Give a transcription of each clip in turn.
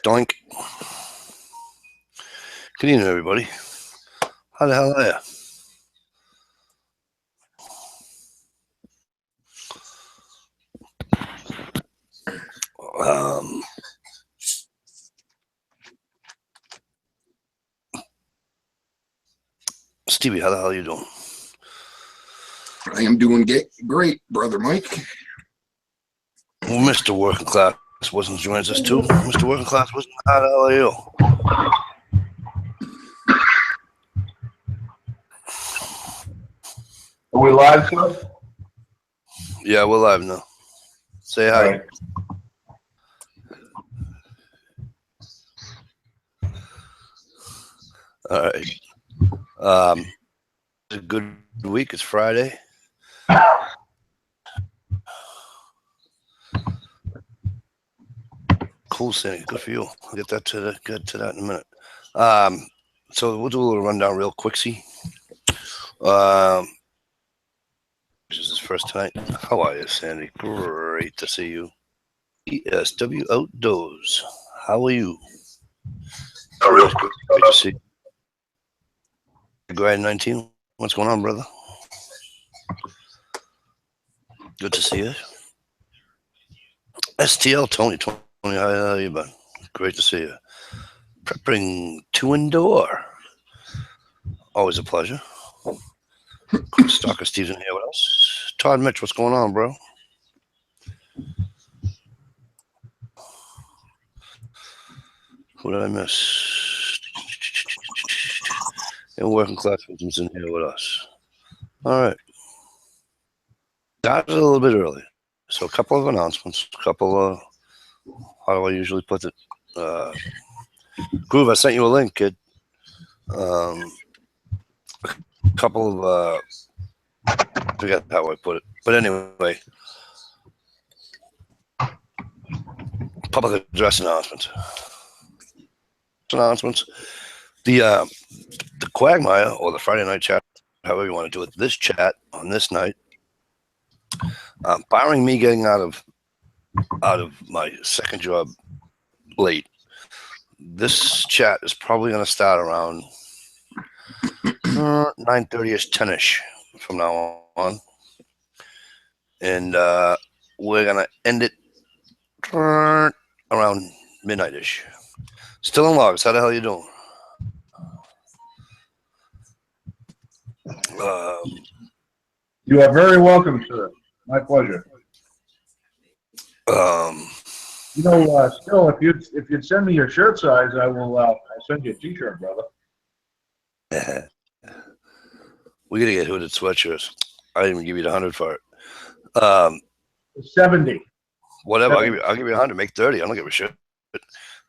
Doink. Good evening, everybody. How the hell are you? Stevie, how the hell are you doing? I am doing great, brother Mike. Well, Mr. Working Class wasn't joins us too. Mr. Working Class wasn't. How the hell are you? Are we live, sir? Yeah, we're live now. Say hi. All right. All right. It's a good week. It's Friday. Cool, Sandy. Good for you. I'll get to that in a minute. So we'll do a little rundown real quicksy. This is his first tonight. How are you, Sandy? Great to see you. ESW Outdoors. How are you? Real Great to see you. Grad 19. What's going on, brother? Good to see you. STL Tony. Tony, how are you, bud? Great to see you. Prepping to endure. Always a pleasure. Chris Stalker Steve's in here with us. Todd Mitch, what's going on, bro? Who did I miss? And Working Class Victims in here with us. All right. Started a little bit early. So a couple of announcements. How do I usually put it? Groove, I sent you a link, kid. A couple of I forget how I put it. But anyway. Public address announcements. The Quagmire or the Friday night chat, however you want to do it, this chat on this night, barring me getting out of my second job late, this chat is probably going to start around 9:30ish, 10ish from now on, and we're going to end it around midnight-ish. Still in logs. How the hell you doing? You are very welcome, sir. My pleasure. You know, still, if you'd send me your shirt size, I'll send you a T-shirt, brother. We gotta get hooded sweatshirts. I didn't even give you the 100 for it. 70. Whatever. I'll give you 100. Make 30. I don't give a shit.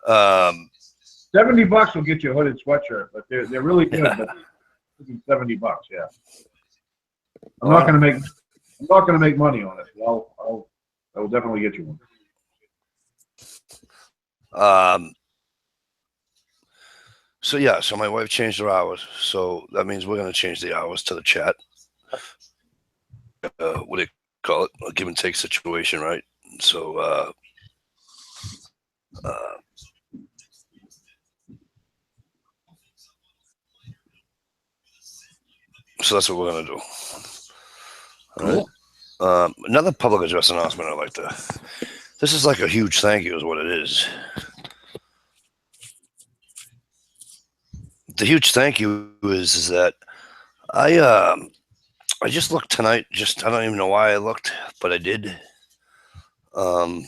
$70 will get you a hooded sweatshirt, but they're really good. Yeah. But $70, yeah. I'm not gonna make money on it. I will definitely get you one. So my wife changed her hours, so that means we're gonna change the hours to the chat. What do you call it? A give and take situation, right? So so that's what we're gonna do. All right. Another public address announcement I'd like to. This is like a huge thank you, is what it is. The huge thank you is that I just looked tonight. I don't even know why I looked, but I did. And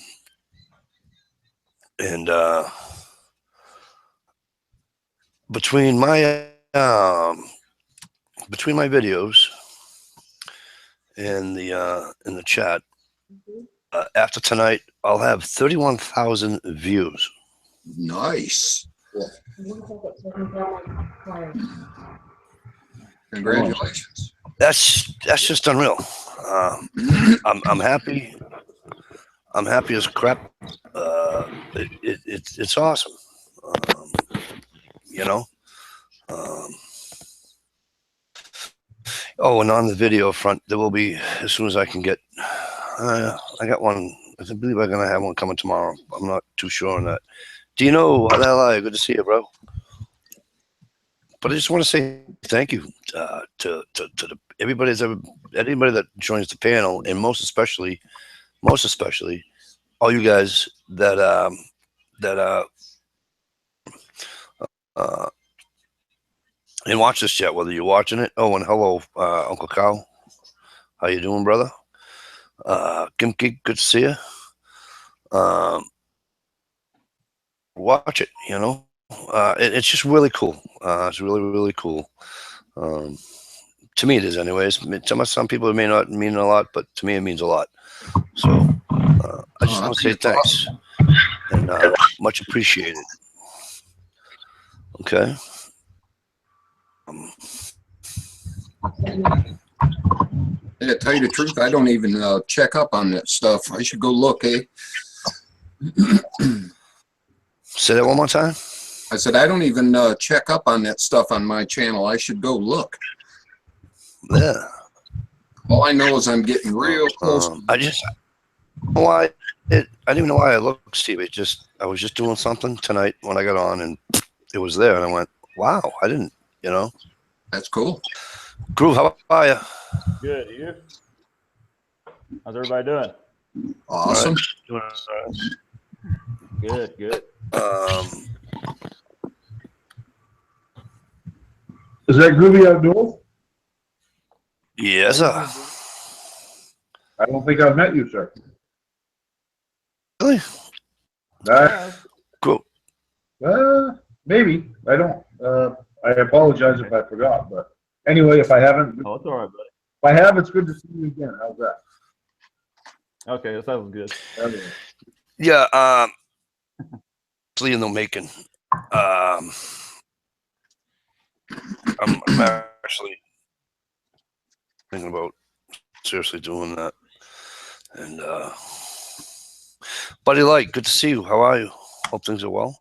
between my videos and in the chat, after tonight, I'll have 31,000 views. Nice. Congratulations. That's just unreal. I'm happy. I'm happy as crap. It's awesome. You know. And on the video front, there will be, as soon as I can get. I got one. I believe I'm gonna have one coming tomorrow. I'm not too sure on that. Dino, how the hell are you? Good to see you, bro. But I just want to say thank you to everybody anybody that joins the panel, and most especially, all you guys that and watch this chat, whether you're watching it. Oh, and hello, Uncle Kyle. How you doing, brother? Kimki, good to see you. Watch it, you know. It's just really cool. It's really, really cool. To me, it is, anyways. To some people, it may not mean a lot, but to me, it means a lot. So I just want to say thanks and much appreciated. Okay. Yeah, tell you the truth, I don't even check up on that stuff. I should go look, eh? Say that one more time. I said, I don't even check up on that stuff on my channel. I should go look. Yeah. All I know is I'm getting real close. I didn't even know why I looked, Steve. I was just doing something tonight when I got on, and it was there, and I went, "Wow, I didn't," you know. That's cool. Groove, how are you? Good, you? How's everybody doing? Awesome. Doing all right. Good, good. Is that Groovy Outdoors? Yes, sir. I don't think I've met you, sir. Really? Cool. Maybe. I don't. I apologize if I forgot, but anyway, if I haven't, Oh, it's all right, buddy. if I have, it's good to see you again. How's that? Okay, that sounds good. Anyway. Yeah. Actually, in the making. I'm actually thinking about seriously doing that. And Buddy Light, good to see you. How are you? Hope things are well.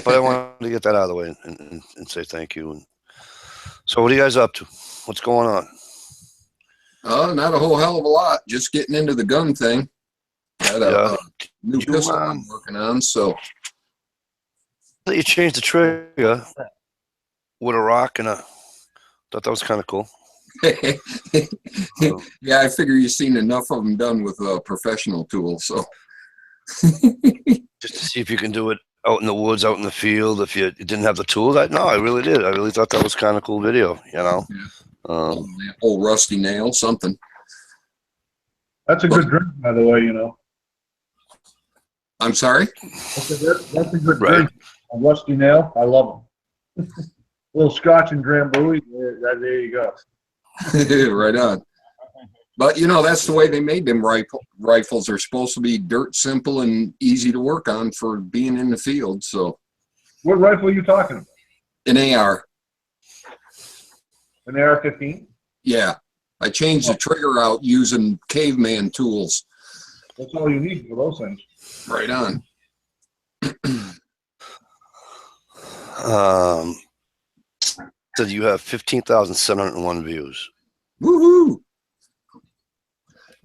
But I wanted to get that out of the way and say thank you. And so, what are you guys up to? What's going on? Not a whole hell of a lot. Just getting into the gun thing. Got a new pistol I'm working on. So You changed the trigger with a rock and a. Thought that was kind of cool. yeah, I figure you've seen enough of them done with professional tools. So Just to see if you can do it out in the woods, out in the field. If you didn't have the tools, no, I really did. I really thought that was kind of cool video. You know. Yeah. Old rusty nail, something. That's a good drink, by the way. You know. I'm sorry. That's a good drink. A rusty nail. I love them. A little scotch and Drambuie. There you go. Right on. But you know, that's the way they made them rifles. They're supposed to be dirt simple and easy to work on for being in the field. So, what rifle are you talking about? An AR. An AR-15? Yeah, I changed the trigger out using caveman tools. That's all you need for those things. Right on. So you have 15,701 views. Woohoo!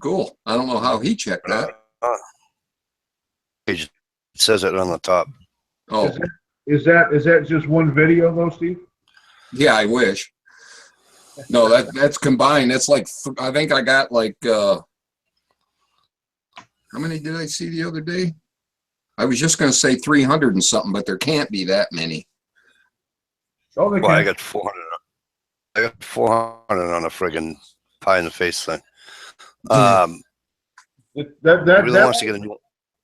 Cool. I don't know how he checked that. It says it on the top. Oh, Is that just one video though, Steve? yeah. I wish. No, that's combined. That's like I think I got like how many did I see the other day? I was just going to say 300 and something, but there can't be that many. Oh, they Well, I can. got 400. I got 400 on a friggin' pie in the face thing. Really wants to get a new.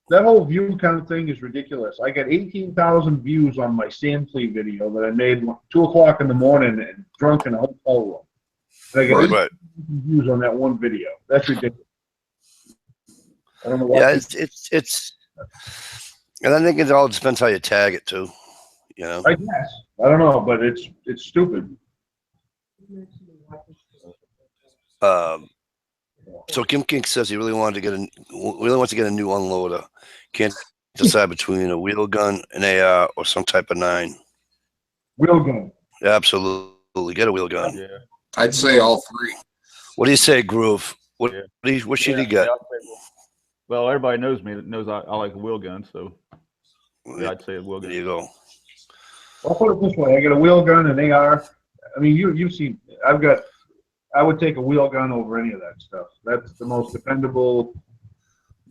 That whole view count thing is ridiculous. I got 18,000 views on my sand flea video that I made 2 o'clock in the morning and drunk in a hotel room. And I got 18,000 views on that one video. That's ridiculous. I don't know why. Yeah, it's, and I think it all depends how you tag it too. You know. I guess. I don't know, but it's stupid. So Kim King says he really wants to get a new unloader. Can't decide between a wheel gun, an AR, or some type of 9. Wheel gun. Absolutely. Get a wheel gun. Yeah. I'd say all three. What do you say, Groove? What, Yeah. what should he Yeah, get? I'd say well, everybody knows me. Knows I like a wheel gun, so yeah, I'd say a wheel There gun. you go. I'll put it this way: I get a wheel gun, and AR. I mean, you've seen. I would take a wheel gun over any of that stuff. That's the most dependable.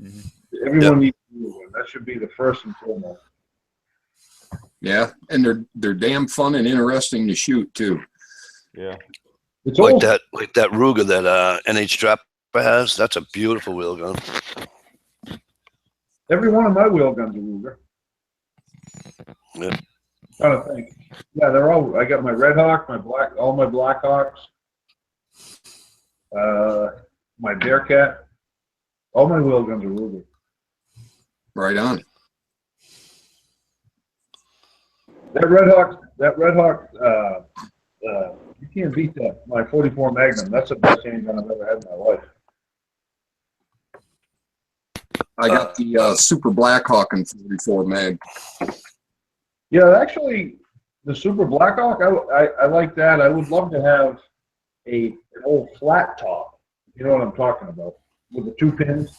Mhm. Everyone needs a wheel gun. That should be the first and foremost. Yeah, and they're damn fun and interesting to shoot too. Yeah. It's Like old. that Ruger that NH Strapper has. That's a beautiful wheel gun. Every one of my wheel guns are Ruger. Yeah. Trying to think. Yeah, they're all. I got my Red Hawk, all my Black Hawks, my Bearcat. All my wheel guns are Ruger. Right on. That Red Hawk. You can't beat that. My 44 Magnum. That's the best handgun I've ever had in my life. I got the Super Blackhawk and 44 mag. Yeah, actually, the Super Blackhawk, I like that. I would love to have an old flat top. You know what I'm talking about? With the 2 pins,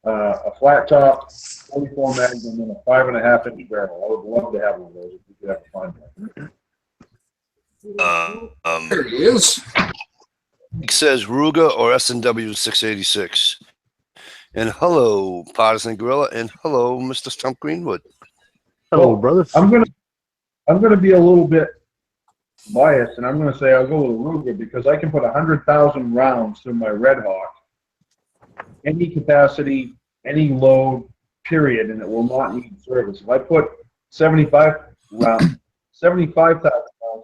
a flat top, 44 Magnum, and a 5.5-inch barrel. I would love to have one of those if we could ever find one. There it is. It says Ruger or S&W 686. And hello, Partisan Gorilla, and hello, Mr. Stump Greenwood. Hello, Well, brothers. I'm gonna be a little bit biased, and I'm gonna say I'll go with a Ruger because I can put 100,000 rounds through my Red Hawk, any capacity, any load, period, and it will not need service. If I put 75,000 rounds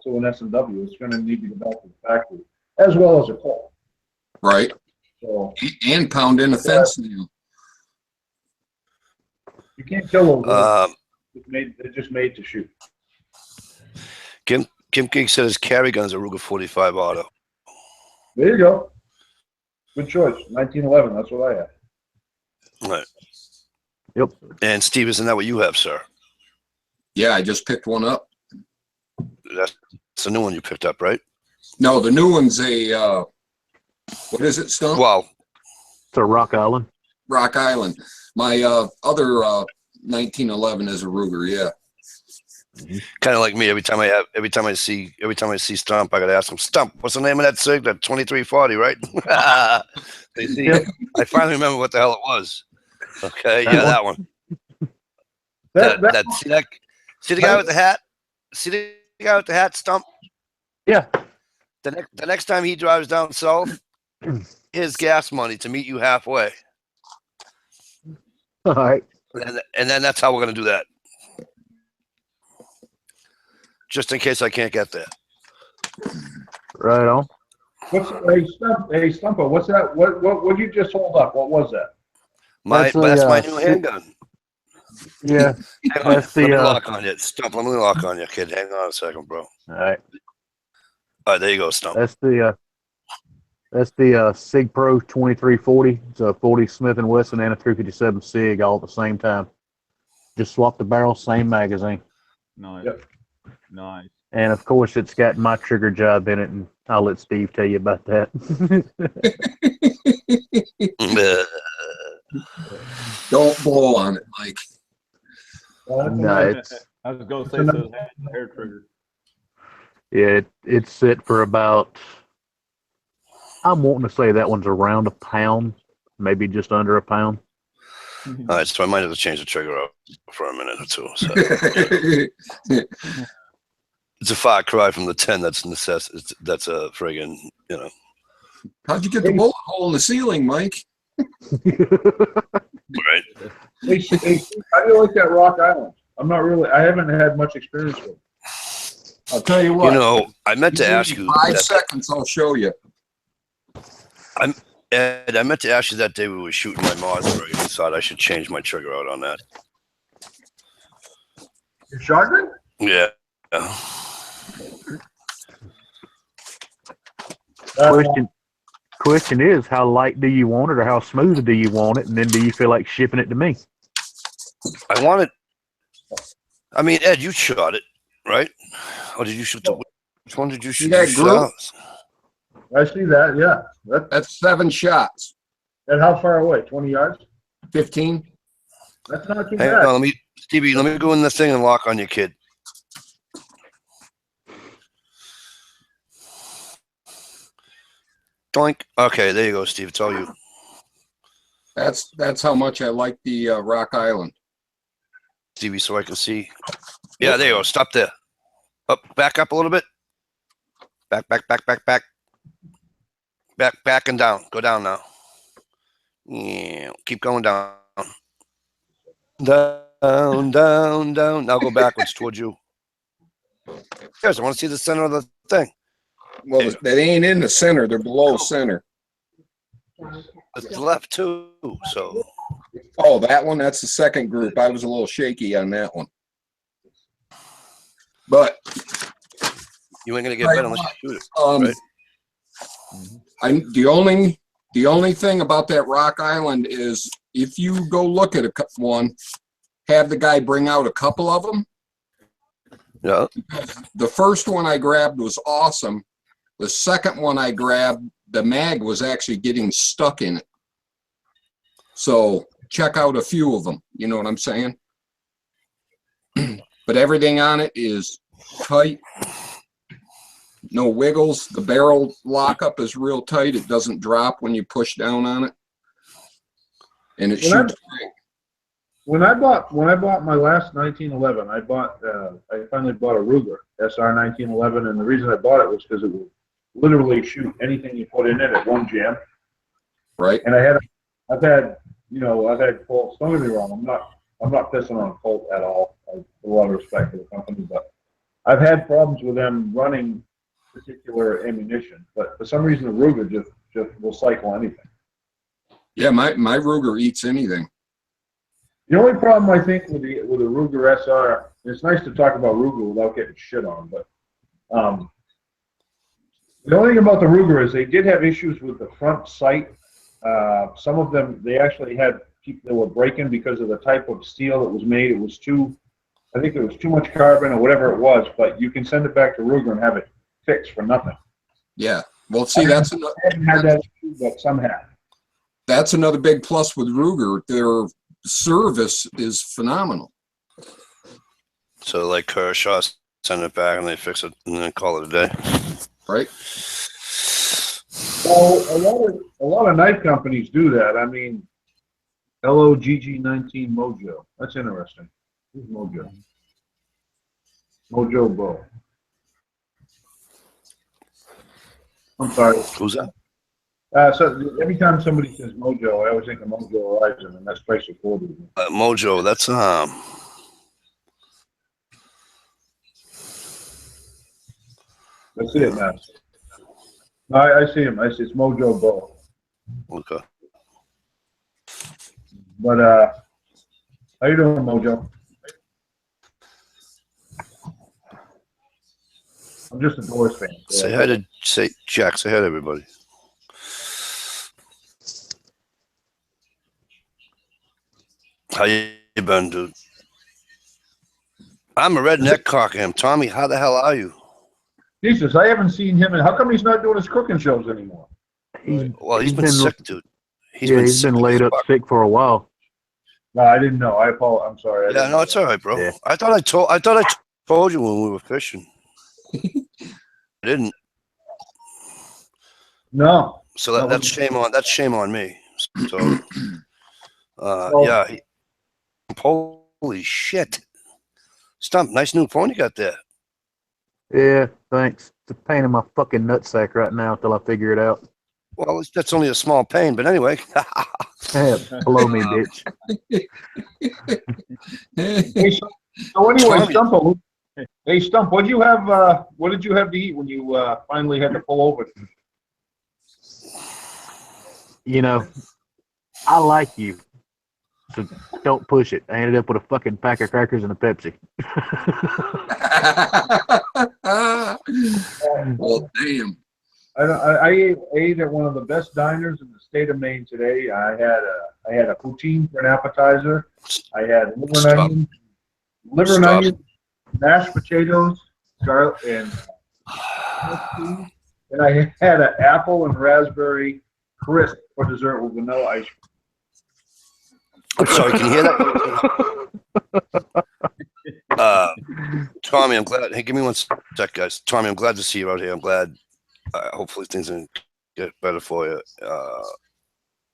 to an S&W, it's gonna need to go back to the factory, as well as a Colt. Right. So And pound in a fence nail. you can't kill those. Um, They're just made to shoot. Kim King said his carry gun is a Ruger 45 Auto. There you go. Good choice. 1911. That's what I have. Right. Yep. And Steve, isn't that what you have, sir? Yeah, I just picked one up. That's a new one you picked up, right? No, the new one's a what is it, Stump? Well, It's a Rock Island. Rock Island. My other 1911 is a Ruger. Yeah. kind of like me. Every time I see Stump, I gotta ask him, Stump, what's the name of that SIG? That 2340, right? They see, I finally remember what the hell it was. Okay, yeah, that one. See the guy with the hat? See the guy with the hat, Stump? Yeah. The next time he drives down south, his gas money to meet you halfway. All right. And then that's how we're gonna do that. Just in case I can't get there. Right on. Hey, Stumper, what's that? What you just hold up? What was that? That's That's a, my new handgun. Yeah. Hang on, That's let me the, lock on you. Stump, let me lock on you, kid. Hang on a second, bro. All right. All right, there you go, Stump. That's the Sig Pro 2340. It's a 40 Smith & Wesson and a 357 Sig all at the same time. Just swap the barrel, same magazine. Nice. Yep. Nice. And of course, it's got my trigger job in it, and I'll let Steve tell you about that. Don't blow on it, Mike. No, it's I was going to say, so it hair trigger. yeah, it's set for about. I'm wanting to say that one's around a pound, maybe just under a pound. All right, so I might have to change the trigger up for a minute or two. So. It's a far cry from the 10 that's a friggin', you know. How'd you get the bullet hole in the ceiling, Mike? Right. Hey, how do you like that Rock Island? I haven't had much experience with it. I'll tell you what. You know, I meant to ask you. 5 seconds, I'll show you. Ed, I meant to ask you that day we were shooting my Mossberg. I thought I should change my trigger out on that. Your shotgun? Yeah. Question is, how light do you want it, or how smooth do you want it, and then do you feel like shipping it to me? I mean, Ed, you shot it, right? Or did you shoot the? Which one did you shoot? that You group? shot- I see that, yeah. That's 7 shots. That how far away? 20 yards? 15. That's not too Hang bad. on, Stevie, let me go in the thing and lock on your kid. Doink. Okay, there you go, Steve. It's all you. That's how much I like the Rock Island. Stevie, so I can see. Yeah, there you go. Stop there. Up, back up a little bit. Back. Back and down. Go down now. Yeah, keep going down. Down. Now go backwards towards you. Yes, I want to see the center of the thing. Well, they ain't in the center. They're below center. It's left too. So Oh, that one? That's the second group. I was a little shaky on that one. But you ain't gonna get better unless you shoot it. Right. The only thing about that Rock Island is if you go look at one, have the guy bring out a couple of them. Yeah. The first one I grabbed was awesome. The second one I grabbed, the mag was actually getting stuck in it. So check out a few of them. You know what I'm saying? But everything on it is tight. No wiggles. The barrel lockup is real tight. It doesn't drop when you push down on it. And it shoots. When I bought my last 1911, I finally bought a Ruger SR 1911, and the reason I bought it was because it would literally shoot anything you put in it at one jam. Right. And I've had Colts. Don't get me wrong, I'm not pissing on Colt at all. I have a lot of respect for the company, but I've had problems with them running particular ammunition. But for some reason, the Ruger just will cycle anything. Yeah, my Ruger eats anything. The only problem I think with the Ruger SR, it's nice to talk about Ruger without getting shit on, but the only thing about the Ruger is they did have issues with the front sight. Some of them, they actually had people that were breaking because of the type of steel that was made. I think it was too much carbon or whatever it was, but you can send it back to Ruger and have it fixed for nothing. Yeah. Well, see, I haven't had that issue, but some have. That's another big plus with Ruger. Their service is phenomenal. So like Kershaw, send it back and they fix it and then call it a day. Right. Well, a lot of knife companies do that. I mean, LOGG19 Mojo. That's interesting. Who's Mojo? Mojo Bow. I'm sorry. Who's that? So every time somebody says Mojo, I always think of Mojo Horizon, and that's Tracer 40. Mojo. That's That's it now. No, I see him. I see it's Mojo Bow. Okay. But how you doing, Mojo? I'm just a Doors fan. Say hi to Jack. Say hi to everybody. How you been, dude? I'm a redneck cockham. Tommy, how the hell are you? Jesus, I haven't seen him. And how come he's not doing his cooking shows anymore? Well, he's been sick, dude. He's been laid up sick for a while. No, I didn't know. I apologize. I'm sorry. Yeah, no, it's all right, bro. Yeah. I thought I told you when we were fishing. I didn't. No. So that's shame on me. So yeah. Holy shit. Stump, nice new phone you got there. Yeah, thanks. It's a pain in my fucking nutsack right now until I figure it out. Well, that's only a small pain, but anyway. Blow me, bitch. So anyway, Tommy. Stump. Hey, Stump, what did you have to eat when you finally had to pull over? You know, I like you, so don't push it. I ended up with a fucking pack of crackers and a Pepsi. Well, damn. I ate at one of the best diners in the state of Maine today. I had a poutine for an appetizer. I had liver and onions, mashed potatoes, Scarlet and I had an apple and raspberry crisp for dessert with vanilla ice cream. I'm sorry, can you hear that? Tommy, I'm glad. Hey, give me one sec, guys. Tommy, I'm glad to see you out here. I'm glad. Hopefully things will get better for you.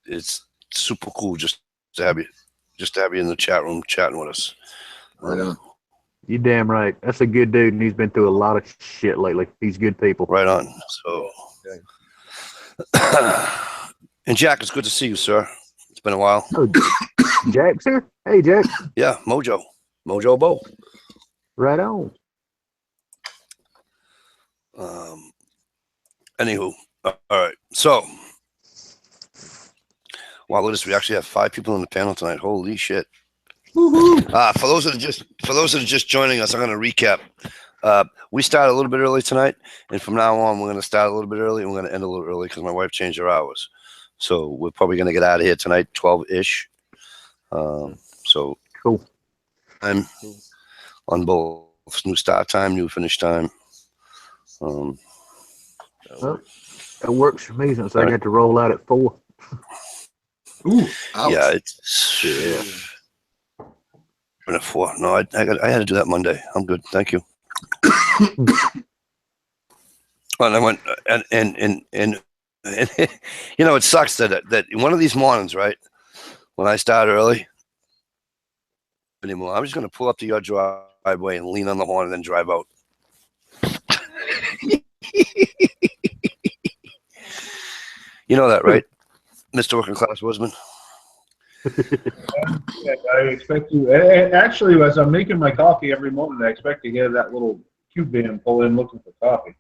It's super cool just to have you in the chat room chatting with us. Right on. You damn right. That's a good dude, and he's been through a lot of shit lately. He's good people. Right on. So, and Jack, it's good to see you, sir. It's been a while. Oh, Jack's here. Hey, Jack. Yeah, Mojo Bo. Right on. Anywho, all right. So, wow, look at this. We actually have 5 people on the panel tonight. Holy shit! For those that are just joining us, I'm going to recap. We started a little bit early tonight, and from now on, we're going to start a little bit early, and we're going to end a little early because my wife changed her hours. So we're probably going to get out of here tonight, 12-ish. So Cool. I'm on both new start time, new finish time. Well, that works for me since I got to roll out at 4. Ooh, ouch. Yeah, it's been at 4. No, I had to do that Monday. I'm good, thank you. And I went and you know, it sucks that one of these mornings, right, when I start early anymore, I'm just gonna pull up to your driveway and lean on the horn and then drive out. You know that, right, Mr. Working Class Woodsman? Yeah, I expect to. And actually, as I'm making my coffee every morning, I expect to hear that little cube van pull in looking for coffee.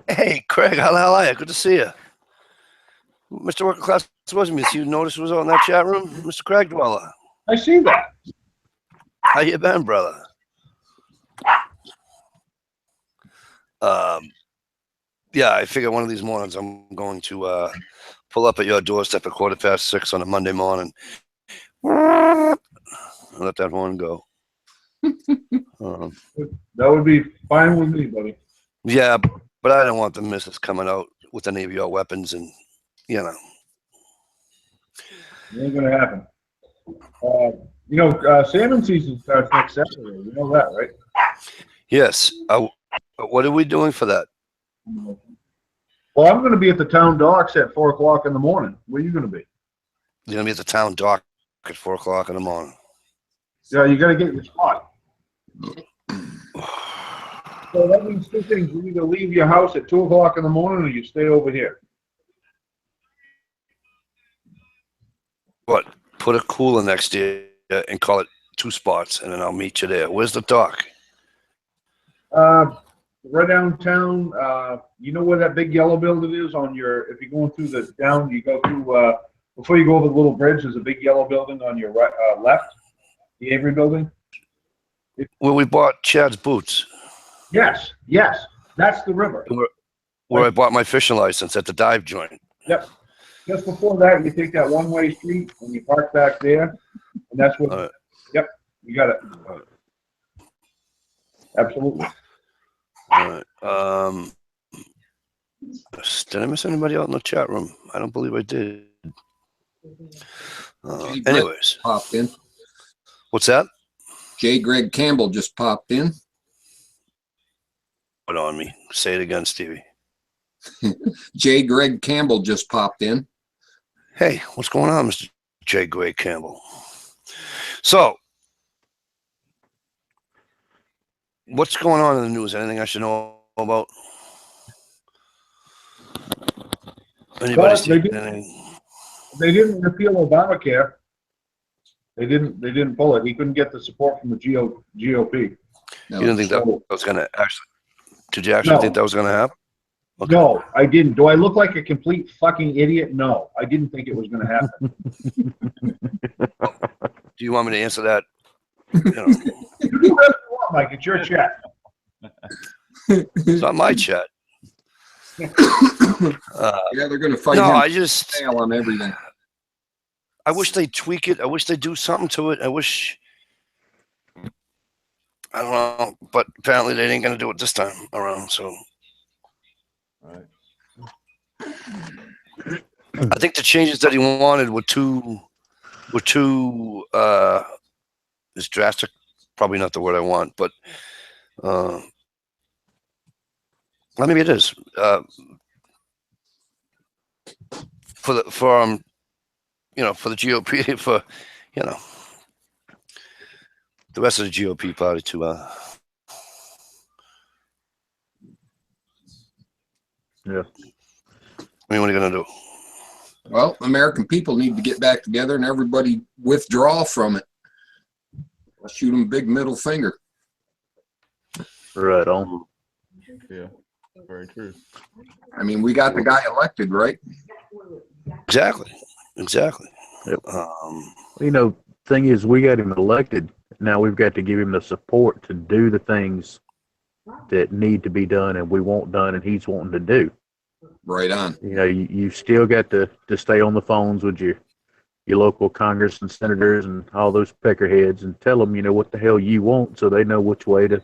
Hey, Craig, how the hell are you? Good to see you. Mr. Working Class Woodsman, you notice was on that chat room? Mr. Craig Dweller. I see that. How you been, brother? Yeah, I figure one of these mornings I'm going to pull up at your doorstep at 6:15 on a Monday morning. Let that horn go. That would be fine with me, buddy. Yeah, but I don't want the missus coming out with any of your weapons, and you know. It ain't gonna happen. Salmon season starts next Saturday. You know that, right? Yes. What are we doing for that? Well, I'm going to be at the town docks at 4 o'clock in the morning. Where are you going to be? You're gonna be at the town dock at 4 o'clock in the morning. Yeah, you got to get your spot. So that means 2 things. You either leave your house at 2 o'clock in the morning or you stay over here. What? Put a cooler next to you and call it 2 spots, and then I'll meet you there. Where's the dock? Right downtown, you know where that big yellow building is if you're going through you go through, before you go over the little bridge, there's a big yellow building on your right, left, the Avery building. Where we bought Chad's boots. Yes, that's the river. Where I bought my fishing license at the dive joint. Yep. Just before that, you take that one-way street and you park back there, and that's what, yep, you got it. Absolutely. All right. Did I miss anybody out in the chat room? I don't believe I did. Anyways, Popped in. what's that? J. Greg Campbell just popped in. Put on me. Say it again, Stevie. J. Greg Campbell just popped in. Hey, what's going on, Mr. J. Greg Campbell? So, what's going on in the news? Anything I should know about? Anybody see anything? They didn't repeal Obamacare. They didn't pull it. He couldn't get the support from the GOP. No, You didn't think that So- was going to actually? Did you actually No. think that was going to happen? Okay. No, I didn't. Do I look like a complete fucking idiot? No, I didn't think it was going to happen. Do you want me to answer that? You know, You do whatever you want, Mike. It's your chat. it's not my chat. yeah, they're going to fight No, him I just. tail on everything. I wish they'd tweak it. I wish they'd do something to it. I I don't know, but apparently they ain't gonna do it this time around. So All right. I think the changes that he wanted were too is drastic. Probably not the word I want, but well, maybe it is. For the GOP, for the rest of the GOP party to Yeah. I mean, what are you gonna do? Well, American people need to get back together and everybody withdraw from it. I'll shoot them a big middle finger. Right on. Yeah. Very true. I mean, we got the guy elected, right? Exactly. Yep. Thing is, we got him elected. Now we've got to give him the support to do the things that need to be done and we want done and he's wanting to do. Right on. You still got to stay on the phones with your local Congress and senators and all those peckerheads and tell them, what the hell you want so they know which way to,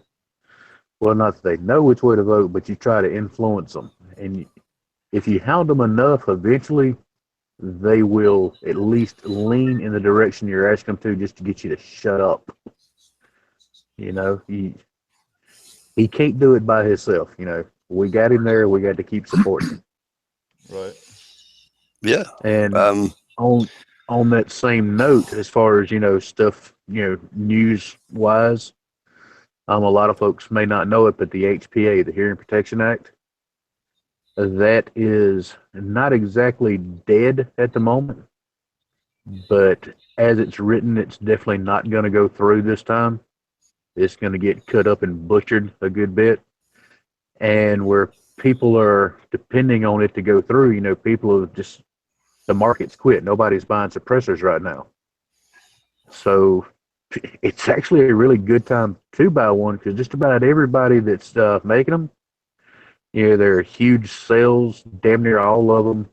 well, not that they know which way to vote, but you try to influence them. And if you hound them enough, eventually they will at least lean in the direction you're asking them to just to get you to shut up. He can't do it by himself. We got him there. We got to keep supporting him. Right. Yeah. And on that same note, as far as stuff, news wise, a lot of folks may not know it, but the HPA, the Hearing Protection Act, that is not exactly dead at the moment, but as it's written, it's definitely not going to go through this time. It's going to get cut up and butchered a good bit. And where people are depending on it to go through, people have just, the market's quit. Nobody's buying suppressors right now. So it's actually a really good time to buy one because just about everybody that's making them, they're huge sales. Damn near all of them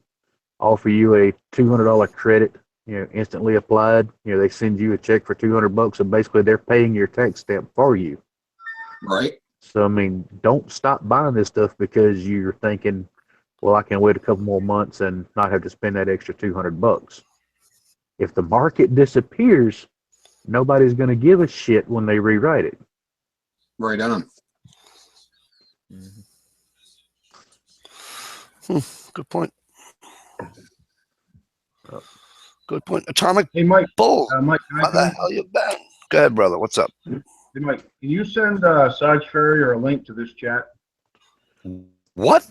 offer you a $200 credit, instantly applied. They send you a check for $200, and basically they're paying your tax stamp for you. Right. So, I mean, don't stop buying this stuff because you're thinking, well, I can wait a couple more months and not have to spend that extra $200. If the market disappears, nobody's going to give a shit when they rewrite it. Right on. Good point. Good point. Atomic Hey, Mike. Bull. Mike, can I How the hell you been? Go ahead, brother. What's up? Hey, Mike, can you send Sarge Ferrier a link to this chat? What?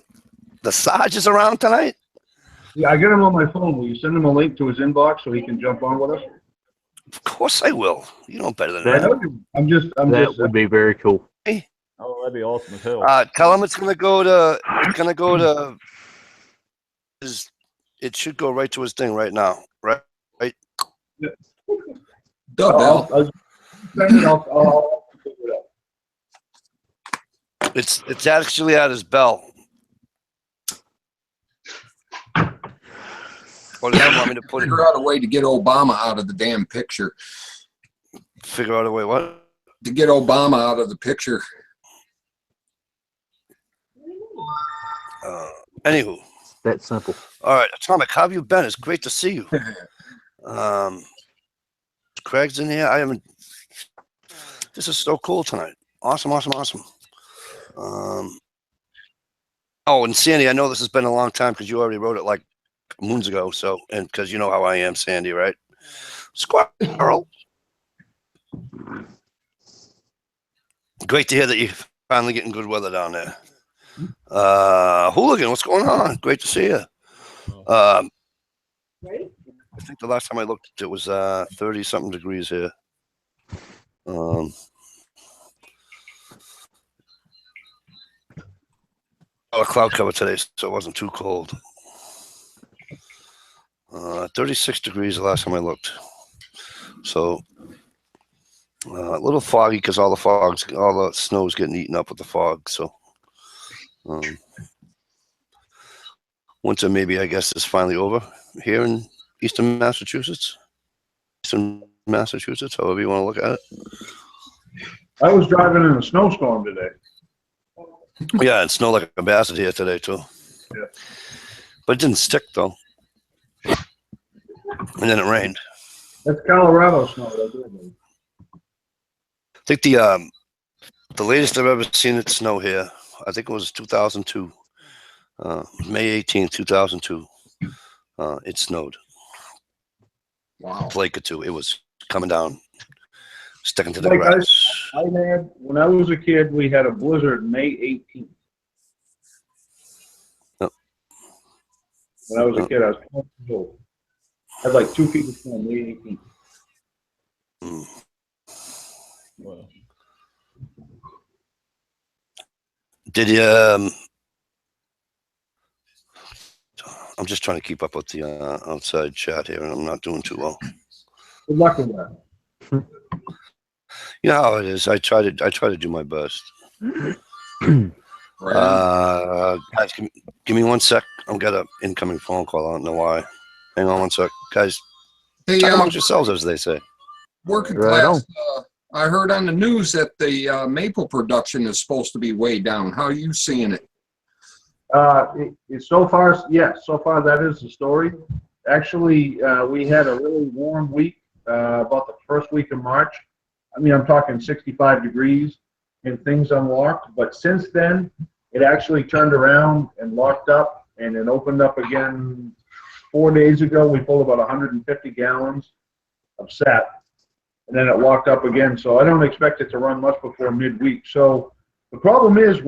The Sarge is around tonight? Yeah, I got him on my phone. Will you send him a link to his inbox so he can jump on with us? Of course I will. You know better than I that. know you. That would be very cool. Oh, that'd be awesome as hell. Tell him it's gonna go to. It should go right to his thing right now. Right. Bell. I'll figure it out. It's actually at his bell. Or does he want me to put it? Figure out a way to get Obama out of the damn picture. Figure out a way. What? To get Obama out of the picture. Anywho. That simple. All right, Atomic, how have you been? It's great to see you. Craig's in here. This is so cool tonight. Awesome. Oh, and Sandy, I know this has been a long time because you already wrote it like moons ago. So, and because you know how I am, Sandy, right? Squirrel. Great to hear that you're finally getting good weather down there. Hooligan, what's going on? Great to see you. I think the last time I looked, it was 30-something degrees here. A lot of cloud cover today, so it wasn't too cold. 36 degrees the last time I looked. So a little foggy because all the snow's getting eaten up with the fog. So winter maybe, I guess, is finally over here in eastern Massachusetts, however you want to look at it. I was driving in a snowstorm today. Yeah, it snowed like a bastard here today too. Yeah. But it didn't stick though. And then it rained. That's Colorado snow. That's it. I think the latest I've ever seen it snow here, I think it was 2002. May 18th, 2002. It snowed. Wow. A flake or two. It was coming down, sticking to the Like grass. I had, when I was a kid, we had a blizzard May 18th. Yep. When I was a kid, I was 12 years old. I had like 2 feet of snow, May 18th. Mm. Well, Did you? I'm just trying to keep up with the outside chat here, and I'm not doing too well. Good luck with that. You know how it is. I try to do my best. Right. Guys, give me 1 sec. I've got an incoming phone call. I don't know why. Hang on 1 sec, guys. Hey, Talk amongst yourselves, as they say. working Right class. I heard on the news that the maple production is supposed to be way down. How are you seeing it? So far, yes, so far that is the story. Actually, we had a really warm week, about the first week of March. I mean, I'm talking 65 degrees and things unlocked. But since then, it actually turned around and locked up, and it opened up again 4 days ago. We pulled about 150 gallons of sap, and then it locked up again. So I don't expect it to run much before midweek. So the problem is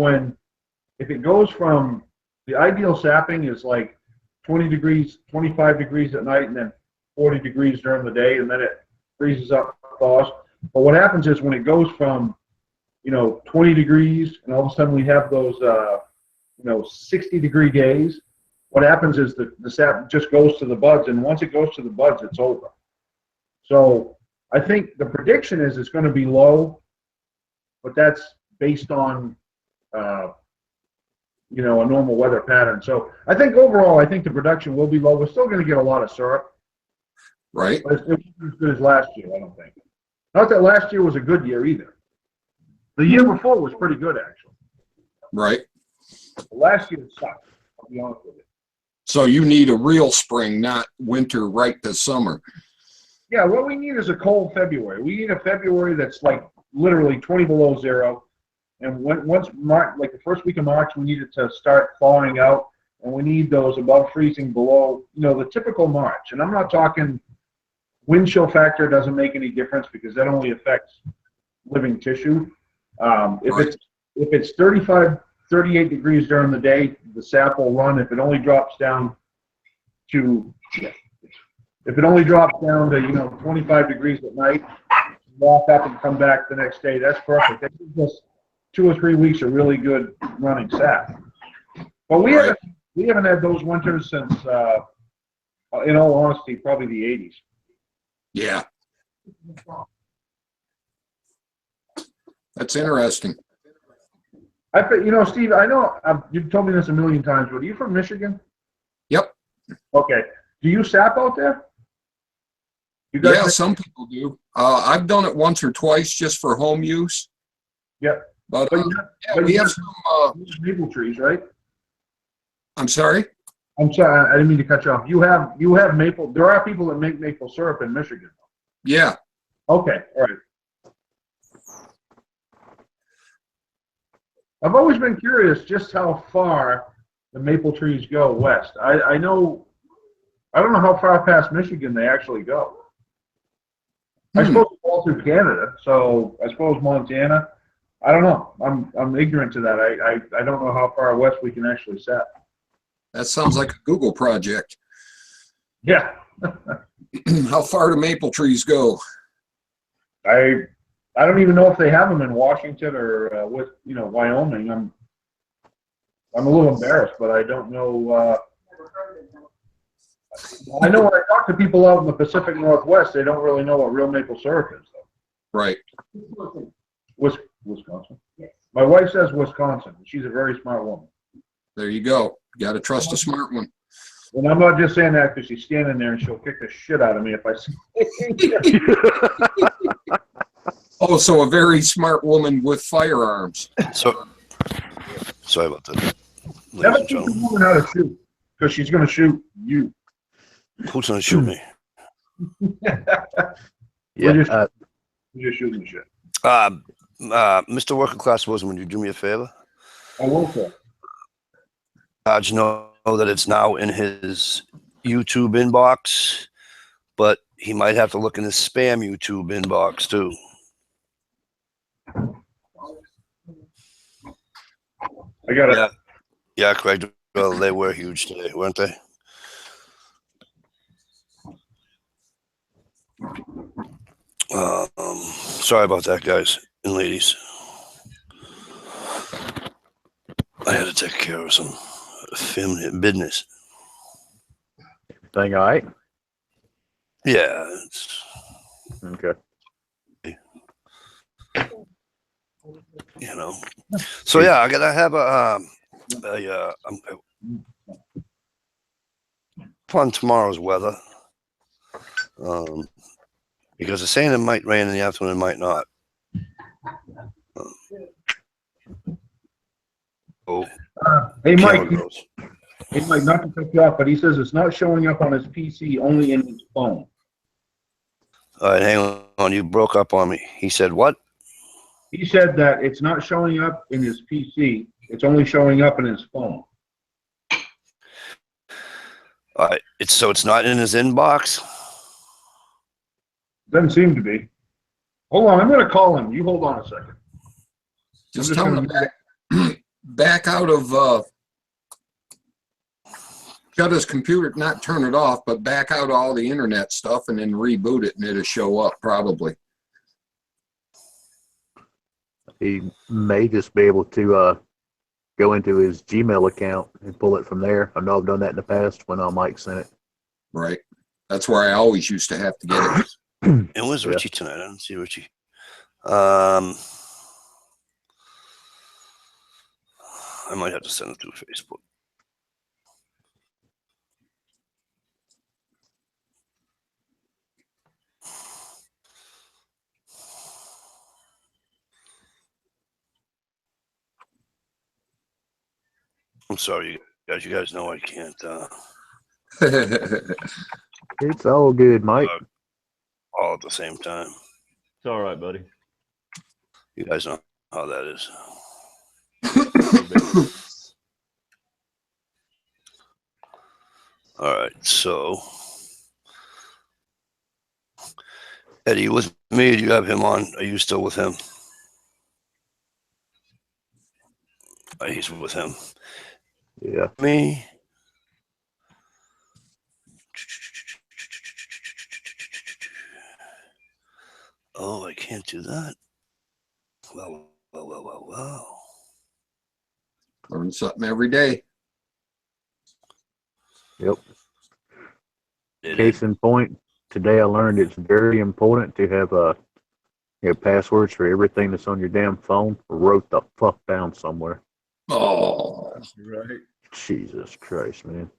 if it goes from, the ideal sapping is like 20 degrees, 25 degrees at night, and then 40 degrees during the day, and then it freezes up, thaws. But what happens is when it goes from, 20 degrees, and all of a sudden we have those, 60-degree days, what happens is the sap just goes to the buds, and once it goes to the buds, it's over. So I think the prediction is it's going to be low, but that's based on, a normal weather pattern. So I think overall, I think the production will be low. We're still going to get a lot of syrup, Right. but it won't be as good as last year, I don't think. Not that last year was a good year either. The year before was pretty good, actually. Right. Last year sucked, I'll be honest with you. So you need a real spring, not winter right this summer. Yeah, what we need is a cold February. We need a February that's like literally 20 below zero. And once March, like the first week of March, we need it to start thawing out, and we need those above freezing, below, the typical March. And I'm not talking wind chill factor doesn't make any difference because that only affects living tissue. If it's 35, 38 degrees during the day, the sap will run. If it only drops down to 25 degrees at night, walk up and come back the next day, that's perfect. That gives us 2 or 3 weeks of really good running sap. But we haven't had those winters since, in all honesty, probably the 80s. Yeah. That's interesting. I bet, Steve, I know you've told me this a million times, but are you from Michigan? Yep. Okay. Do you sap out there? Yeah, some people do. I've done it once or twice just for home use. Yep. But But we you have have some. maple trees, right? I'm sorry. I'm sorry, I didn't mean to cut you off. You have maple. There are people that make maple syrup in Michigan. Yeah. Okay, all right. I've always been curious just how far the maple trees go west. I don't know how far past Michigan they actually go. I suppose it's all through Canada, so I suppose Montana. I don't know. I'm ignorant to that. I don't know how far west we can actually sap. That sounds like a Google project. Yeah. How far do maple trees go? I don't even know if they have them in Washington or Wyoming. I'm a little embarrassed, but I don't know. I know when I talk to people out in the Pacific Northwest, they don't really know what real maple syrup is, though. Right. Wisconsin. Yes. My wife says Wisconsin. She's a very smart woman. There you go. Got to trust a smart one. And I'm not just saying that because she's standing there and she'll kick the shit out of me if I say Oh, so a very smart woman with firearms. So, sorry about that, ladies Never and teach a gentlemen. woman how to shoot, because she's gonna shoot you. Who's gonna shoot me? Yeah. just- You're shooting the shit. Mr. Working Class Wilson, would you do me a favor? I will say. You know that it's now in his YouTube inbox, but he might have to look in his spam YouTube inbox too. I got it. Yeah, Craig. Well, they were huge today, weren't they? Sorry about that, guys and ladies. I had to take care of some family business. Thing all right? Yeah, it's, Okay. you know. So yeah, I gotta have on tomorrow's weather, because they're saying it might rain in the afternoon, it might not. Oh, Hey, camera Mike, goes. not to cut you off, but he says it's not showing up on his PC, only in his phone. All right, hang on. You broke up on me. He said what? He said that it's not showing up in his PC, it's only showing up in his phone. All right, it's not in his inbox. Doesn't seem to be. Hold on, I'm gonna call him. You hold on a second. Just tell him to back out of, shut his computer, not turn it off, but back out all the internet stuff and then reboot it and it'll show up probably. He may just be able to go into his Gmail account and pull it from there. I know I've done that in the past when Mike sent it. Right. That's where I always used to have to get it. And where's Yeah. Richie tonight? I don't see Richie. I might have to send it through Facebook. I'm sorry, you guys. You guys know I can't It's all good, Mike. all at the same time. It's all right, buddy. You guys know how that is. All right, so Eddie, you with me? Do you have him on? Are you still with him? He's with him. Yeah. Me. Oh, I can't do that. Well. Learn something every day. Yep. It Case is. in point, today I learned it's very important to have passwords for everything that's on your damn phone. Wrote the fuck down somewhere. Oh, Right. Jesus Christ, man.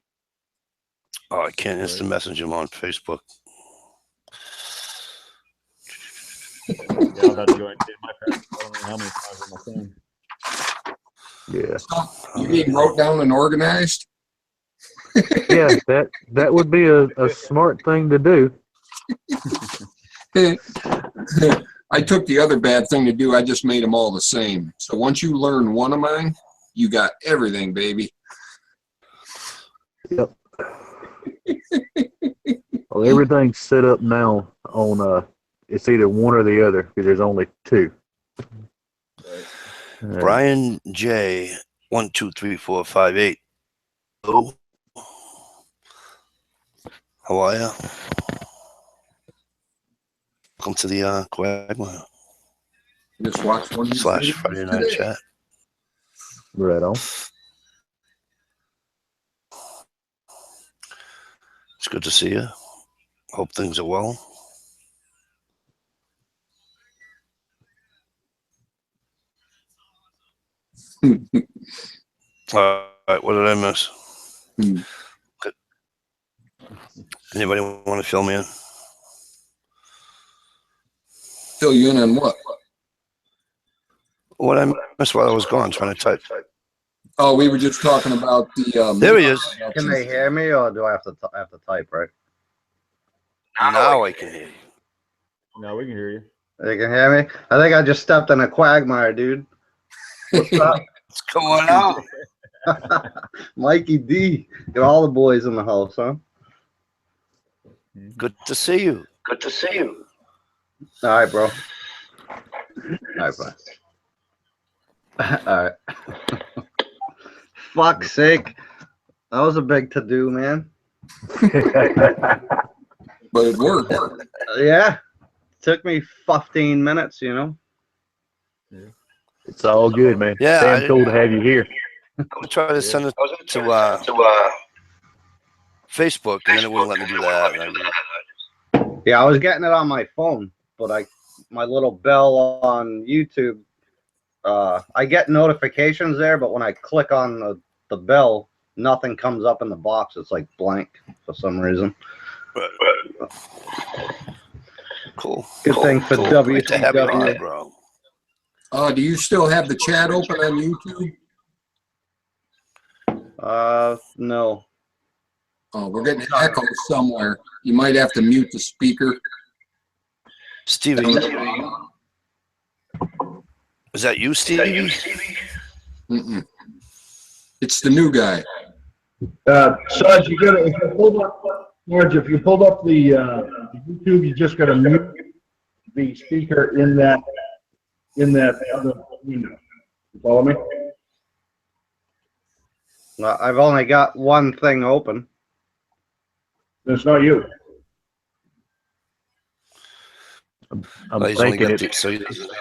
Oh, I can't instant message him on Facebook. Yeah, I've had to go and get my password. I don't know how many times on my phone. Yeah. you mean wrote down and organized? Yeah, that would be a smart thing to do. I took the other bad thing to do. I just made them all the same. So once you learn one of mine, you got everything, baby. Yep. Well, everything's set up now on it's either one or the other because there's only two. Brian J. 123458. Hello. How are you? Welcome to the Quagmire Just watch one of these / videos Friday night today. chat. Right on. It's good to see you. Hope things are well. All right, what did I miss? Hmm. Good. Anybody want to fill me in? Fill you in on what? What I missed while I was gone trying to type. Oh, we were just talking about the. There he is. Can they hear me, or do I have to type, right? Now I can hear you. No, we can hear you. They can hear me? I think I just stepped in a quagmire, dude. What's up? What's going on? Mikey D. Got all the boys in the house, huh? Good to see you. Good to see you. All right, bro. All right, bro. All right. Fuck's sake. That was a big to-do, man. But it worked. Yeah. Took me 15 minutes, you know? It's all good, man. Yeah, Damn cool to have you here. I was trying to send it to Facebook, and then it wouldn't let me do that. Yeah, I was getting it on my phone, but my little bell on YouTube, I get notifications there, but when I click on the bell, nothing comes up in the box. It's like blank for some reason. Cool. Good thing for Great to have you on, WCW. bro. Do you still have the chat open on YouTube? No. Oh, we're getting echo somewhere. You might have to mute the speaker. Stevie, is that you, Stevie? Mm-mm. It's the new guy. Sarge, if you pulled up the YouTube, you just gotta mute the speaker in that other window. You follow me? I've only got one thing open. It's not you. I'm He's only thinking got it. so he doesn't-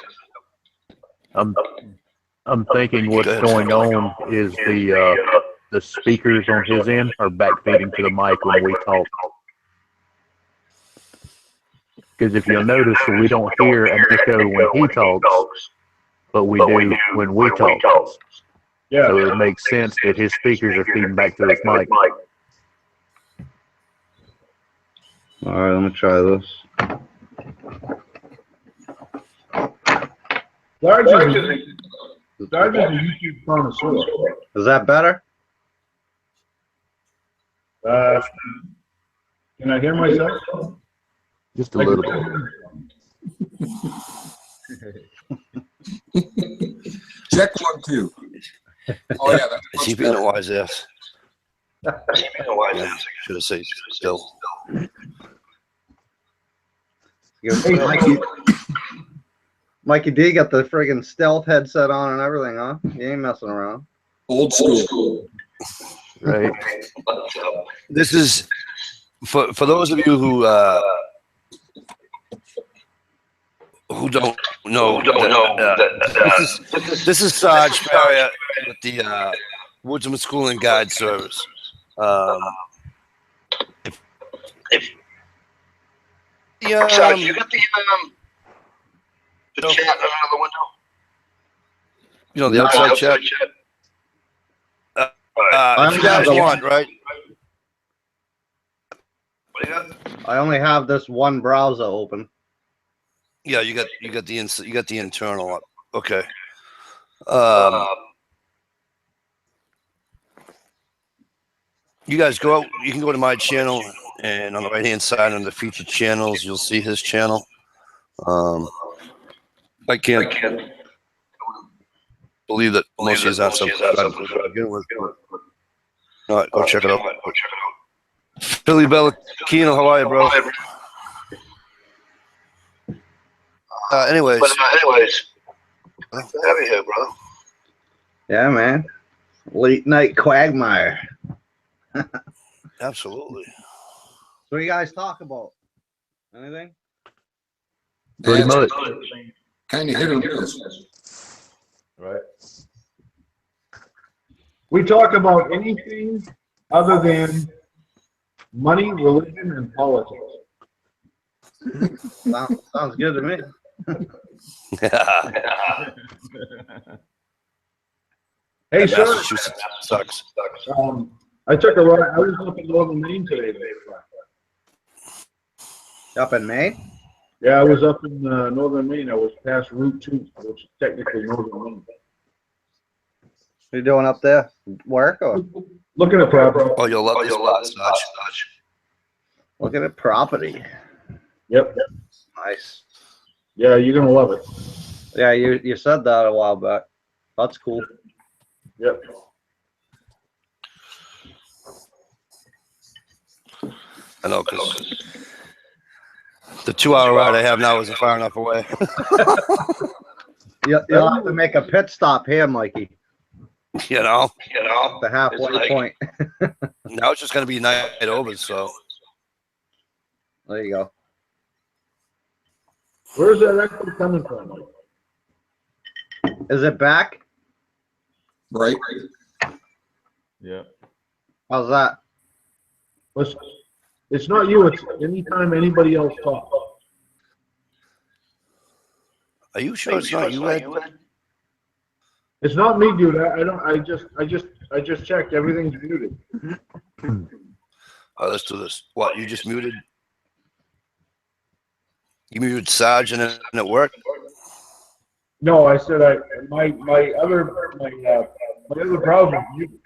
I'm thinking what's going on is the speakers on his end are backfeeding to the mic when we talk. Because if you'll notice, we don't hear an echo when he talks, but we do when we talk. Yeah. So it makes sense that his speakers are feeding back to his mic. All right, let me try this. Sarge is a YouTube connoisseur. Is that better? Can I hear myself? Just a little bit. Check 1, 2. Oh yeah, that's Is he much being a better. wise ass? Should have said still. Mikey D got the friggin' stealth headset on and everything, huh? He ain't messing around. Old school. Right. This is for those of you who don't know. This is Sarge Farrier with the Woodsman School and Guide Service. Sarge, you got the chat out of the window? You know, the outside chat. If you guys want, right? What do you got? I only have this one browser open. Yeah, you got the internal up. Okay. You guys go out. You can go to my channel, and on the right hand side, on the featured channels, you'll see his channel. I can't believe that most of you aren't subscribed to begin with. All right, go check it out. Philly Bellacchino, how are you, bro? Anyways, glad to have you here, brother. Yeah, man. Late night quagmire. Absolutely. So what do you guys talk about? Anything? Pretty much. Kind of hit or miss. Right. We talk about anything other than money, religion, and politics. Sounds good to me. Hey, sir. Massachusetts sucks. I took a ride. I was up in Northern Maine today. Up in Maine? Yeah, I was up in northern Maine. I was past Route 2, which is technically northern Maine. What you doing up there? Work or Looking at property. Oh, you'll love this spot, Sarge. looking at property? Yep. Nice. Yeah, you're gonna love it. Yeah, you said that a while back. That's cool. Yep. I know, because the 2-hour ride I have now isn't far enough away. You'll have to make a pit stop here, Mikey. You know? The halfway It's like- point. Now it's just going to be night over, so. There you go. Where's that actually coming from? Mike? Is it back? Right? Yeah. How's that? Listen, it's not you. It's anytime anybody else talks. Are you sure it's not you, Ed? It's not me, dude. I don't. I just checked. Everything's muted. Oh, let's do this. What, you just muted? You muted Sarge and it worked? No, I said my other browser is muted.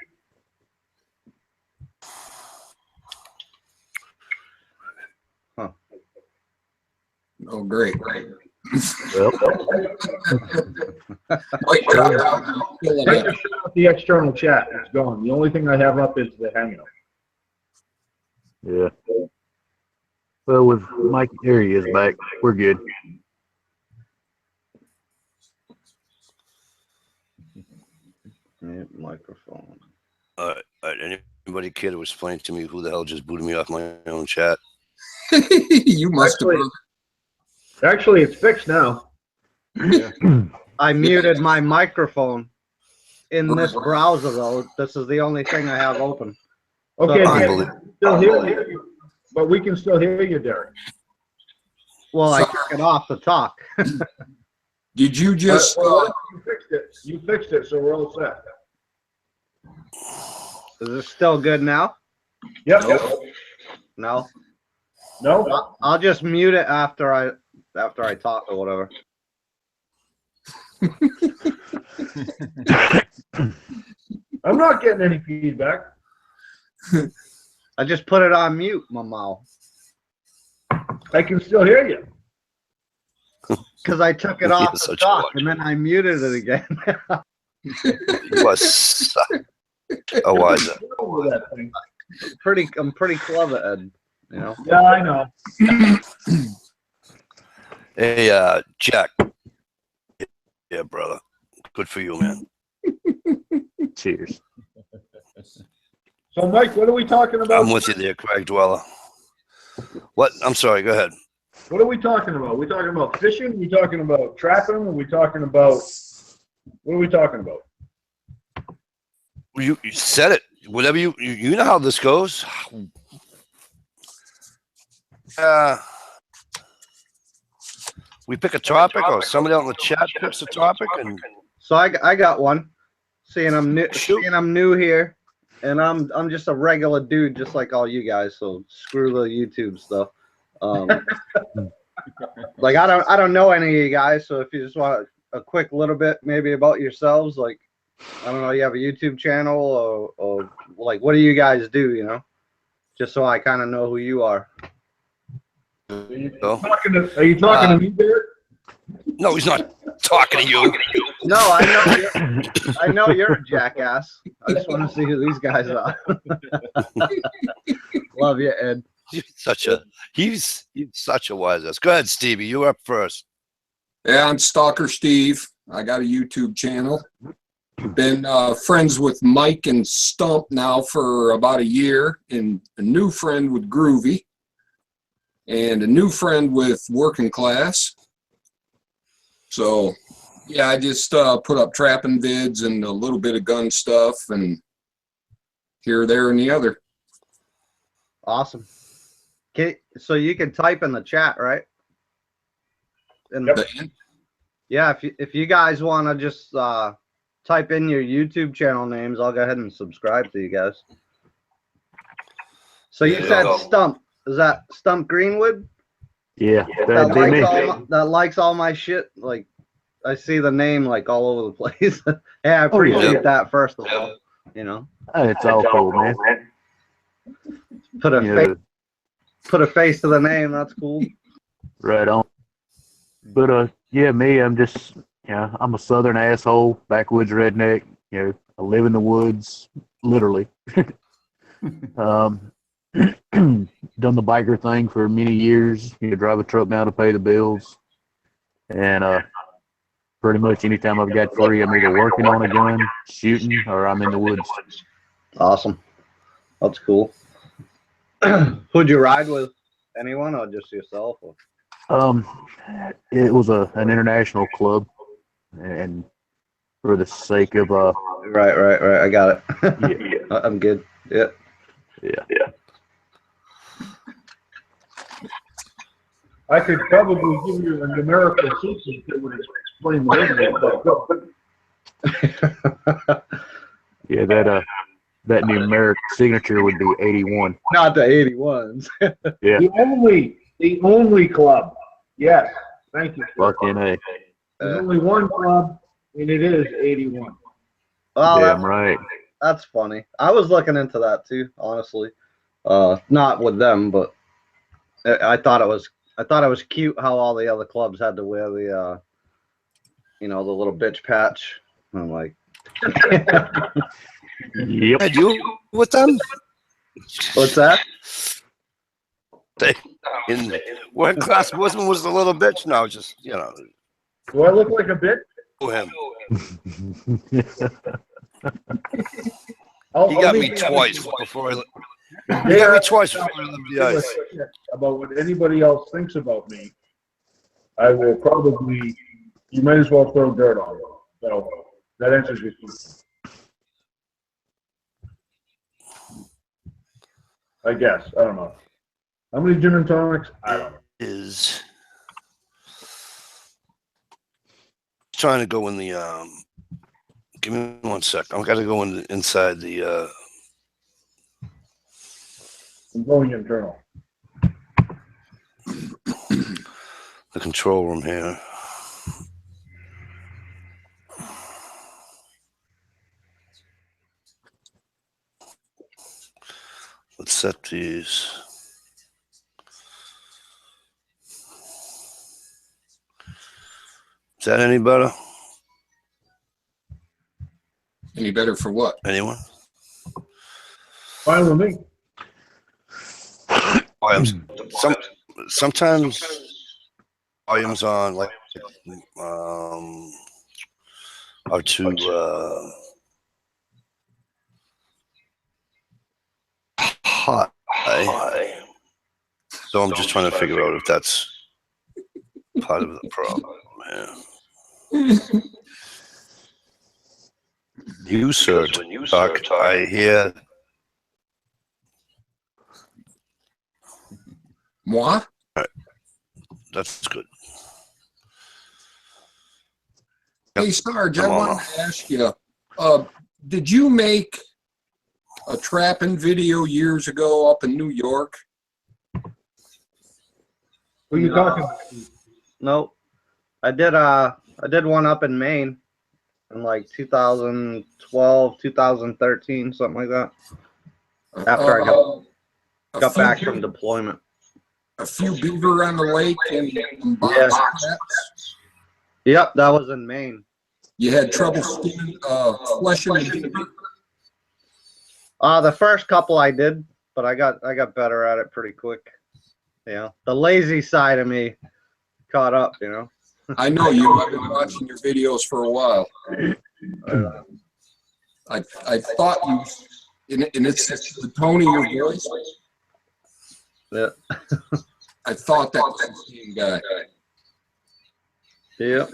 Oh, great. Well, Wait, drop down. Fill it I in. just shut out the external chat. It's gone. The only thing I have up is the Hangout. yeah. Well, with Mike, here he is back. We're good. Mute microphone. All right. Anybody care to explain to me who the hell just booted me off my own chat? You must have. Actually, it's fixed now. I muted my microphone in this browser though. This is the only thing I have open. Okay, So- Derek, still hear you, but we can still hear you, Derek. Well, I took it off to talk. Did you just? Well, you fixed it. You fixed it, so we're all set. Is this still good now? Yep. No. No. I'll just mute it after I talk or whatever. I'm not getting any feedback. I just put it on mute, Mamo. I can still hear you. Because I took it You're off to such a talk watch. and then I muted it again. You are such a wiser. Over that thing. I'm pretty clever, Ed. You know. Yeah, I know. Hey, Jack. Yeah, brother. Good for you, man. Cheers. So, Mike, what are we talking about? I'm with you there, Craig Dweller. What? I'm sorry. Go ahead. What are we talking about? We talking about fishing? Are we talking about trapping? Are we talking about? What are we talking about? You said it. Whatever you know how this goes. We pick a topic, or somebody out in the chat picks a topic, and So I got one. Seeing I'm new, Shoot. seeing I'm new here, and I'm just a regular dude, just like all you guys. So screw the YouTube stuff. Like I don't know any of you guys. So if you just want a quick little bit, maybe about yourselves, like I don't know, you have a YouTube channel or like what do you guys do? You know, just so I kind of know who you are. Are you so. talking to me, Derek? No, he's not talking to you. No, I know you're a jackass. I just want to see who these guys are. Love you, Ed. He's such a wise ass. Go ahead, Stevie. You up first. Yeah, I'm Stalker Steve. I got a YouTube channel. Been friends with Mike and Stump now for about a year, and a new friend with Groovy, and a new friend with Working Class. So, yeah, I just put up trapping vids and a little bit of gun stuff, and here, there, and the other. Awesome. Okay, so you can type in the chat, right? And yeah, if you guys want to just type in your YouTube channel names, I'll go ahead and subscribe to you guys. So you Yeah. said Stump. Is that Stump Greenwood? Yeah, that'd be me. That likes all my shit. Like, I see the name like all over the place. Hey, I Oh, yeah. appreciate that first of all. You know, It's all cool, man. put a You face, know, put a face to the name. That's cool. right on. But yeah, me, I'm just, I'm a southern asshole, backwoods redneck. I live in the woods, literally. Done the biker thing for many years. Drive a truck now to pay the bills, and pretty much anytime I've got free, I'm either working on a gun, shooting, or I'm in the woods. Awesome. That's cool. Who'd you ride with? Anyone or just yourself? Or? It was an international club, and for the sake of Right. I got it. yeah. I'm good. Yeah. I could probably give you a numerical sequence that would explain the radio. Yeah, that numeric signature would be 81. Not the 81s. Yeah. The only club. Yes. Thank you. Fucking A. There's only one club, and it is 81. Well, Damn right. that's funny. I was looking into that too, honestly. Not with them, but I thought it was cute how all the other clubs had to wear the the little bitch patch. I'm like, Yep. Had you with them? what's that? In what class Woodman was the little bitch? No, just Do I look like a bitch? him. I'll He got me leave twice you before I. He got me twice before I left the ice. about what anybody else thinks about me. I will probably. You might as well throw dirt on it. So that answers your question. I guess. I don't know. How many gin and tonics? I don't know. Is trying to go in the give me 1 sec. I've got to go inside the I'm going internal. the control room here. Let's set these. Is that any better? Any better for what? Anyone? Fine with me. Volumes. Sometimes volumes on like are too high. So I'm just trying to figure out if that's part of the problem. Man. You, sir, when you talk, I hear. Moi? That's good. Hey, Sarge, I Come on. wanted to ask you, did you make a trapping video years ago up in New York? Who are you talking about? Nope. I did one up in Maine in like 2012, 2013, something like that. After I got back from deployment. A few beaver on the lake and box Yeah. traps? Yep, that was in Maine. You had trouble skinning, fleshing the beaver? The first couple I did, but I got better at it pretty quick. The lazy side of me caught up, I know you. I've been watching your videos for a while. I thought you, and it's the tone of your voice. Yeah. I thought that was the same guy. Yep.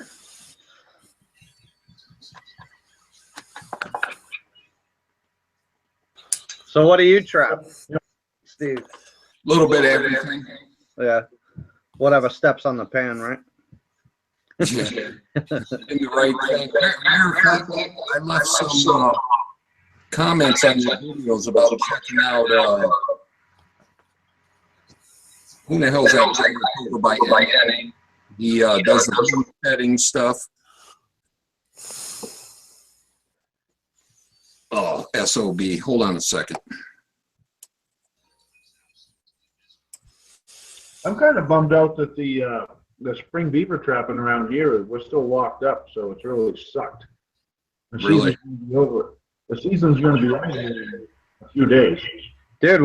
So what do you trap, Steve? A little bit of everything. Yeah. Whatever steps on the pan, right? In the right thing. Matter of fact, I left some comments on your videos about checking out Who the hell's that? Over by Kenny. He does the setting stuff. Oh, SOB. Hold on a second. I'm kind of bummed out that the spring beaver trapping around here, we're still locked up, so it's really sucked. The Really? season's gonna be over. The season's going to be over in a few days. Dude,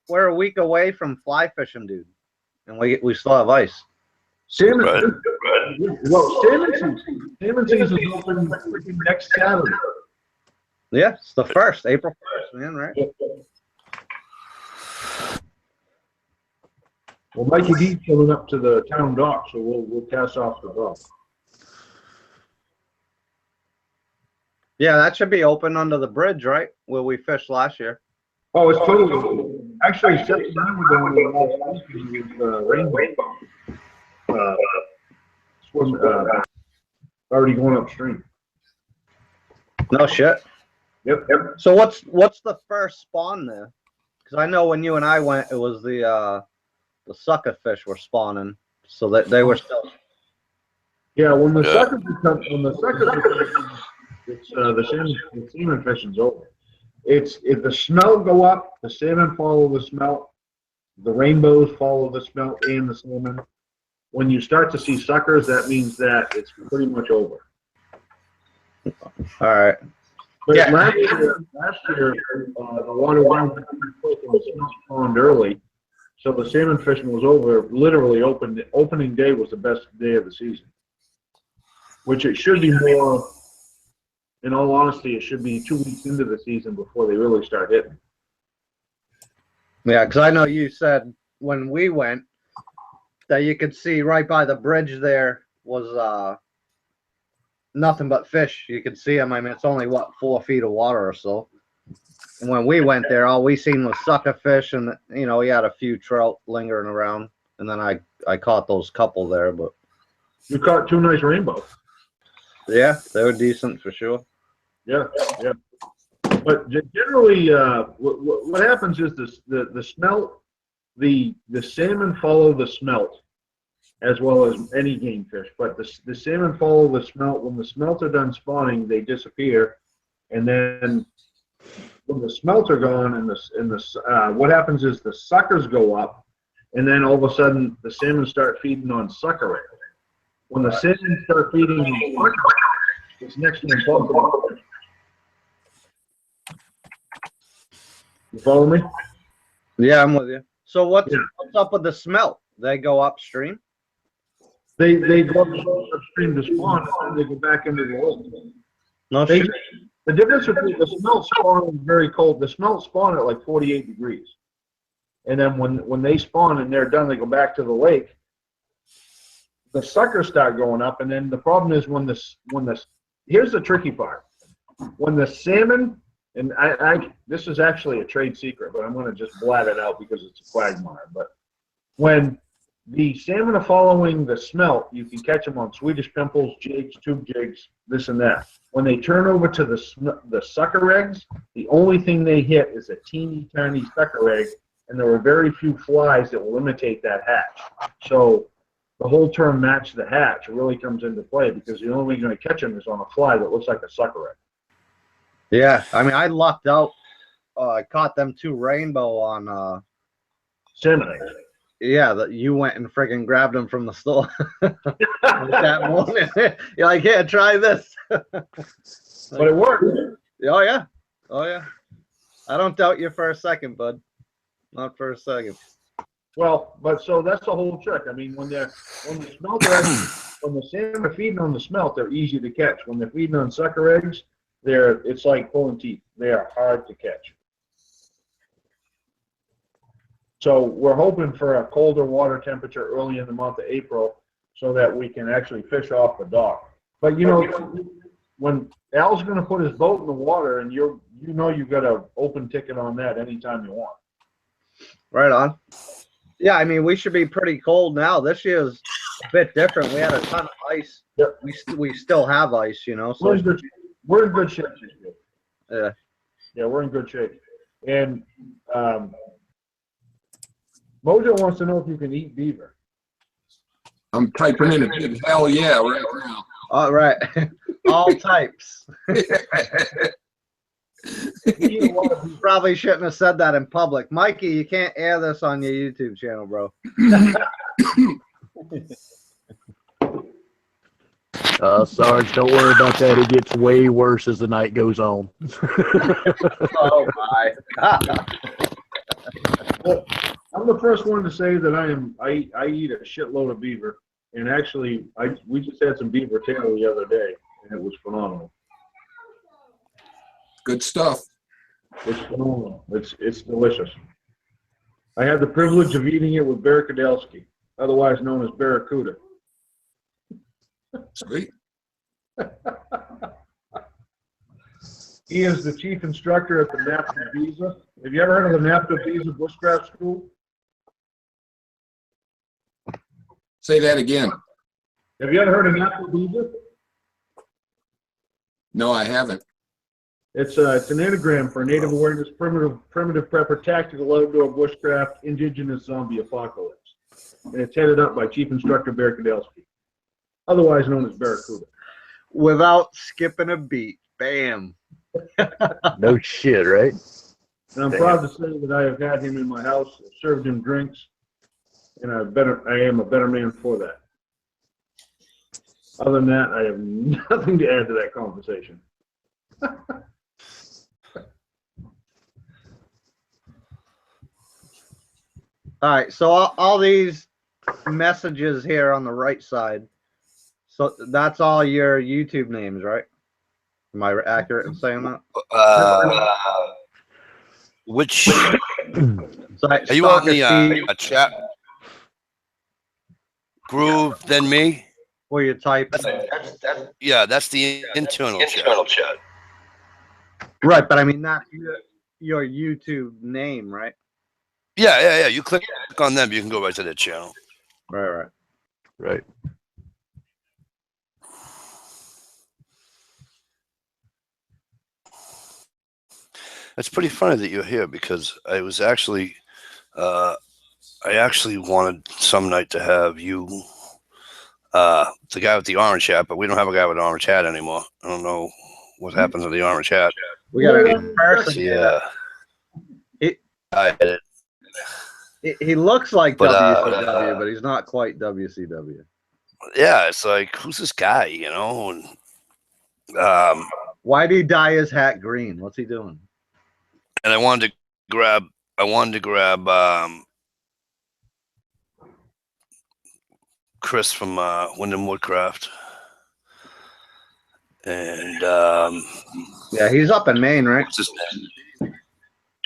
we're a week away from fly fishing, dude, and we still have ice. Salmon, Right. well, salmon season's open freaking next Saturday. Yeah, it's the 1st, April 1st, man, right? Well, Mikey D's coming up to the town dock, so we'll cast off the dock. Yeah, that should be open under the bridge, right? Where we fished last year. Oh, it's totally. Actually, Seth and I were down there last week with Rainbow. Swim, already going upstream. No shit. Yep. So what's the first spawn there? Because I know when you and I went, it was the sucker fish were spawning, so that they were still. Yeah, when the Yeah. suckers become, it's the salmon fishing's over. It's if the smelt go up, the salmon follow the smelt, the rainbows follow the smelt and the salmon. When you start to see suckers, that means that it's pretty much over. All right. But Yeah. last year, the water went quick and the smelt spawned early, so the salmon fishing was over. Literally opening day was the best day of the season, which it should be more. In all honesty, it should be 2 weeks into the season before they really start hitting. Yeah, because I know you said when we went that you could see right by the bridge there was nothing but fish. You could see them. I mean, it's only what 4 feet of water or so. And when we went there, all we seen was sucker fish, and we had a few trout lingering around. And then I caught those couple there, but You caught 2 nice rainbows. yeah, they were decent for sure. Yeah. But generally, what happens is the smelt, the salmon follow the smelt, as well as any game fish. But the salmon follow the smelt. When the smelt are done spawning, they disappear, and then when the smelt are gone, and what happens is the suckers go up, and then all of a sudden the salmon start feeding on sucker eggs. When the salmon start feeding on sucker eggs, it's next to impossible. You follow me? Yeah, I'm with you. So what's Yeah. up with the smelt? They go upstream? They go upstream to spawn, and then they go back into the lake. No They, shit. the difference between the smelt spawn is very cold. The smelt spawn at like 48 degrees. And then when they spawn and they're done, they go back to the lake. The suckers start going up, and then the problem is here's the tricky part. When the salmon, and this is actually a trade secret, but I'm going to just blab it out because it's a quagmire. But when the salmon are following the smelt, you can catch them on Swedish pimples, jigs, tube jigs, this and that. When they turn over to the sucker eggs, the only thing they hit is a teeny tiny sucker egg, and there are very few flies that will imitate that hatch. So the whole term match the hatch really comes into play because the only way you're going to catch them is on a fly that looks like a sucker egg. Yeah, I mean, I lucked out. I caught them 2 rainbow on. Salmon eggs. Yeah, that you went and friggin' grabbed them from the store that morning. You're like, here, try this. But it worked. Oh yeah, oh yeah. I don't doubt you for a second, bud. Not for a second. Well, but so that's the whole trick. I mean, when the salmon are feeding on the smelt, they're easy to catch. When they're feeding on sucker eggs, it's like pulling teeth. They are hard to catch. So we're hoping for a colder water temperature early in the month of April so that we can actually fish off the dock. But when Al's going to put his boat in the water, and you've got an open ticket on that anytime you want. Right on. Yeah, I mean, we should be pretty cold now. This year's a bit different. We had a ton of ice. Yep. We still have ice, So We're in good shape this year. yeah. Yeah, we're in good shape. And Mojo wants to know if you can eat beaver. I'm typing in a big hell yeah right now. All right. All types. Probably shouldn't have said that in public. Mikey, you can't air this on your YouTube channel, bro. Sarge, don't worry about that. It gets way worse as the night goes on. Oh my. I'm the first one to say that I eat a shitload of beaver, and actually we just had some beaver tail the other day, and it was phenomenal. Good stuff. It's phenomenal. It's delicious. I had the privilege of eating it with Bear Kudelski, otherwise known as Barracuda. Sweet. He is the chief instructor at the NAPTA Visa. Have you ever heard of the NAPTA Visa Bushcraft School? Say that again. Have you ever heard of NAPTA Visa? No, I haven't. It's an anagram for Native Awareness, Primitive Prepper, Tactical Outdoor Bushcraft, Indigenous Zombie Apocalypse. And it's headed up by Chief Instructor Bear Kudelski, otherwise known as Barracuda. Without skipping a beat. Bam. No shit, right? And I'm proud to say that I have had him in my house, served him drinks, and I am a better man for that. Other than that, I have nothing to add to that conversation. All right, so all these messages here on the right side, so that's all your YouTube names, right? Am I accurate in saying that? Which So are you on the chat? Groove, then me? Where you type? Yeah, that's the internal chat. Right, but I mean that's your YouTube name, right? Yeah. You click on them, you can go right to their channel. Right. Right. It's pretty funny that you're here because I was actually, I actually wanted some night to have you, the guy with the orange hat, but we don't have a guy with an orange hat anymore. I don't know what happens with the orange hat. We got a person. Yeah. I had it. He looks like But, WCW, but he's not quite WCW. Yeah, it's like, who's this guy, you know? And, Why did he dye his hat green? What's he doing? and I wanted to grab Chris from Wyndham Woodcraft. And Yeah, he's up in Maine, right? what's his name?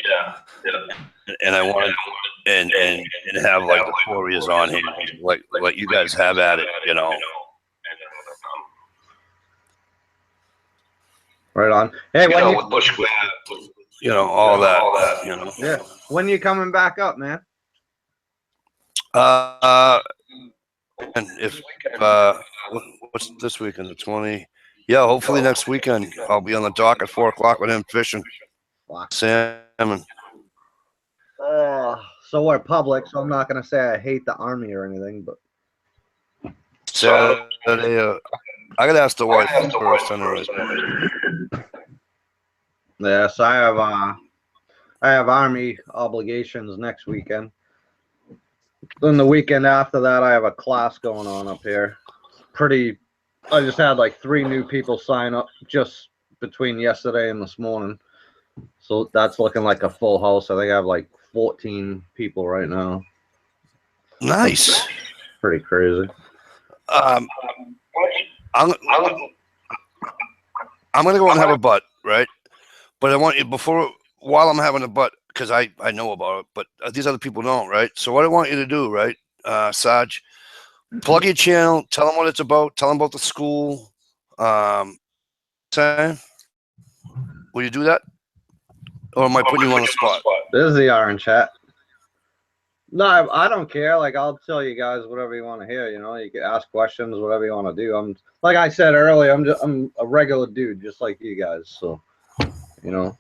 Yeah. And I wanted and have like the Warriors on here, like you guys have at it, you know. Right on. Hey, when you, with bushcraft. You know, all that, you know. yeah, when you coming back up, man? And if what's this weekend, the 20? Yeah, hopefully next weekend I'll be on the dock at 4 o'clock with him fishing salmon. So we're public, so I'm not gonna say I hate the Army or anything, but Saturday, I gotta ask the wife first. Anyways. yeah. So I have Army obligations next weekend. Then the weekend after that, I have a class going on up here. I just had like 3 new people sign up just between yesterday and this morning. So that's looking like a full house. I think I have like 14 people right now. Nice. Pretty crazy. I'm gonna go and have a butt, right? But I want you while I'm having a butt, because I know about it, but these other people don't, right? So what I want you to do, right, Sarge, plug your channel, tell them what it's about, tell them about the school. Sam, will you do that? Or am I putting you on the spot? This is the orange hat. No, I don't care. Like, I'll tell you guys whatever you want to hear. You know, you can ask questions, whatever you want to do. I'm like I said earlier, I'm a regular dude, just like you guys. So, you know,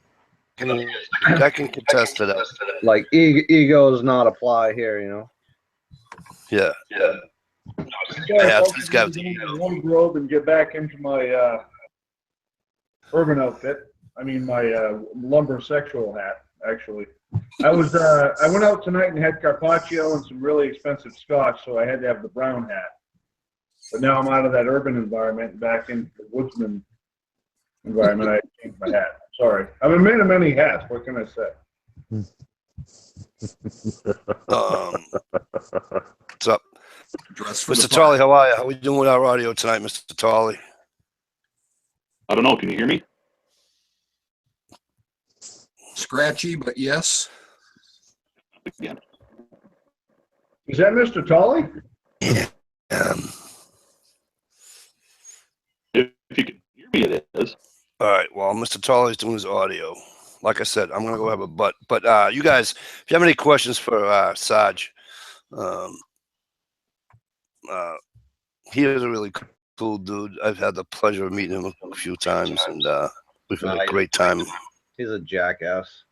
can contest to that. Like egos not apply here, you know. Yeah. Yeah, He's got the one robe and get back into my urban outfit. I mean, my lumber sexual hat. Actually, I went out tonight and had carpaccio and some really expensive scotch, so I had to have the brown hat. But now I'm out of that urban environment and back into the woodsman environment. I changed my hat. Sorry, I'm a man of many hats. What can I say? What's up, Dress for the Mr. fire. Tolley? How are you? How we doing with our audio tonight, Mr. Tolley? I don't know. Can you hear me? Scratchy, but yes. Again. Is that Mr. Tolley? If you can hear me, it is. All right. Well, Mr. Tolley's doing his audio. Like I said, I'm gonna go have a butt. But you guys, if you have any questions for Saj, he is a really cool dude. I've had the pleasure of meeting him a few times, and we've had a great time. He's a jackass.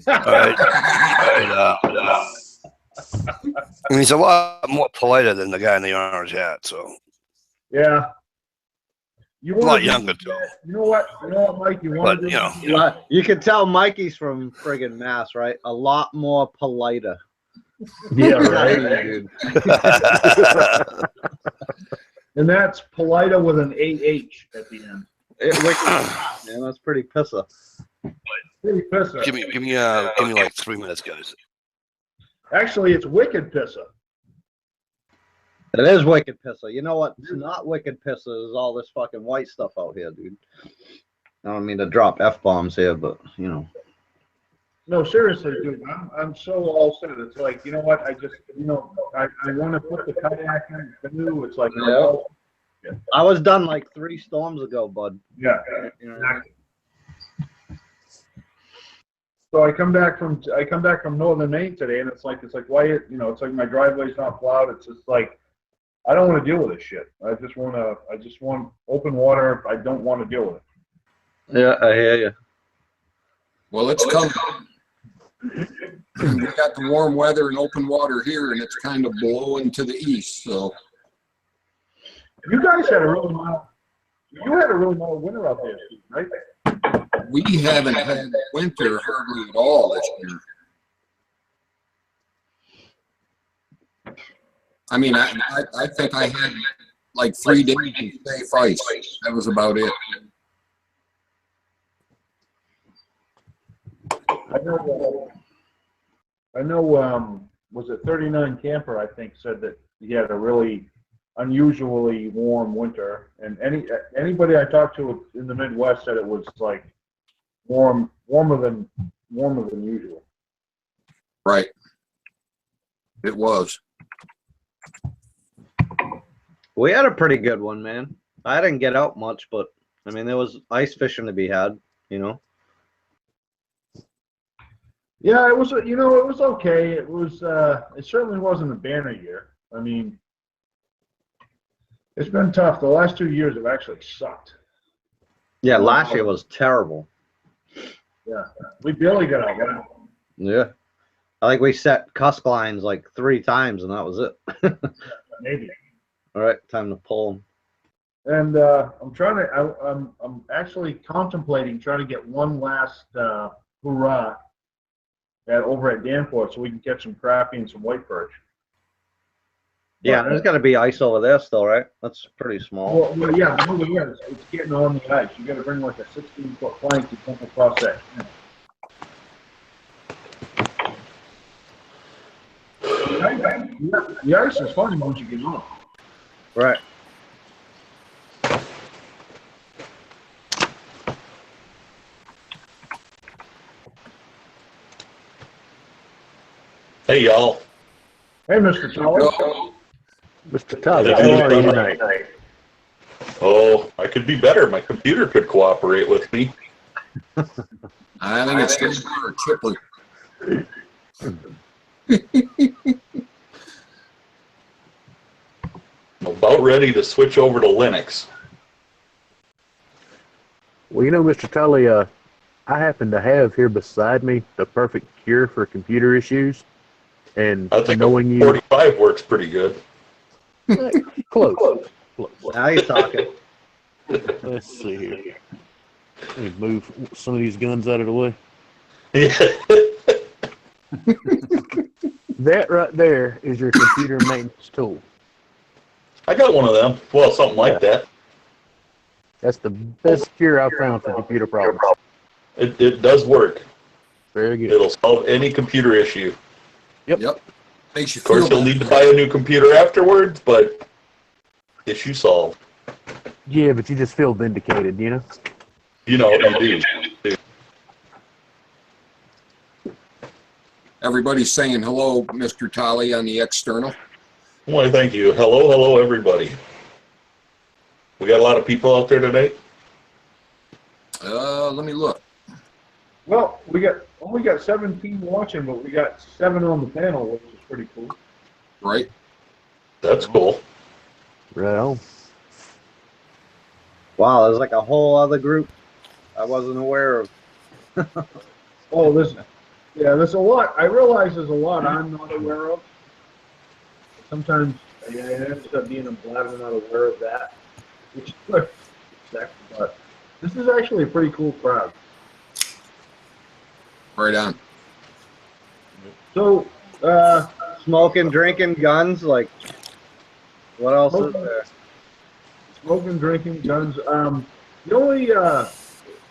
All right. And he's a lot more politer than the guy in the orange hat. So Yeah. You a lot want younger too. You know what, Mike? You want But to you know, You can tell Mikey's from friggin' Mass, right? A lot more politer. Yeah, right. Dude. and that's politer with an AH at the end. Man, that's pretty pisser. Pretty pisser. give me like 3 minutes, guys. Actually, it's wicked pisser. It is wicked pisser. You know what? It's not wicked pisser. Is all this fucking white stuff out here, dude. I don't mean to drop F-bombs here, but, you know. No, seriously, dude. I'm so all set. It's like, you know what? I just, I want to put the kayak in the canoe. It's like, Yeah. I was done like 3 storms ago, bud. yeah. You know, Exactly. So I come back from northern Maine today, and it's like why it's like my driveway's not plowed. It's just like I don't want to deal with this shit. I just want open water. I don't want to deal with it. Yeah, I hear you. Well, it's coming. We got the warm weather and open water here, and it's kind of blowing to the east. So You guys had a really mild. You had a really mild winter out there, Steve, right? we haven't had winter hardly at all this year. I mean, I think I had like 3 days of safe ice. That was about it. I know. Was it 39 Camper? I think said that he had a really unusually warm winter, and anybody I talked to in the Midwest said it was like warmer than usual. Right. It was. We had a pretty good one, man. I didn't get out much, but I mean, there was ice fishing to be had, you know. Yeah, it was. It was okay. It was. It certainly wasn't a banner year. I mean, it's been tough. The last 2 years have actually sucked. Yeah, last year was terrible. Yeah, we barely got out. Right? Yeah. I think we set cusk lines like 3 times, and that was it. Maybe. All right, time to pull them. And I'm actually contemplating trying to get one last hurrah over at Danforth so we can catch some crappie and some white perch. Yeah, there's got to be ice over there still, right? That's pretty small. Well, yeah, but over here, it's getting on the ice. You got to bring like a 16-foot plank to jump across that. The ice is funny once you get on. Right. Hey, y'all. Hey, Mr. Toller. Mr. Tyler, how are you tonight? Oh, I could be better. My computer could cooperate with me. I think it's just for Chipper. I'm about ready to switch over to Linux. Well, Mr. Tully, I I happen to have here beside me the perfect cure for computer issues, and I think knowing a you 45 works pretty good. close. Now you're talking. Let's see here. Let me move some of these guns out of the way. Yeah. That right there is your computer maintenance tool. I got one of them. Well, something like that. That's the best cure I've found for computer problems. It does work. Very good. It'll solve any computer issue. Yep. Makes you Of course, feel you'll need to better. buy a new computer afterwards, but issue solved. Yeah, but you just feel vindicated, you know? You know, you do. Everybody's saying hello, Mr. Tolley, on the external. Why, thank you. Hello, everybody. We got a lot of people out there today. Let me look. Well, we only got 17 watching, but we got 7 on the panel, which is pretty cool. Right? That's cool. Right on. Wow, there's like a whole other group I wasn't aware of. Oh, there's a lot. I realize there's a lot I'm not aware of. Sometimes I end up being glad I'm not aware of that, which is good. But this is actually a pretty cool crowd. Right on. So, Smoking, drinking, guns, like, what else is there? smoking, drinking, guns. The only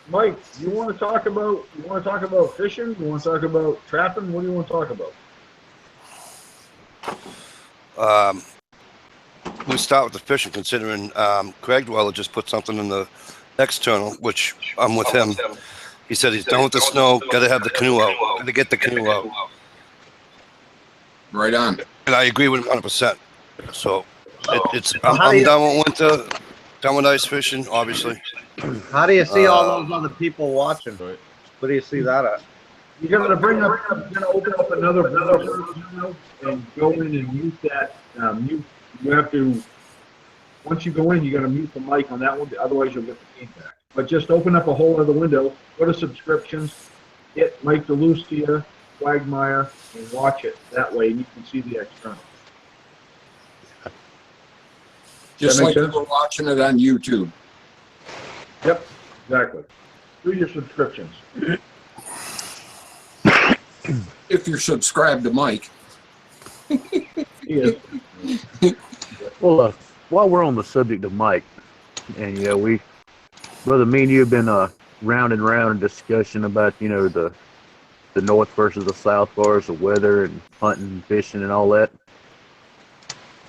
Mike, you want to talk about fishing? You want to talk about trapping? What do you want to talk about? We start with the fishing, considering Craig Dweller just put something in the external, which I'm with him. He said he's done with the snow, got to have the canoe out, got to get the canoe out. Right on. And I agree with him 100%. So How do I'm you- done with winter, done with ice fishing, obviously. How do you see all those other people watching? Right. What do you see that at? You're gonna open up another browser now and go in and mute that. You have to, once you go in, you gotta mute the mic on that one, otherwise you'll get the feedback. But just open up a whole other window, go to subscriptions, hit Mike DeLucia, Quagmire, and watch it. That way you can see the external. Just That like make you sense? were watching it on YouTube. Yep, exactly. Do your subscriptions. If you're subscribed to Mike. He is. Well, while we're on the subject of Mike, and brother, me and you have been round and round in discussion about the north versus the south bars, the weather and hunting, and fishing, and all that.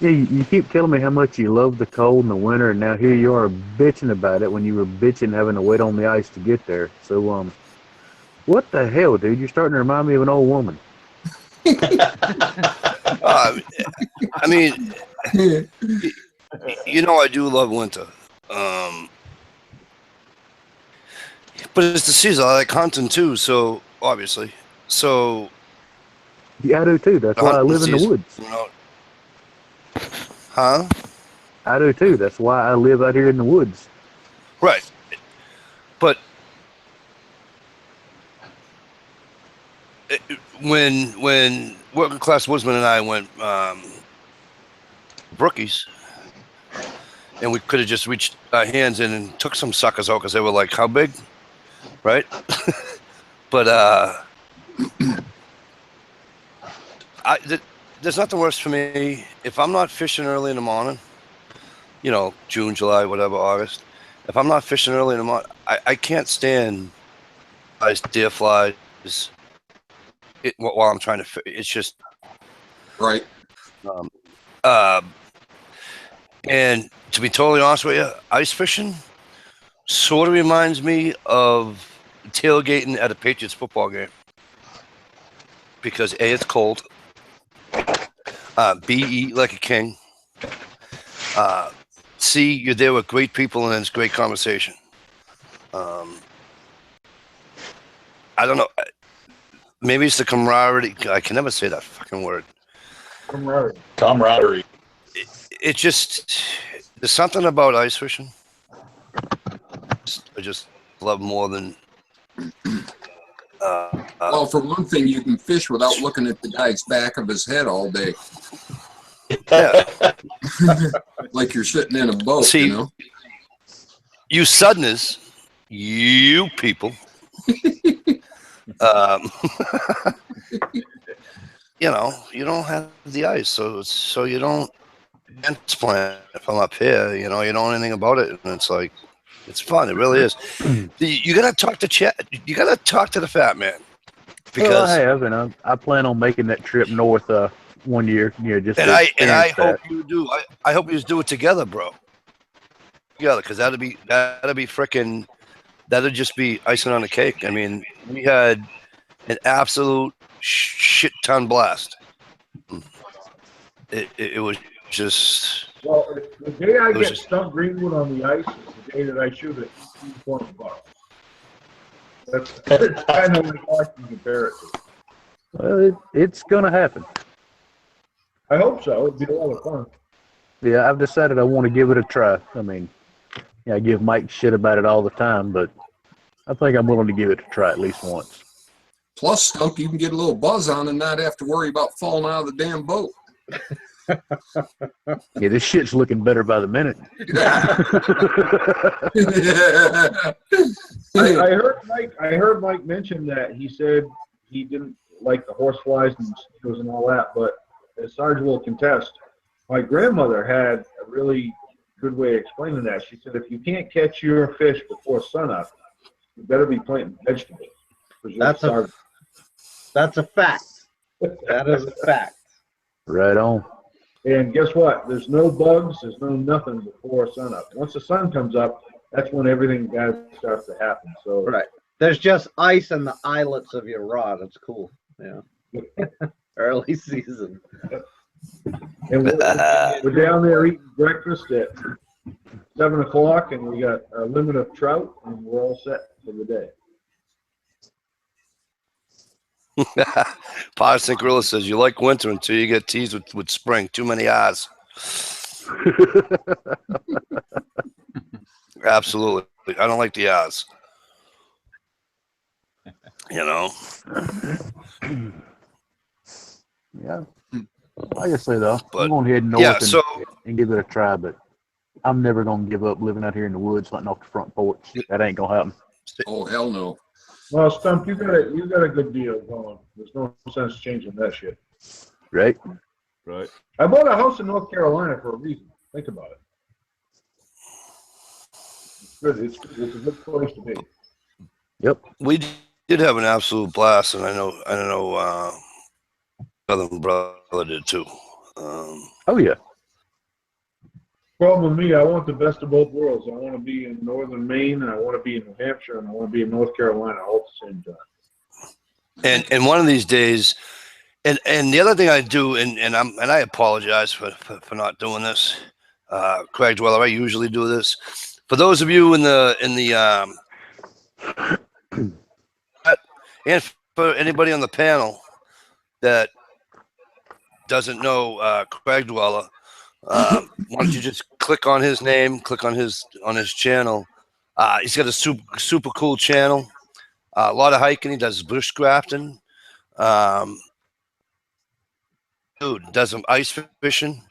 Yeah, you keep telling me how much you love the cold and the winter, and now here you are bitching about it when you were bitching having to wait on the ice to get there. So, what the hell, dude? You're starting to remind me of an old woman. I mean, I do love winter. But it's the season. I like hunting too, so obviously. So Yeah, I do too. That's why I live in the woods. Huh? I do too. That's why I live out here in the woods. Right. But when Working Class Woodsman and I went brookies, and we could have just reached our hands in and took some suckers out because they were like, how big? Right? But there's nothing worse for me if I'm not fishing early in the morning, June, July, whatever, August. If I'm not fishing early in the morning, I can't stand ice, deer flies while I'm trying to fish. It's just Right. And to be totally honest with you, ice fishing sort of reminds me of tailgating at a Patriots football game. Because A, it's cold. B, eat like a king. C, you're there with great people and it's great conversation. I don't know. Maybe it's the camaraderie. I can never say that fucking word. Camaraderie. It just, there's something about ice fishing I just love more than Well, for one thing, you can fish without looking at the guy's back of his head all day. yeah. Like you're sitting in a boat, See, you know? You Southerners, you people, you know, you don't have the ice, so you don't transplant from up here. You know, you don't know anything about it, and it's like, it's fun. It really is. You gotta talk to Chet. You gotta talk to the fat man Well, because, I have, and I plan on making that trip north one year. You know, just and to I experience that. hope you do. I hope you do it together, bro. Together, because that'd be freaking. That'd just be icing on the cake. I mean, we had an absolute shit ton blast. It was just. Well, the day I It was get just- Stump Greenwood on the ice is the day that I shoot it 220 bucks. That's kind of like I can compare it to. Well, it's gonna happen. I hope so. It'd be a lot of fun. Yeah, I've decided I want to give it a try. I mean, yeah, I give Mike shit about it all the time, but I think I'm willing to give it a try at least once. Plus, Stump, you can get a little buzz on and not have to worry about falling out of the damn boat. Yeah, this shit's looking better by the minute. I heard Mike mention that he said he didn't like the horseflies and mosquitoes and all that, but as Sarge will contest, my grandmother had a really good way of explaining that. She said if you can't catch your fish before sunup, you better be planting vegetables. That's a fact. That is a fact. Right on. And guess what? There's no bugs, there's no nothing before sunup. Once the sun comes up, that's when everything starts to happen. So Right. There's just ice in the eyelets of your rod. It's cool. Yeah. Early season. and we're down there eating breakfast at 7 o'clock, and we got a limit of trout, and we're all set for the day. Protestant Gorilla says you like winter until you get teased with spring. Too many eyes. Absolutely. I don't like the eyes. You know? Yeah. Like I say though, But- I'm going to head north Yeah, so and give it a try, but I'm never going to give up living out here in the woods, letting off the front porch. That ain't going to happen. Oh, hell no. Well, Stump, you got a good deal going. There's no sense changing that shit. Right? Right. I bought a house in North Carolina for a reason. Think about it. It's good. It's a good place to be. we did have an absolute blast, and I know Southern Brother did too. Oh, yeah. Problem with me, I want the best of both worlds. I want to be in northern Maine, and I want to be in New Hampshire, and I want to be in North Carolina all at the same time. And one of these days, and the other thing I do, and I apologize for not doing this, Craig Dweller. I usually do this. For those of you in the and for anybody on the panel that doesn't know Craig Dweller, why don't you just click on his name, click on his channel. He's got a super cool channel. A lot of hiking. He does bush grafting. Dude does some ice fishing.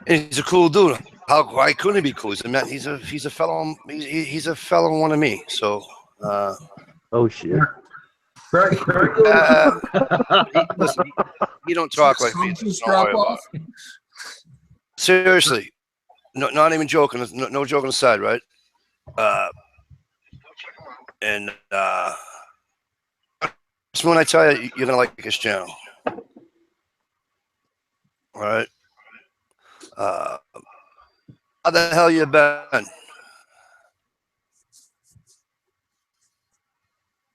And he's a cool dude. Why couldn't he be cool? He's a fellow. He's a fellow one of me. So. Oh, shit. Craig, Listen, you don't talk like me. Just Don't worry drop about off. it. Seriously, not even joking. No joking aside, right? Just when I tell you, you're gonna like his channel. All right. How the hell you been?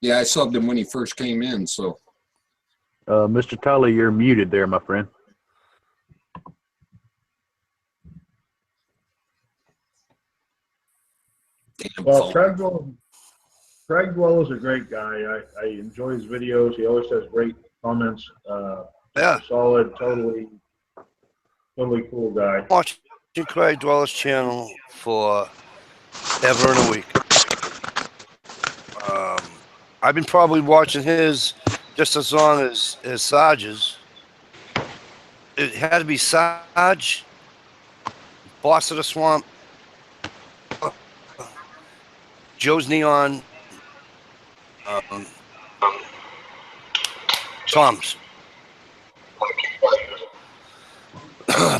Yeah, I subbed him when he first came in, so. Mr. Tully, you're muted there, my friend. Damn well, phone. Craig Dweller's a great guy. I enjoy his videos. He always has great comments. Yeah. Solid, totally cool guy. Watching Craig Dweller's channel for ever and a week. I've been probably watching his just as long as Sarge's. It had to be Sarge, Boss of the Swamp, Joe's Neon, Tom's.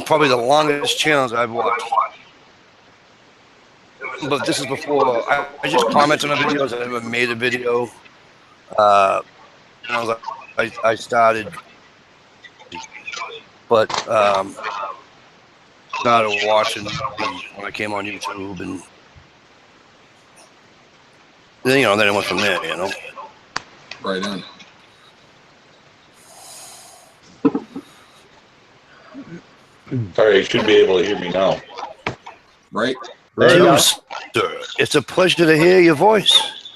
Probably the longest channels I've watched. But this is before I just commented on videos. I never made a video. I started, but started watching when I came on YouTube, and then then it went from there. Right on. All right, you should be able to hear me now. Right? Dude, sir, it's a pleasure to hear your voice.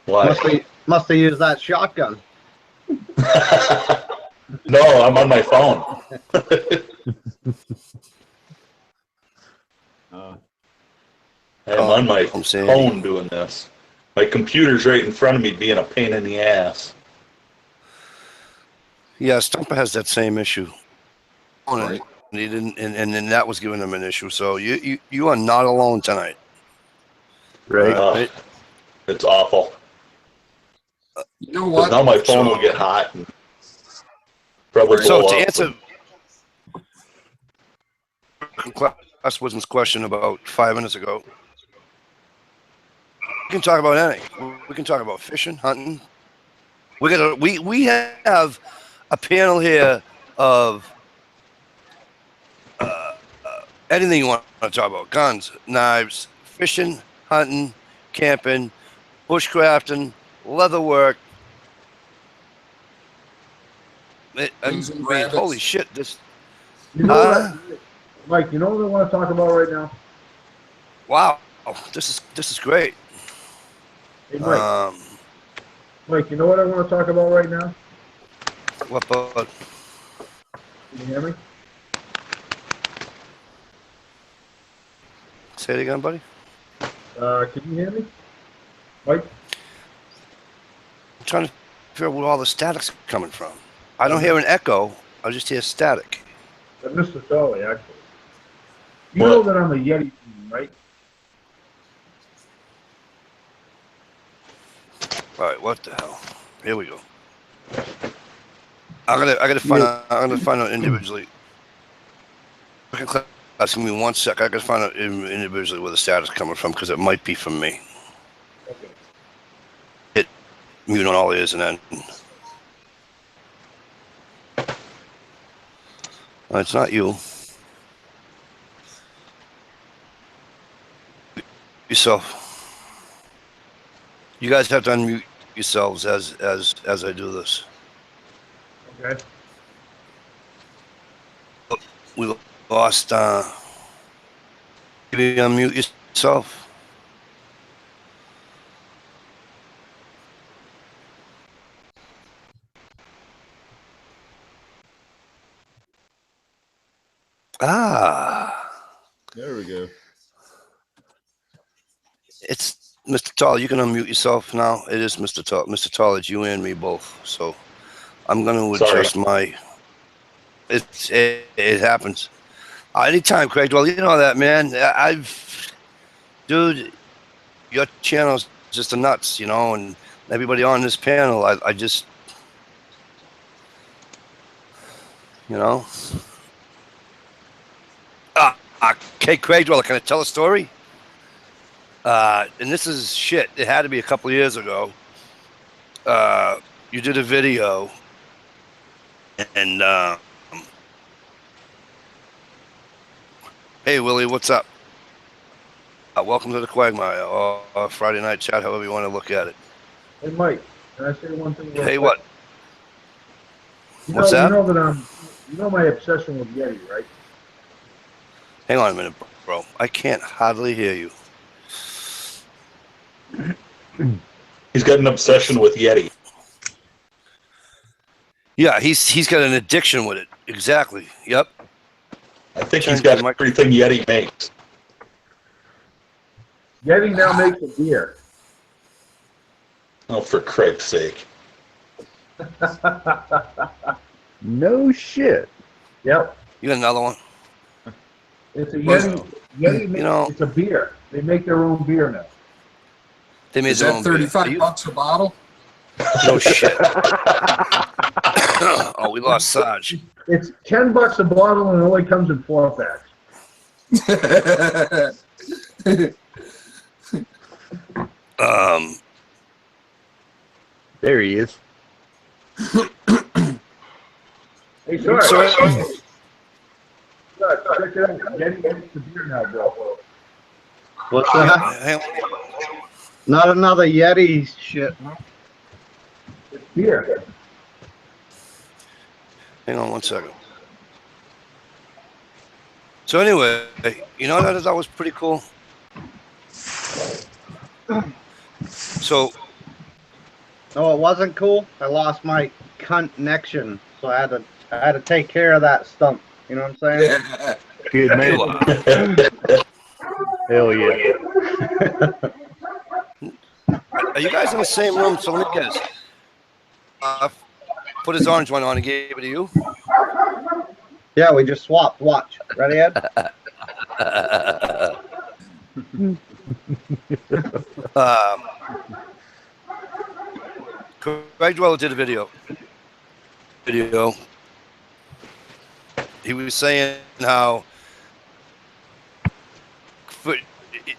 Why? Must have used that shotgun. No, I'm on my phone. I'm on my I'm saying- phone doing this. My computer's right in front of me being a pain in the ass. Yeah, Stumper has that same issue. Right. And he didn't, and then that was giving him an issue. So you are not alone tonight. Right. Right. It's awful. You know 'Cause what? now my phone will get hot and probably So blow to up. answer Weston's question about 5 minutes ago, we can talk about anything. We can talk about fishing, hunting. We have a panel here of anything you want to talk about: guns, knives, fishing, hunting, camping, bushcrafting, leatherwork. Guns and rabbits. Holy shit! This You know what, Mike? You know what I want to talk about right now? wow, this is great. Hey, Mike, you know what I want to talk about right now? What? But Can you hear me? say it again, buddy. Can you hear me? Mike? I'm trying to figure out where all the static's coming from. I don't hear an echo. I just hear static. Mr. Tully, actually. You What? know that I'm a Yeti team, right? All right, what the hell? Here we go. I gotta find out. I'm gonna find out individually. That's gonna be 1 sec. I gotta find out individually where the status is coming from because it might be from me. Okay. Hit mute on all ears and then. It's not you. Yourself. You guys have to unmute yourselves as I do this. Okay. We lost. Can you unmute yourself? Ah, There we go. it's Mr. Tall. You can unmute yourself now. It is Mr. Tall. Mr. Tall, it's you and me both. So I'm going to Sorry. adjust my. It happens. Anytime, Craig. Well, you know that, man. Dude, your channel's just a nuts, and everybody on this panel, I just, Okay, Craig Dweller, can I tell a story? And this is shit. It had to be a couple of years ago. You did a video, and hey, Willie, what's up? Welcome to the Quagmire, or Friday Night Chat, however you want to look at it. Hey, Mike, can I say one thing? real Hey, quick? what? You What's know, that? you know my obsession with Yeti, right? Hang on a minute, bro. I can't hardly hear you. He's got an obsession with Yeti. Yeah, he's got an addiction with it. Exactly. Yep. I think Turn he's got the mic- everything Yeti makes. Yeti now makes a beer. Oh, for Christ's sake. No shit. Yep. You got another one? It's a Yeti. Yeti makes, You know- it's a beer. They make their own beer now. They made Is their that own beer. 35 Are you- bucks a bottle? No shit. Oh, we lost Sarge. It's $10 a bottle and it only comes in 4 packs. There he is. Hey, sorry. So- Check it out. Yeti makes the beer now, bro. What's that? Hang on. Not another Yeti shit. It's beer. Hang on one second. So anyway, you know that was pretty cool. So No, it wasn't cool. I lost my connection, so I had to take care of that stump. You know what I'm saying? Good man. Hell yeah. are you guys in the same room? So let me guess. Put his orange one on and gave it to you. Yeah, we just swapped. Watch. Ready, Ed? Craig Dweller did a video. He was saying how,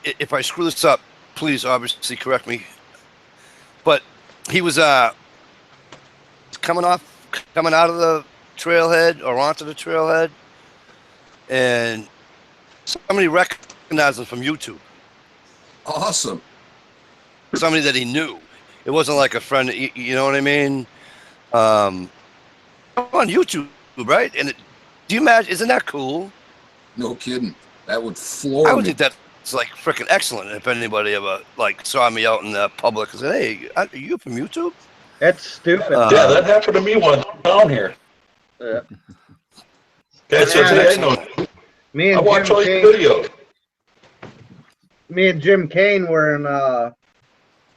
if I screw this up, please obviously correct me. But he was coming out of the trailhead or onto the trailhead, and somebody recognized him from YouTube. Awesome. Somebody that he knew. It wasn't like a friend. You know what I mean? On YouTube, right? And do you imagine? Isn't that cool? No kidding. That would floor I would me. think that's like freaking excellent. If anybody ever like saw me out in the public and said, "Hey, are you from YouTube?" It's stupid. Yeah, that happened to me once down here. Yeah. Guy says, hey, I know. Me I and watch Jim all your Kane, videos. me and Jim Kane were in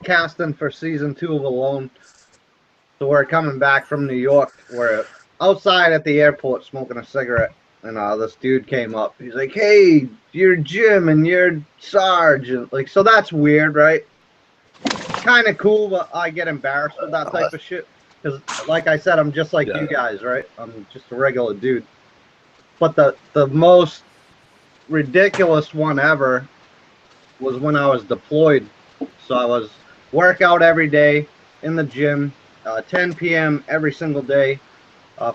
casting for season 2 of Alone. So we're coming back from New York. We're outside at the airport smoking a cigarette, and this dude came up. He's like, "Hey, you're Jim and you're Sarge," and like, so that's weird, right? Kind of cool, but I get embarrassed with that type of shit because, like I said, I'm just like you guys, right? I'm just a regular dude. But the most ridiculous one ever was when I was deployed. So I was work out every day in the gym, 10 p.m. every single day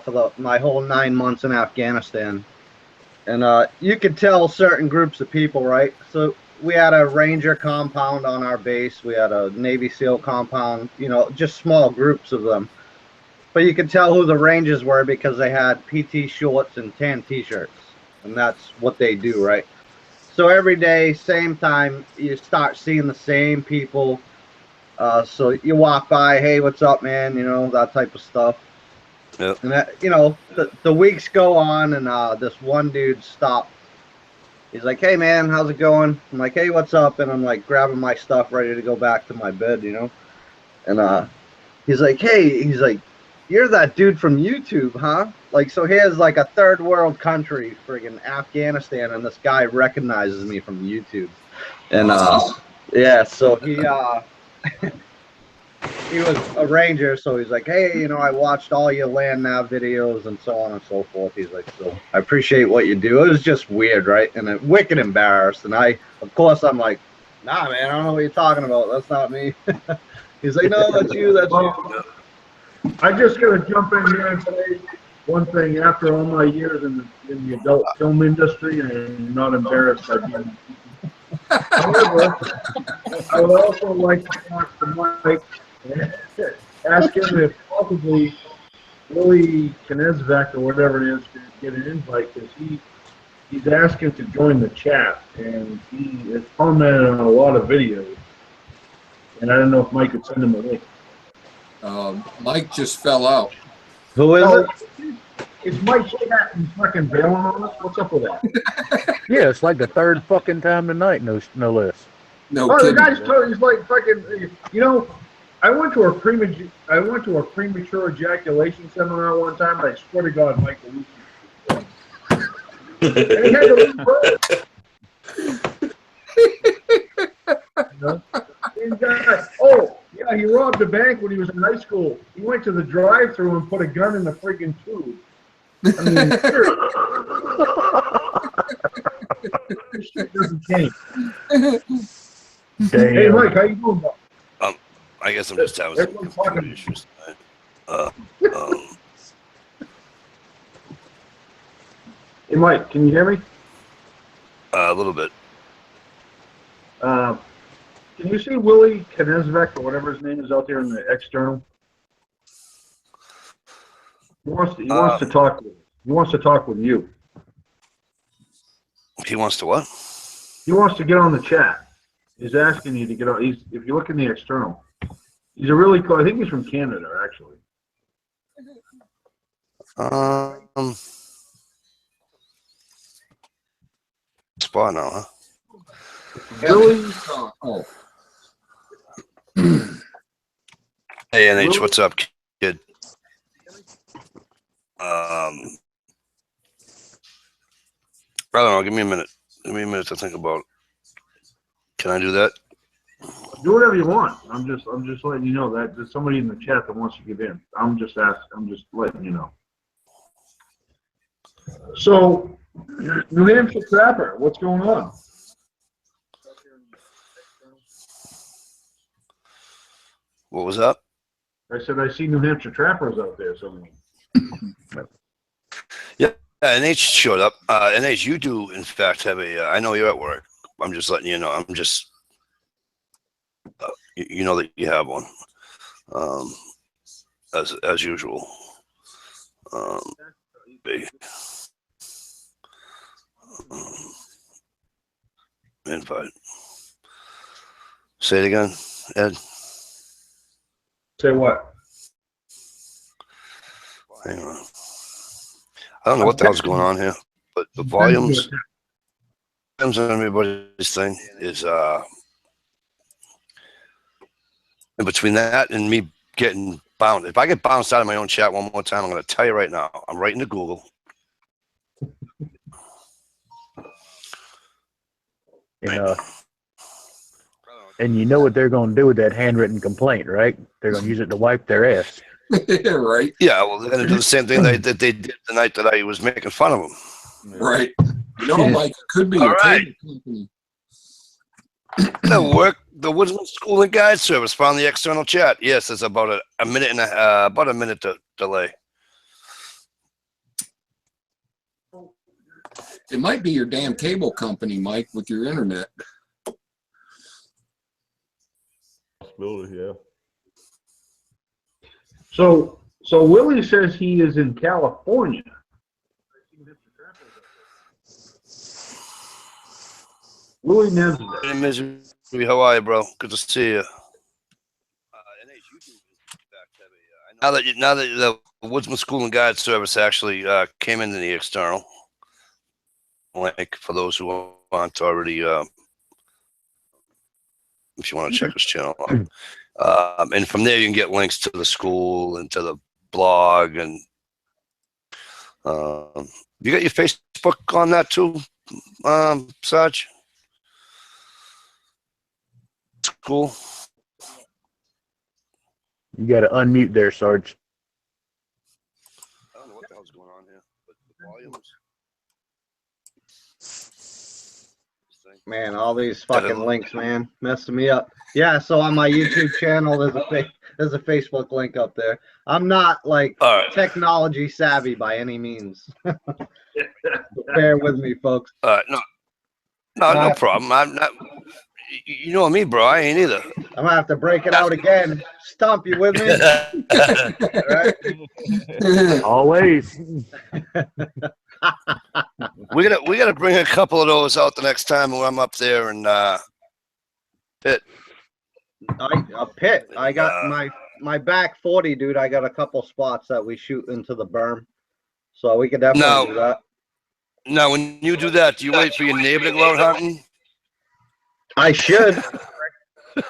for my whole 9 months in Afghanistan. And you could tell certain groups of people, right? So we had a Ranger compound on our base. We had a Navy SEAL compound, you know, just small groups of them. But you could tell who the Rangers were because they had PT shorts and tan t-shirts. And that's what they do, right? So every day, same time, you start seeing the same people. So you walk by, "Hey, what's up, man?" You know, that type of stuff. Yep. And that, you know, the weeks go on, and this one dude stopped. He's like, "Hey, man, how's it going?" I'm like, "Hey, what's up?" And I'm like grabbing my stuff, ready to go back to my bed, you know. And he's like, "Hey," he's like, "You're that dude from YouTube, huh?" Like, so here's like a third world country, friggin' Afghanistan, and this guy recognizes me from YouTube. And yeah, so he he was a Ranger, so he's like, "Hey, you know, I watched all your land nav videos and so on and so forth." He's like, "So I appreciate what you do." It was just weird, right? And I'm wicked embarrassed. And of course, I'm like, "Nah, man, I don't know what you're talking about. That's not me." He's like, "No, that's you. That's you." I just gotta jump in here and say one thing. After all my years in the adult film industry, I'm not embarrassed by being. However, I would also like to talk to Mike and ask him if possibly Willie Knezvec or whatever it is to get an invite, because he's asking to join the chat and he has commented on a lot of videos. And I don't know if Mike could send him a link. Mike just fell out. Who is it? Is Mike Chatton fucking bailing on us? What's up with that? Yeah, it's like the third fucking time tonight, no less. No Oh, the kidding. guy's totally, he's like fucking, you know, I went to a premature ejaculation seminar one time, and I swear to God, Mike Lucy. And he had to leave early. You know? And, oh, yeah, he robbed a bank when he was in high school. He went to the drive-thru and put a gun in the freaking tube. I mean, sure. This shit doesn't change. Damn. Hey, Mike, how you doing, bud? I guess I'm just having some Everyone's talking. computer issues tonight. Hey, Mike, can you hear me? A little bit. Can you see Willie Knezvec or whatever his name is out there in the external? He wants to talk. He wants to talk with you. He wants to what? He wants to get on the chat. He's asking you to get on. If you look in the external, he's a really cool. I think he's from Canada, actually. Spot now, huh? Really? Oh, Hey, NH, Really? what's up, kid? I don't know. Give me a minute. Give me a minute to think about it. Can I do that? Do whatever you want. I'm just letting you know that there's somebody in the chat that wants to get in. I'm just letting you know. So, New Hampshire Trapper, what's going on? What was that? I said I see New Hampshire Trappers out there somewhere. Yeah, NH showed up. NH, you do, in fact, have a. I know you're at work. I'm just letting you know. I'm just. You know that you have one. As usual. Be- invite. Say it again, Ed. Say what? Hang on. I don't know what the hell's going on here, but the volumes on everybody's thing is in between that and me getting bounced. If I get bounced out of my own chat one more time, I'm going to tell you right now. I'm writing to Google. And you know what they're going to do with that handwritten complaint, right? They're going to use it to wipe their ass. right, Yeah, well, they're going to do the same thing that they did the night that I was making fun of them. right. You know, Mike, it could be All a right. cable company. The Woodsman School and Guide Service found the external chat. Yes, it's about a minute and about a minute delay. It might be your damn cable company, Mike, with your internet. Possibility, yeah. So Willie says he is in California. Willie Knezvec. Hey, Misery, how are you, bro? Good to see you. Now that the Woodsman School and Guide Service actually came into the external link for those who aren't already, if you want to check his channel out. And from there you can get links to the school and to the blog, and you got your Facebook on that too, Sarge? School. You got to unmute there, Sarge. I don't know what the hell's going on here, but the volumes. Man, all these fucking links, man, messing me up. Yeah, so on my YouTube channel, there's a Facebook link up there. I'm not like All right. technology savvy by any means. Bear with me, folks. No problem. I'm not. You know me, bro. I ain't either. I'm gonna have to break it out again. Stump, you with me? All right. Always. We gotta bring a couple of those out the next time when I'm up there and Pitt. A pit. I got my back 40, dude. I got a couple spots that we shoot into the berm, so we could definitely do that. Now, when you do that, do you wait for your neighbor to go out hunting? I should. You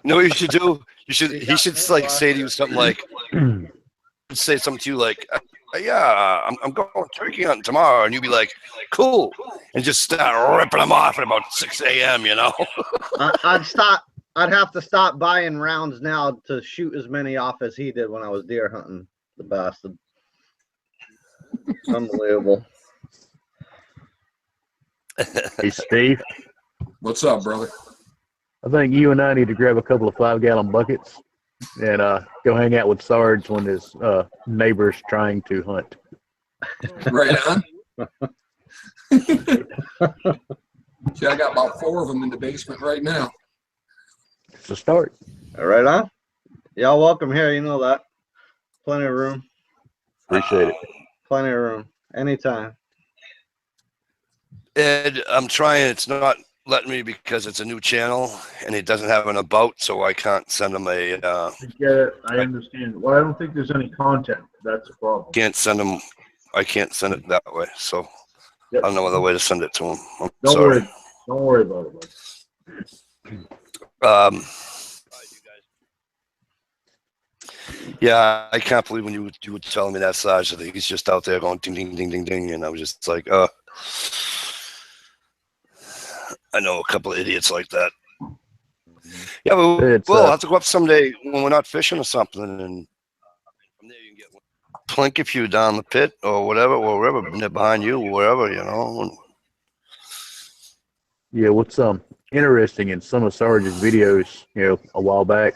know what you should do? He should like say to you something like, say something to you like, yeah, I'm going turkey hunting tomorrow, and you'd be like, cool, and just start ripping them off at about 6 a.m. You know? I'd have to stop buying rounds now to shoot as many off as he did when I was deer hunting. The bastard. Unbelievable. Hey, Steve, What's up, brother? I think you and I need to grab a couple of 5-gallon buckets and go hang out with Sarge when his neighbor's trying to hunt. Right on. See, I got about 4 of them in the basement right now. It's a start. All right, on. Y'all welcome here. You know that. Plenty of room. Appreciate it. Plenty of room. Anytime. Ed, I'm trying. It's not letting me because it's a new channel and it doesn't have an about, so I can't send them a. I get it. I understand. Well, I don't think there's any content. That's the problem. Can't send them. I can't send it that way. So Yep. I don't know other way to send it to them. I'm Don't sorry. worry. Don't worry about it. Yeah, I can't believe when you were telling me that, Saj. I think he's just out there going ding, ding, ding, ding, ding, and I was just like, I know a couple of idiots like that. Yeah, but It's, we'll have to go up someday when we're not fishing or something, and from there you can get plink a few down the pit or whatever, or wherever, behind you, wherever, you know. Yeah, what's interesting in some of Sarge's videos, a while back,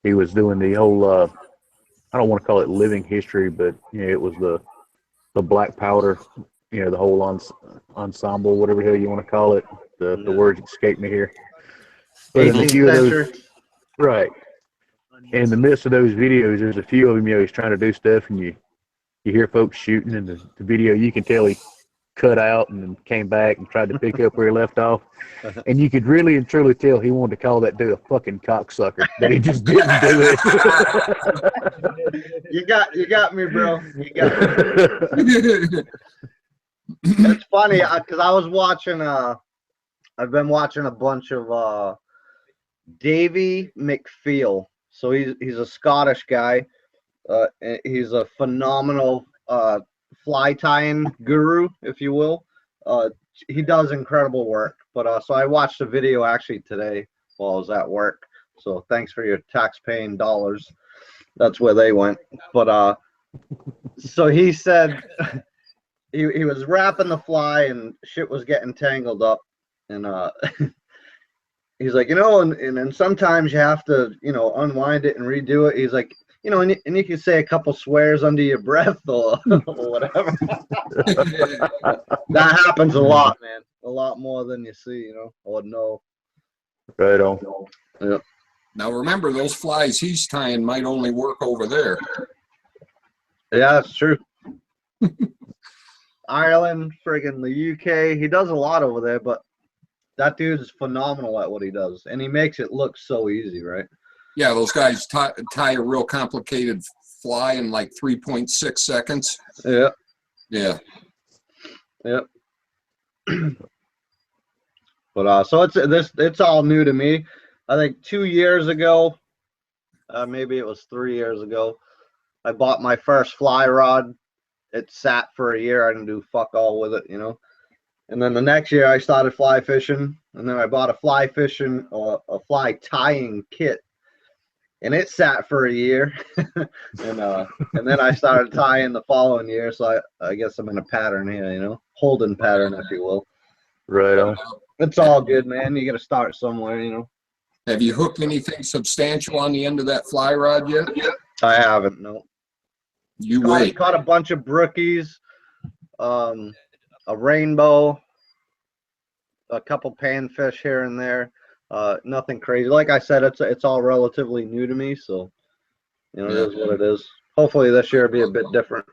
he was doing the whole I don't want to call it living history, but it was the black powder, the whole ensemble, whatever the hell you want to call it. The words escape me here. But in a 18th few of those, century. right. In the midst of those videos, there's a few of them, he's trying to do stuff, and you hear folks shooting, and the video, you can tell he cut out and then came back and tried to pick up where he left off. And you could really and truly tell he wanted to call that dude a fucking cocksucker, but he just didn't do it. You got me, bro. You got me. It's funny because I was watching. I've been watching a bunch of Davy McPhail. So he's a Scottish guy. He's a phenomenal fly tying guru, if you will. He does incredible work. But so I watched a video actually today while I was at work. So thanks for your tax-paying dollars. That's where they went. But so he said he was wrapping the fly and shit was getting tangled up, and he's like, and then sometimes you have to, unwind it and redo it. He's like, and you can say a couple swears under your breath or whatever. That happens a lot, man. A lot more than you see, or know. Right on. Yeah. Now remember, those flies he's tying might only work over there. Yeah, that's true. Ireland, friggin' the UK. He does a lot over there, but that dude is phenomenal at what he does, and he makes it look so easy, right? Yeah, those guys tie a real complicated fly in like 3.6 seconds. Yeah. Yeah. Yep. But so it's all new to me. I think 2 years ago, maybe it was 3 years ago, I bought my first fly rod. It sat for a year. I didn't do fuck all with it, And then the next year I started fly fishing, and then I bought a fly fishing or a fly tying kit, and it sat for a year. and then I started tying the following year. So I guess I'm in a pattern here, holding pattern, if you will. Right on. It's all good, man. You got to start somewhere, Have you hooked anything substantial on the end of that fly rod yet? I haven't, no. You I wait. caught a bunch of brookies, a rainbow, a couple panfish here and there. Nothing crazy. Like I said, it's all relatively new to me, so it is what it is. Hopefully this year will be a bit different.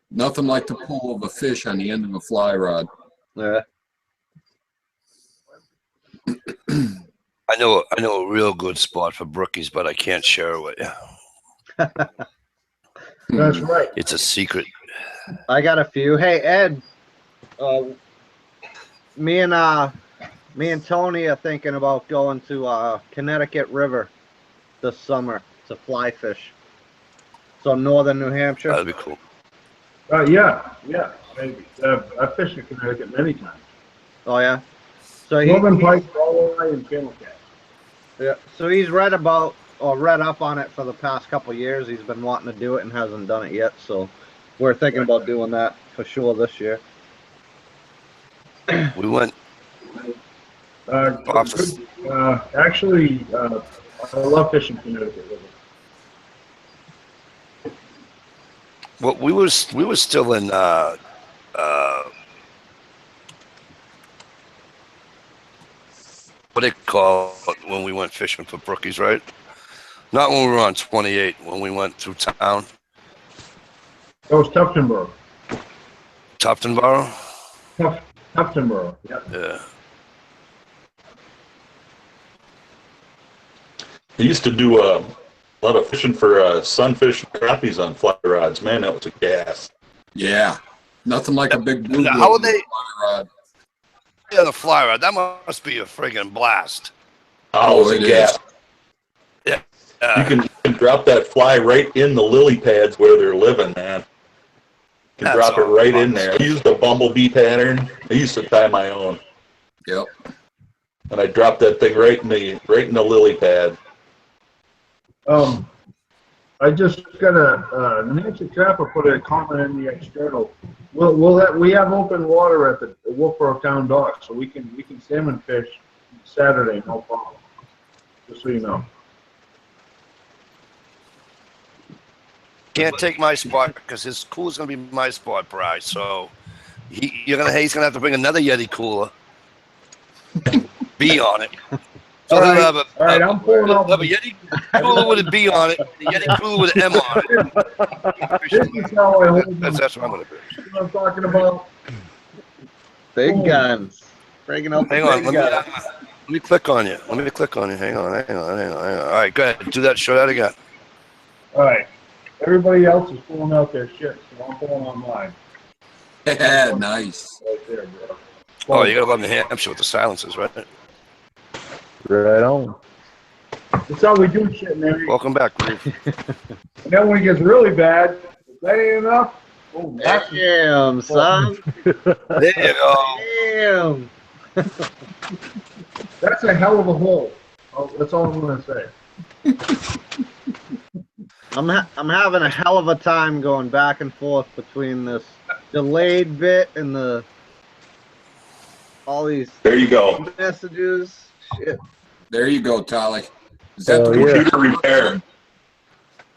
Nothing like the pull of a fish on the end of a fly rod. Yeah. I know a real good spot for brookies, but I can't share it with you. That's right. It's a secret. I got a few. Hey, Ed, me and Me and Tony are thinking about going to Connecticut River this summer to fly fish. So northern New Hampshire. That'd be cool. Yeah, maybe. I've fished in Connecticut many times. Oh yeah. So Northern Pike, Walleye, and Channel Cat. yeah. So he's read up on it for the past couple of years. He's been wanting to do it and hasn't done it yet. So we're thinking about doing that for sure this year. We went. Actually, I love fishing Connecticut River. Well, we were still in what they call it when we went fishing for brookies, right? Not when we were on 28, when we went through town. That was Tuftonboro. Tuftonboro? Tuftonboro, yeah. Yeah. I used to do a lot of fishing for sunfish and crappies on fly rods. Man, that was a gas. Yeah. Nothing like a big blue. How would they? Rod. Yeah, the fly rod. That must be a friggin' blast. Oh, it was a gas. Yeah. You can drop that fly right in the lily pads where they're living, man. You can drop it right in there. I used the bumblebee pattern. I used to tie my own. Yep. And I dropped that thing right in the lily pad. I just got Nancy Trapper put a comment in the external. We have open water at the Wolfboro Town Dock, so we can salmon fish Saturday, no problem. Just so you know. Can't take my spot because his cooler's gonna be my spot, Bry. So he's gonna have to bring another Yeti cooler. B on it. So All right, he'll have a I'm pulling out. he'll have a Yeti cooler with a B on it, the Yeti cooler with an M on it. This is how I hold them. That's what I'm gonna do. You know what I'm talking about? Big guns. Breaking out the Hang on, big let guns. me click on you. Let me click on you. Hang on. All right, go ahead. Do that. Show that again. All right. Everybody else is pulling out their shit, so I'm pulling on mine. Yeah, nice. Right there, bro. Oh, you gotta love New Hampshire with the silences, right? Right on. That's how we do shit, man. Welcome back, Groove. And then when it gets really bad, if that ain't enough, oh, that's Damn, son. There you go. Damn. that's a hell of a hole. Oh, that's all I'm gonna say. I'm having a hell of a time going back and forth between this delayed bit and all these There you go. messages. Shit. There you go, Tolly. Is that Oh, the yeah. Computer repair.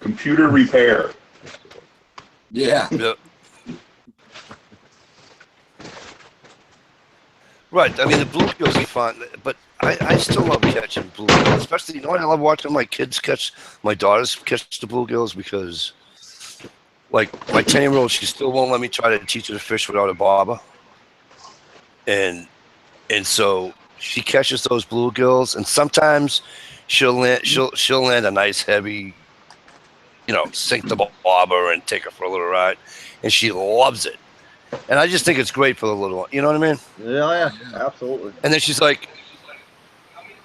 Computer repair. Yeah. Yep. Right. I mean, the bluegills are fun, but I still love catching bluegills. Especially, you know what? I love watching my daughters catch the bluegills because, like, my 10-year-old, she still won't let me try to teach her to fish without a bobber. And so she catches those bluegills, and sometimes she'll land a nice heavy, sink the bobber and take her for a little ride, and she loves it. And I just think it's great for the little one. You know what I mean? Yeah, absolutely. And then she's like,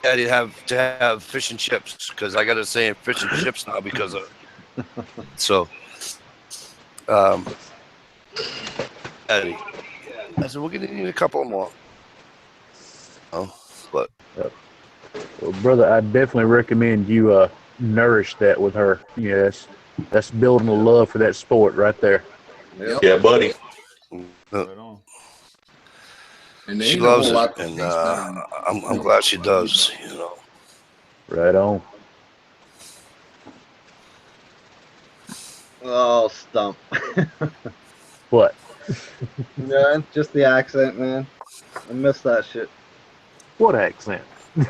"Daddy, have to have fish and chips because I got to say fish and chips now because of." So, Eddie, I said we're gonna need a couple more. Oh, but Well, brother, I definitely recommend you nourish that with her. Yes, that's building a love for that sport right there. Yep. Yeah, buddy. Right on. And there she ain't a loves whole it, lot of and things better than- I'm glad she does. Right on. Oh, stump. What? Yeah, just the accent, man. I miss that shit. What accent? Yeah,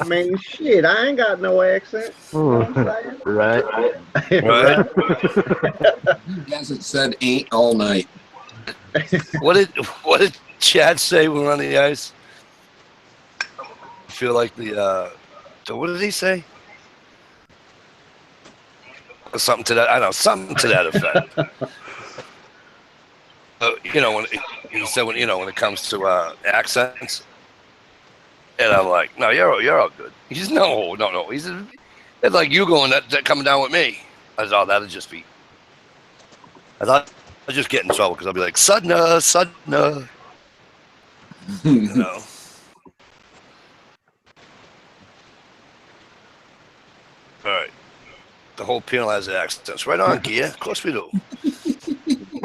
I mean, shit, I ain't got no accent. You know what I'm saying? Right. Right? He hasn't said ain't all night. What did Chad say when we were on the ice? I feel like what did he say? Something to that. I know something to that effect. When he said when it comes to accents, And I'm like, no, you're all good. He says, no. He said, it's like you going that coming down with me. I said, oh, that'll just be. I thought I'd just get in trouble because I'll be like, Sudna. You know. All right. The whole panel has accents. Right on, Gia. Of course we do.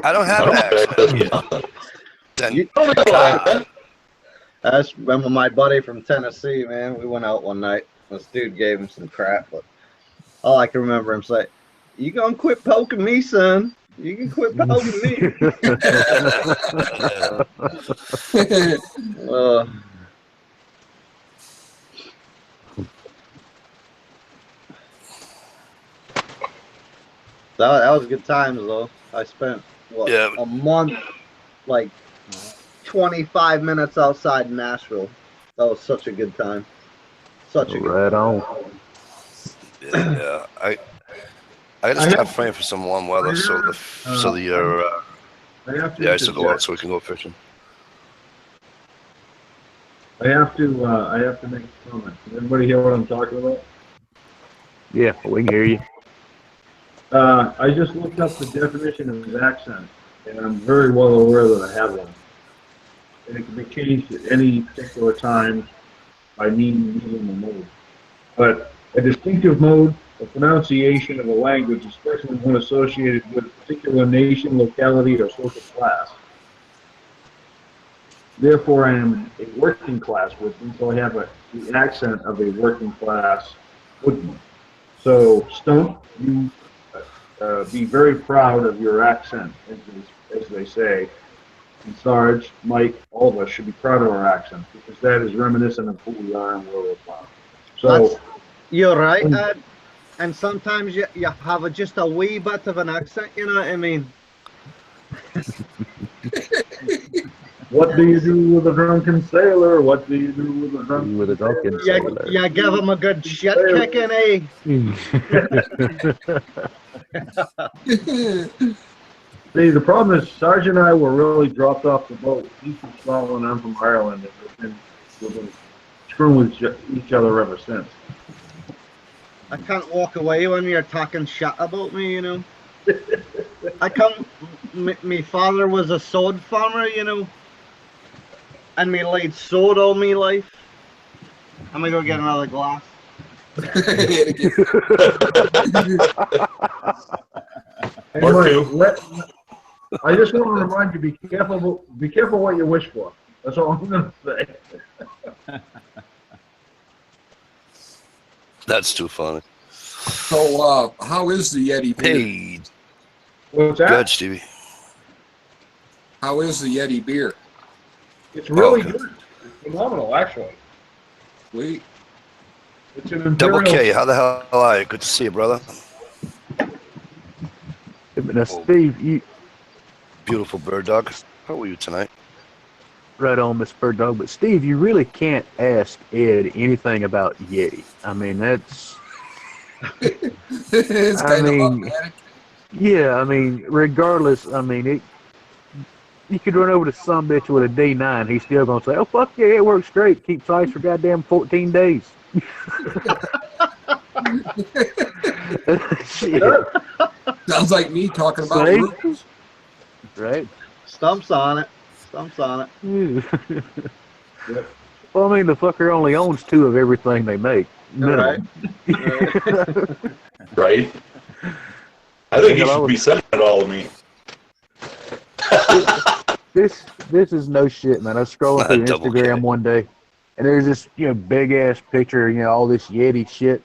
I don't have an accent. Gia. Then, You- I just remember my buddy from Tennessee, man. We went out one night. This dude gave him some crap, but all I can remember him say, "You gonna quit poking me, son? You can quit poking me." That was good times though. I spent a month, like 25 minutes outside Nashville. That was such a good time. Such a good Right time. on. Yeah. I just stop praying for some warm weather so the ice will go out so we can go fishing. I have to make a comment. Does everybody hear what I'm talking about? Yeah, we can hear you. I just looked up the definition of his accent, and I'm very well aware that I have one. And it can be changed at any particular time by mean, medium, or mode. But a distinctive mode of pronunciation of a language, especially when associated with a particular nation, locality, or social class. Therefore, I am a working class woodsman, so I have the accent of a working class woodsman. So, Stump, you be very proud of your accent, as they say. And Sarge, Mike, all of us should be proud of our accent because that is reminiscent of who we are and where we're from. So you're right, Ed. And sometimes you have just a wee bit of an accent, you know what I mean? what do you do with a drunken sailor? What do you do with a drunken sailor? You give him a good shit kicking, eh? See, the problem is Sarge and I were really dropped off the boat. He's from Scotland, I'm from Ireland, and we've been screwing with each other ever since. I can't walk away when you're talking shit about me, you know. My father was a sod farmer, you know, and me laid sod all me life. I'm gonna go get another glass. Anyway, I just want to remind you: be careful what you wish for. That's all I'm going to say. That's too funny. So, how is the Yeti beer? Hey, What's that? good, Stevie. How is the Yeti beer? It's really good. It's phenomenal, actually. Sweet. It's an Double imperial. K, how the hell are you? Good to see you, brother. Now, Steve, you Beautiful bird dog. How are you tonight? right on, Miss Bird Dog, but Steve, you really can't ask Ed anything about Yeti. I mean, that's. It's kind of automatic. Yeah, I mean, regardless, I mean, you could run over to some bitch with a D9, he's still gonna say, "Oh fuck yeah, it works great. Keeps ice for goddamn 14 days." Shit. Sounds like me talking about See? rupees. Right? Stumps on it. Stumps on it. Well, I mean, the fucker only owns 2 of everything they make. Right. Right? I think you should be sending it all to me. This is no shit, man. I was scrolling through Double Instagram K. one day, and there's this, big ass picture, all this Yeti shit.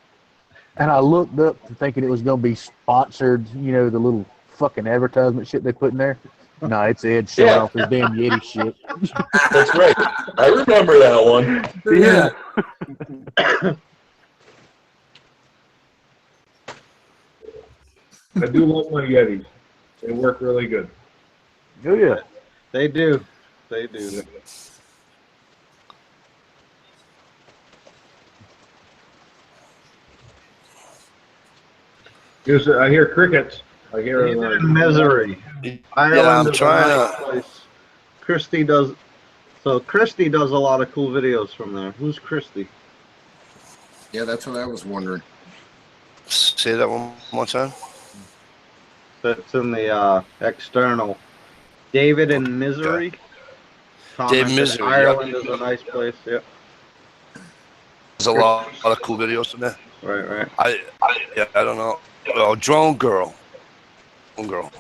And I looked up thinking it was gonna be sponsored, the little fucking advertisement shit they put in there. No, it's Ed showing off his damn Yeti shit. That's right. I remember that one. Yeah. I do love my Yetis. They work really good. Oh yeah. They do. They do. I hear crickets. I hear Misery. Yeah, I'm trying to. Christy does So Christy does a lot of cool videos from there. Who's Christy? Yeah, that's what I was wondering. Say that one more time. That's in the external. David in Misery. David Commented Misery, Ireland is a nice place. Yep. There's a lot of cool videos from there. Right. I don't know. Well, Drone Girl. Drone Girl.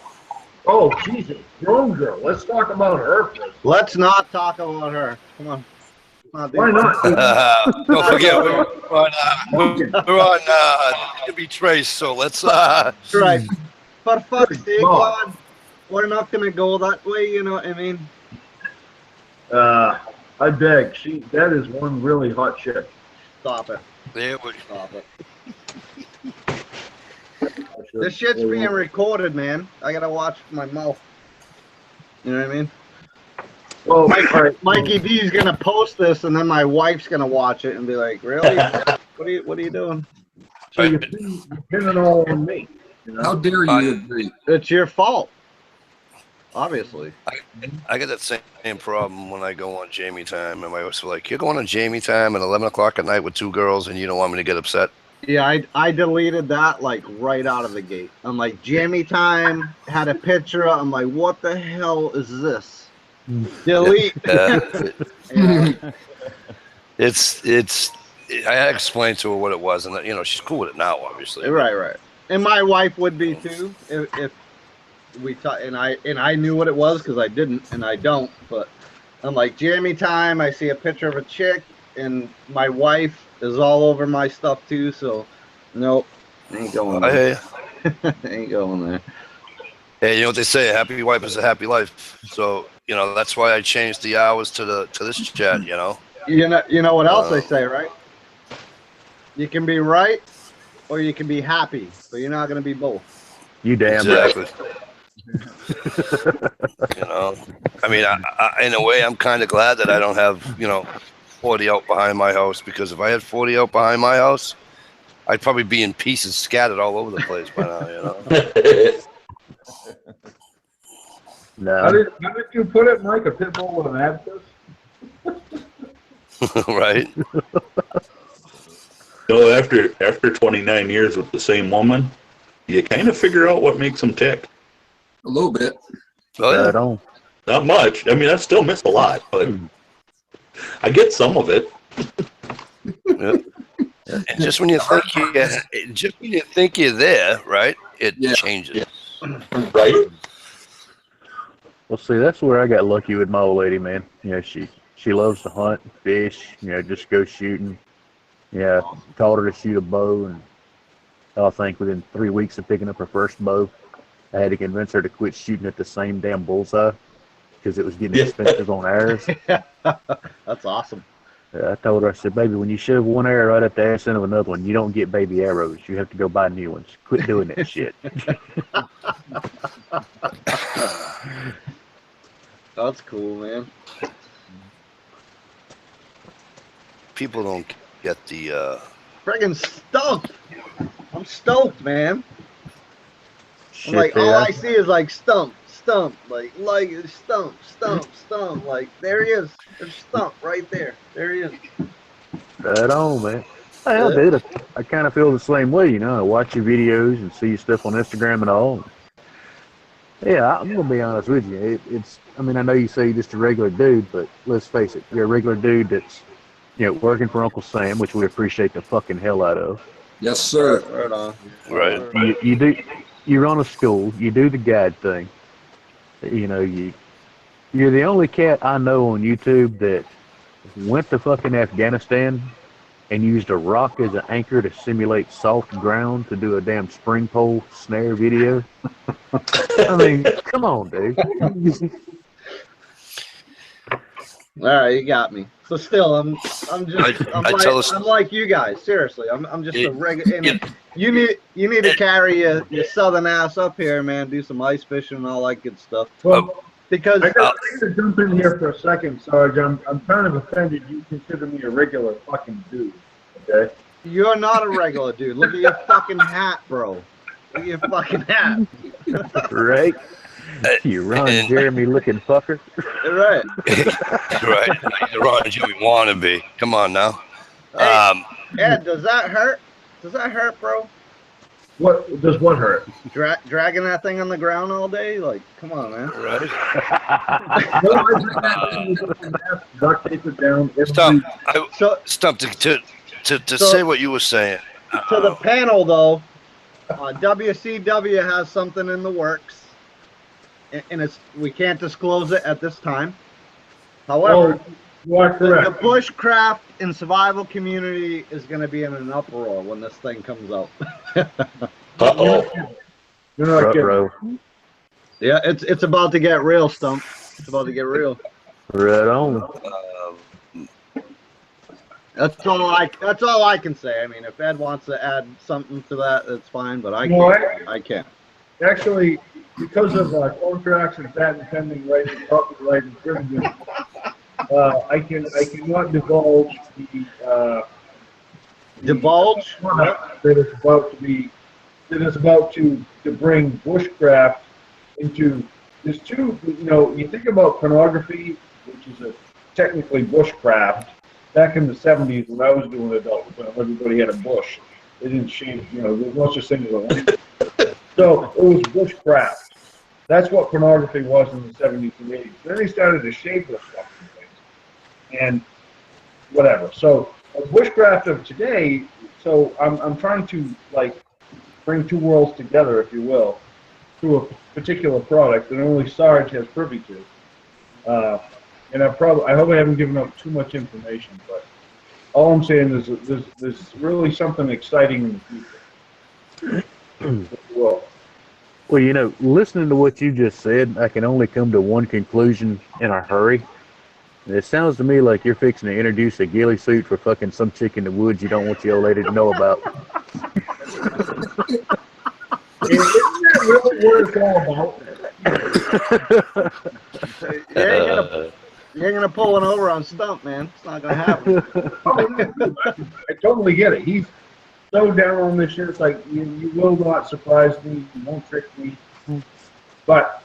Oh, Jesus, Drone Girl. Let's talk about her first. Let's not talk about her. Come on. Let's Why not? not? Don't forget, we're on to be traced, so let's That's right. For fuck's sake, No. lad, we're not gonna go that way. You know what I mean? I beg. That is one really hot chick. Stop it. there we Stop it. This shit's being recorded, man. I gotta watch my mouth. You know what I mean? Well, Mikey D's gonna post this, and then my wife's gonna watch it and be like, "Really? What are you doing?" so you're pinning it all on me. You know? How dare you agree? It's your fault. Obviously. I get that same problem when I go on Jamie Time, and my wife's like, "You're going on Jamie Time at 11 o'clock at night with two girls, and you don't want me to get upset." Yeah, I deleted that like right out of the gate. I'm like, Jamie Time had a picture. I'm like, what the hell is this? Delete. Yeah. It's. I explained to her what it was, and you know she's cool with it now, obviously. Right. And my wife would be too if we and I knew what it was because I didn't and I don't. But I'm like, Jamie Time. I see a picture of a chick, and my wife is all over my stuff too. So nope, ain't going there. Ain't going there. Hey, you know what they say? A happy wife is a happy life. So you know that's why I changed the hours to this chat. You know. You know what else they say, right? You can be right or you can be happy, but you're not going to be both. You damn Exactly. You know, I mean, I, in a way, I'm kind of glad that I don't have 40 out behind my house, because if I had 40 out behind my house, I'd probably be in pieces, scattered all over the place by now. You know. How No. did you put it, Mike? A pit bull with an abscess? Right? So after 29 years with the same woman, you kind of figure out what makes them tick. A little bit. Oh yeah. Right on. Not much. I mean, I still miss a lot, but I get some of it. Yep. And just when you think you're there, right? It Yeah. changes. Right? Well, see, that's where I got lucky with my old lady, man. You know, she loves to hunt, fish, just go shooting. Yeah, taught her to shoot a bow, and I think within 3 weeks of picking up her first bow, I had to convince her to quit shooting at the same damn bullseye because it was getting expensive on arrows. That's awesome. I told her, I said, baby, when you shove one arrow right at the ass end of another one, you don't get baby arrows. You have to go buy new ones. Quit doing that shit. That's cool, man. People don't get the. Friggin' stoked. I'm stoked, man. Shit, I'm like, all yeah. I see is like stump, like stump. Like, there he is. There's Stump right there. There he is. Right on, man. Hell, dude, I kind of feel the same way, I watch your videos and see your stuff on Instagram and all. Yeah, I'm going to be honest with you. I know you say you're just a regular dude, but let's face it, you're a regular dude that's, working for Uncle Sam, which we appreciate the fucking hell out of. Yes, sir. Right on. Right. You run a school, you do the guide thing. You're the only cat I know on YouTube that went to fucking Afghanistan and used a rock as an anchor to simulate soft ground to do a damn spring pole snare video. I mean, come on, dude. All right, you got me. So still, I'm like you guys. Seriously, I'm just a regular. You need to carry your southern ass up here, man. Do some ice fishing and all that good stuff. Well, Because I got to jump in here for a second, Sarge. I'm kind of offended you consider me a regular fucking dude. Okay. you're not a regular dude. Look at your fucking hat, bro. Look at your fucking hat. Right? You Ron And- Jeremy looking fucker. Right. Right. The Ron Jimmy wannabe. Come on now. Hey, Ed, does that hurt? Does that hurt, bro? What does what hurt? Dragging that thing on the ground all day? Like, come on, man. Right. No, I just had to use it and duct tape it down. Stump. So, Stump to So- say what you were saying. to the panel, though, WCW has something in the works, and we can't disclose it at this time. However, Oh, you are the correct. bushcraft and survival community is going to be in an uproar when this thing comes out. Uh-oh. You're not Front kidding. row. Yeah, it's about to get real, Stump. It's about to get real. Right on. That's all I can say. I mean, if Ed wants to add something to that, that's fine. But I No, can't. I can't. Actually, because of contracts and patent pending rights and copyright infringement, I cannot divulge the Divulge. product that is about to bring bushcraft into. There's two. You think about pornography, which is technically bushcraft. Back in the 70s, when I was doing adult, when everybody had a bush, they didn't shave. There's no such thing as a line. So it was bushcraft. That's what pornography was in the 70s and 80s. Then they started to shave those fucking things, and whatever. So bushcraft of today. So I'm trying to bring two worlds together, if you will, through a particular product that only Sarge has privy to. And I hope I haven't given up too much information, but all I'm saying is that there's really something exciting in the future. Well, Well, listening to what you just said, I can only come to one conclusion in a hurry. And it sounds to me like you're fixing to introduce a ghillie suit for fucking some chick in the woods you don't want your old lady to know about. isn't that really what it's all about? You ain't gonna pull one over on Stump, man. It's not gonna happen. I totally get it. He's so down on this shit. It's like, you will not surprise me. You won't trick me. But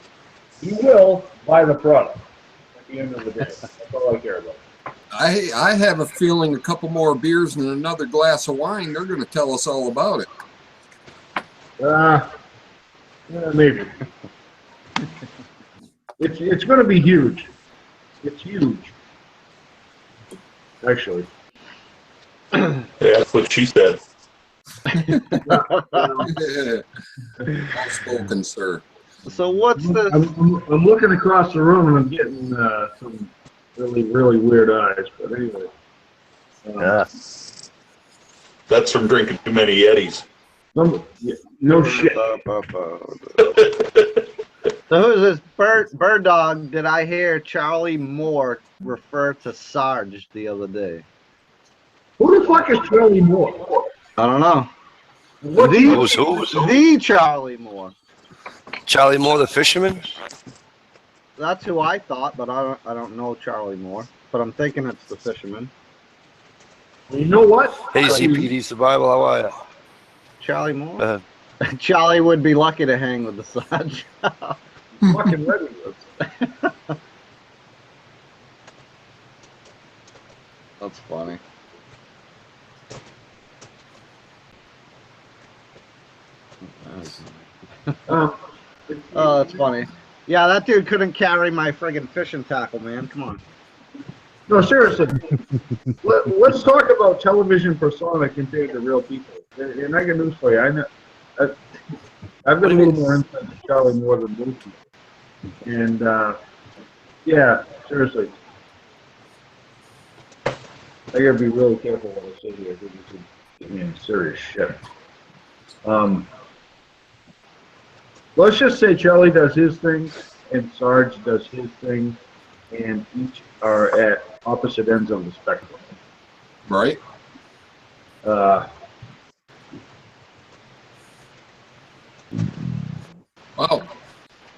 he will buy the product at the end of the day. That's all I care about. I have a feeling a couple more beers and another glass of wine, they're going to tell us all about it. Maybe. It's going to be huge. It's huge. Actually. Yeah, that's what she said. Well spoken, sir. So what's the? I'm looking across the room and I'm getting some really, really weird eyes. But anyway. That's from drinking too many Yetis. No shit. So who's this bird dog? Did I hear Charlie Moore refer to Sarge the other day? Who the fuck is Charlie Moore? I don't know. Who's who? The Charlie Moore. Charlie Moore, the fisherman? That's who I thought, but I don't know Charlie Moore. But I'm thinking it's the fisherman. You know what? Hey, CPD Survival, how are you? Charlie Moore? Charlie would be lucky to hang with the Sarge. Fucking ready. That's funny. Oh, that's funny. Yeah, that dude couldn't carry my friggin' fishing tackle, man. Come on. No, seriously. Let's talk about television persona compared to real people. And I got news for you. I've got a little more insight to Charlie Moore than most people. And, yeah, seriously. I gotta be really careful what I say here, because it could get me in serious shit. Let's just say Charlie does his thing, and Sarge does his thing, and each are at opposite ends of the spectrum. Right? Well,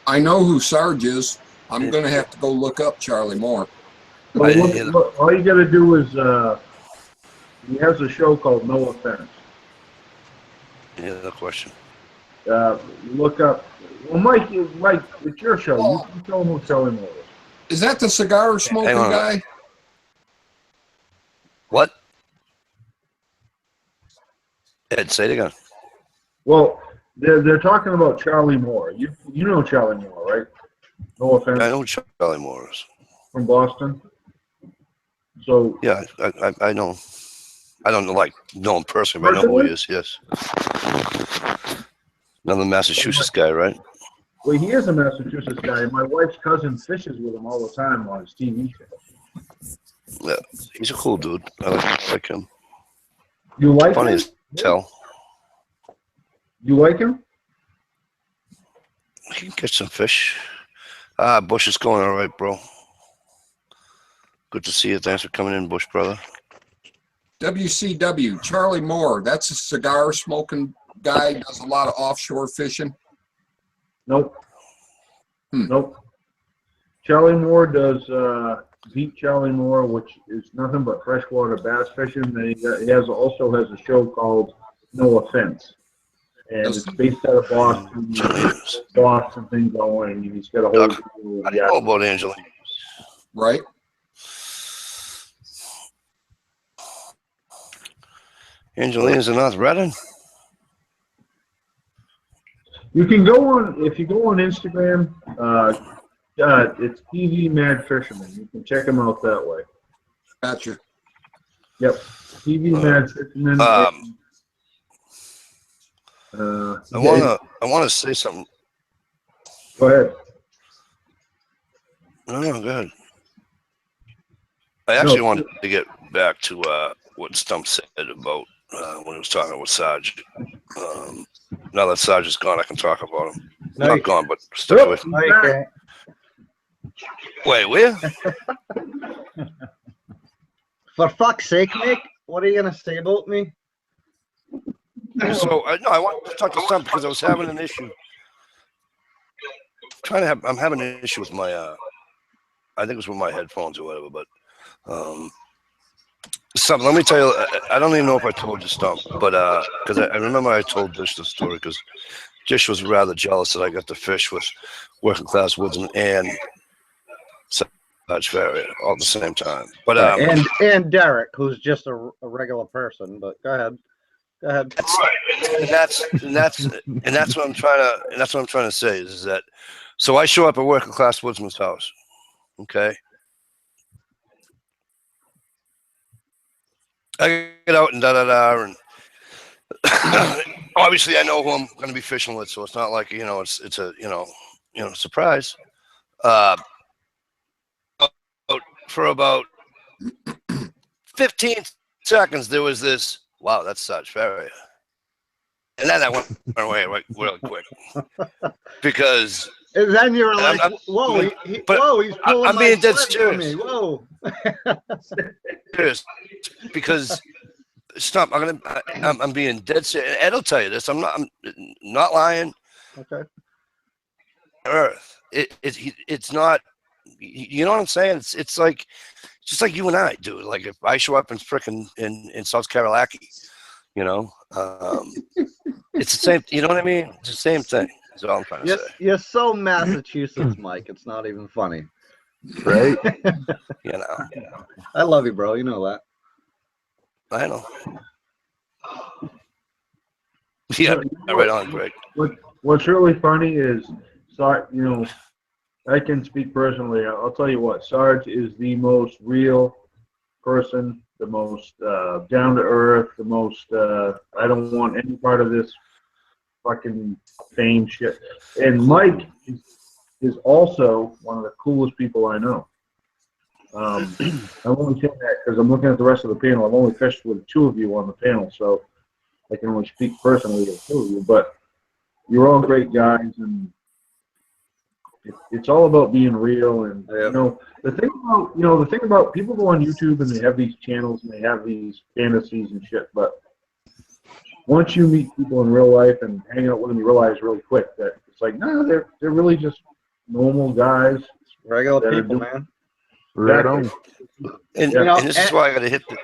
I know who Sarge is. I'm going to have to go look up Charlie Moore. Well, look, all you got to do is, he has a show called No Offense. Yeah, no question. look up. Well, Mike, it's your show. You tell them who Charlie Moore is. Is that the cigar smoking Hang on. guy? What? Ed, say it again. Well, they're talking about Charlie Moore. You know Charlie Moore, right? No offense. I know who Charlie Moore is. From Boston. So Yeah, I know. I don't know him personally, but I know who he is. Yes. Another Massachusetts guy, right? Well, he is a Massachusetts guy. My wife's cousin fishes with him all the time on his TV show. Yeah, he's a cool dude. I like him. You like Funny him? as hell. You like him? He can catch some fish. Bush is going all right, bro. Good to see you. Thanks for coming in, Bush brother. WCW, Charlie Moore. That's a cigar smoking guy. Does a lot of offshore fishing. Nope. Nope. Charlie Moore does Beat Charlie Moore, which is nothing but freshwater bass fishing. He also has a show called No Offense. And it's based out of Boston. Boston thing going. And he's got a whole. I know about Angela. Right. Angelina's in North Reading. You can go on, if you go on Instagram, it's TV Mad Fisherman. You can check him out that way. Gotcha. Yep. TV Mad Fisherman. I wanna say something. Go ahead. No, go ahead. I actually wanted to get back to what Stump said about when he was talking with Sarge. Now that Sarge is gone, I can talk about him. No, Not gone, but still with. No, you can't. Wait, where? For fuck's sake, Nick, what are you gonna say about me? So I wanted to talk to Stump because I was having an issue. I'm having an issue with my I think it was with my headphones or whatever, but let me tell you, I don't even know if I told you Stump, but because I remember I told Dish the story because Dish was rather jealous that I got to fish with Working Class Woodsman and Sarge Ferrier all at the same time. But and Derek, who's just a regular person. But go ahead. That's what I'm trying to say is that. So I show up at Working Class Woodsman's house, okay. I get out and and obviously I know who I'm going to be fishing with, so it's not like it's a surprise. For about 15 seconds, there was this. Wow, that's Sarge Ferrier, and then I went away really quick because. And then you were like, "Whoa, he's pulling I'm my being dead sled for serious. me. Whoa!" Serious, because Stump, I'm being dead serious. Ed will tell you this. I'm not lying. Okay. Earth. It's not. You know what I'm saying? It's like just like you and I, dude. Like if I show up in frickin' in South Carolina, it's the same. You know what I mean? It's the same thing. That's all I'm trying to say. You're so Massachusetts, Mike. It's not even funny. Right? I love you, bro. You know that. I know. Yeah, right on, Greg. What's really funny is, I can speak personally. I'll tell you what, Sarge is the most real person, the most down to earth, the most. I don't want any part of this fucking fame shit. And Mike is also one of the coolest people I know. I'm only saying that because I'm looking at the rest of the panel. I've only fished with 2 of you on the panel, so I can only speak personally to 2 of you. But you're all great guys, and it's all about being real. And the thing about people go on YouTube and they have these channels and they have these fantasies and shit, but once you meet people in real life and hang out with them, you realize really quick that it's like, no, they're really just normal guys. Regular people, man. Right on. And this is why I got to hit the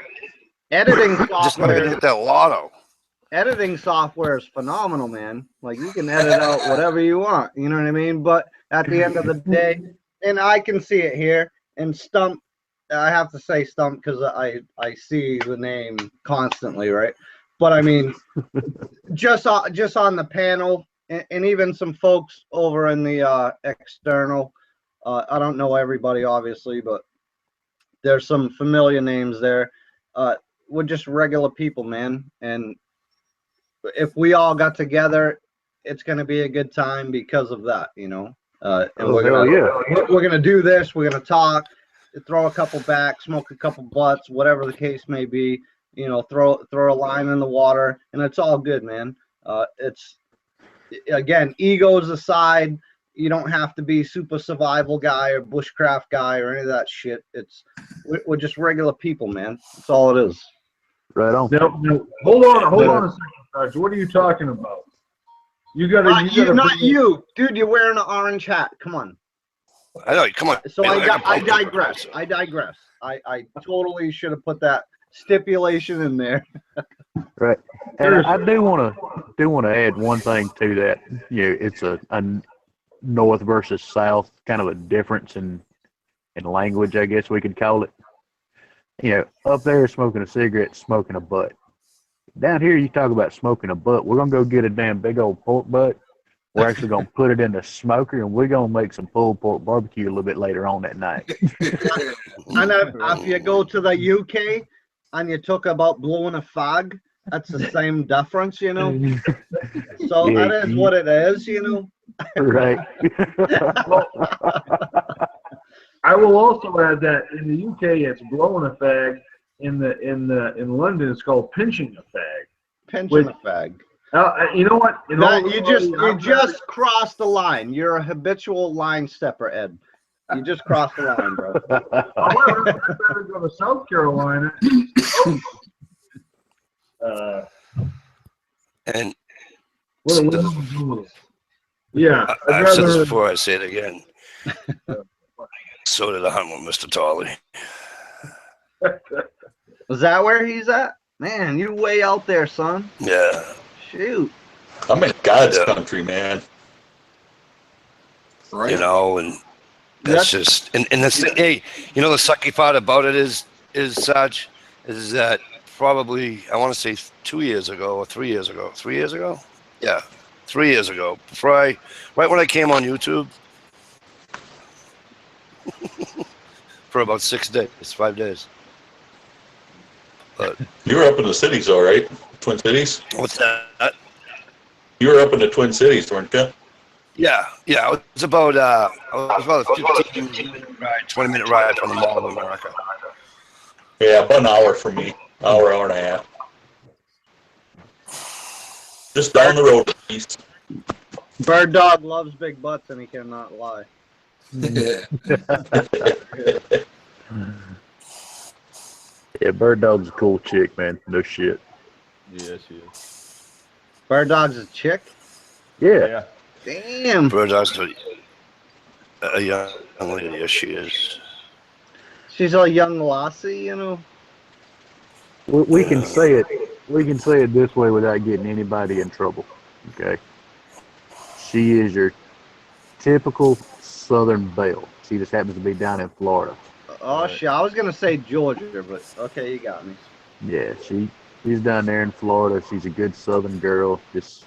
editing just software. hit that lotto. editing software is phenomenal, man. Like you can edit out whatever you want. You know what I mean? But at the end of the day, and I can see it here. And Stump, I have to say Stump because I see the name constantly, right? But I mean, just on the panel, and even some folks over in the external. I don't know everybody, obviously, but there's some familiar names there. We're just regular people, man. And if we all got together, it's going to be a good time because of that, you know. And we're gonna do this. We're gonna talk, throw a couple back, smoke a couple butts, whatever the case may be. You know, throw a line in the water, and it's all good, man. It's again, egos aside. You don't have to be super survival guy or bushcraft guy or any of that shit. We're just regular people, man. That's all it is. Right on. No, hold on a second, Sarge. What are you talking about? You gotta. Not you, dude. You're wearing an orange hat. Come on. I know. Come on. So man, I digress. I digress. I totally should have put that stipulation in there. Right. And I do want to add one thing to that. You know, it's a north versus south kind of a difference in language, I guess we could call it. You know, up there smoking a cigarette, smoking a butt. Down here, you talk about smoking a butt. We're gonna go get a damn big old pork butt. We're actually gonna put it in the smoker, and we're gonna make some pulled pork barbecue a little bit later on that night. And if you go to the UK and you talk about blowing a fag, that's the same difference, you know. So Yeah, that is what it is, you know. Right. I will also add that in the UK it's blowing a fag. In London it's called pinching a fag. Pinching a fag. You know what? You just crossed the line. You're a habitual line stepper, Ed. You just crossed the line, bro. However, I'd rather go to South Carolina. And yeah, I've said this before. I say it again. So did I hunt with Mr. Tolley. Is that where he's at? Man, you way out there, son. Yeah. Shoot. I'm in God's country, man. Right. You know, and that's just and that's hey, you know the sucky part about it is Sarge, is that probably I want to say 2 years ago or 3 years ago. 3 years ago? Yeah. 3 years ago. Right when I came on YouTube. For about 6 days, 5 days. But You were up in the cities, all right? Twin Cities? what's that? You were up in the Twin Cities, weren't you? Yeah. It was about a 15-minute ride, 20-minute ride from the Mall of America. Yeah, about an hour from me. Hour and a half. Just down the road east. Bird Dog loves big butts and he cannot lie. Yeah, Bird Dog's a cool chick, man. No shit. Yeah, she is. Bird Dog's a chick? Yeah. Damn. Bird Dog's a young lady. Yes, she is. She's a young lassie, you know. We can say it. We can say it this way without getting anybody in trouble. Okay. She is your typical Southern belle. She just happens to be down in Florida. Oh shit! I was gonna say Georgia, but okay, you got me. Yeah, she's down there in Florida. She's a good Southern girl. Just,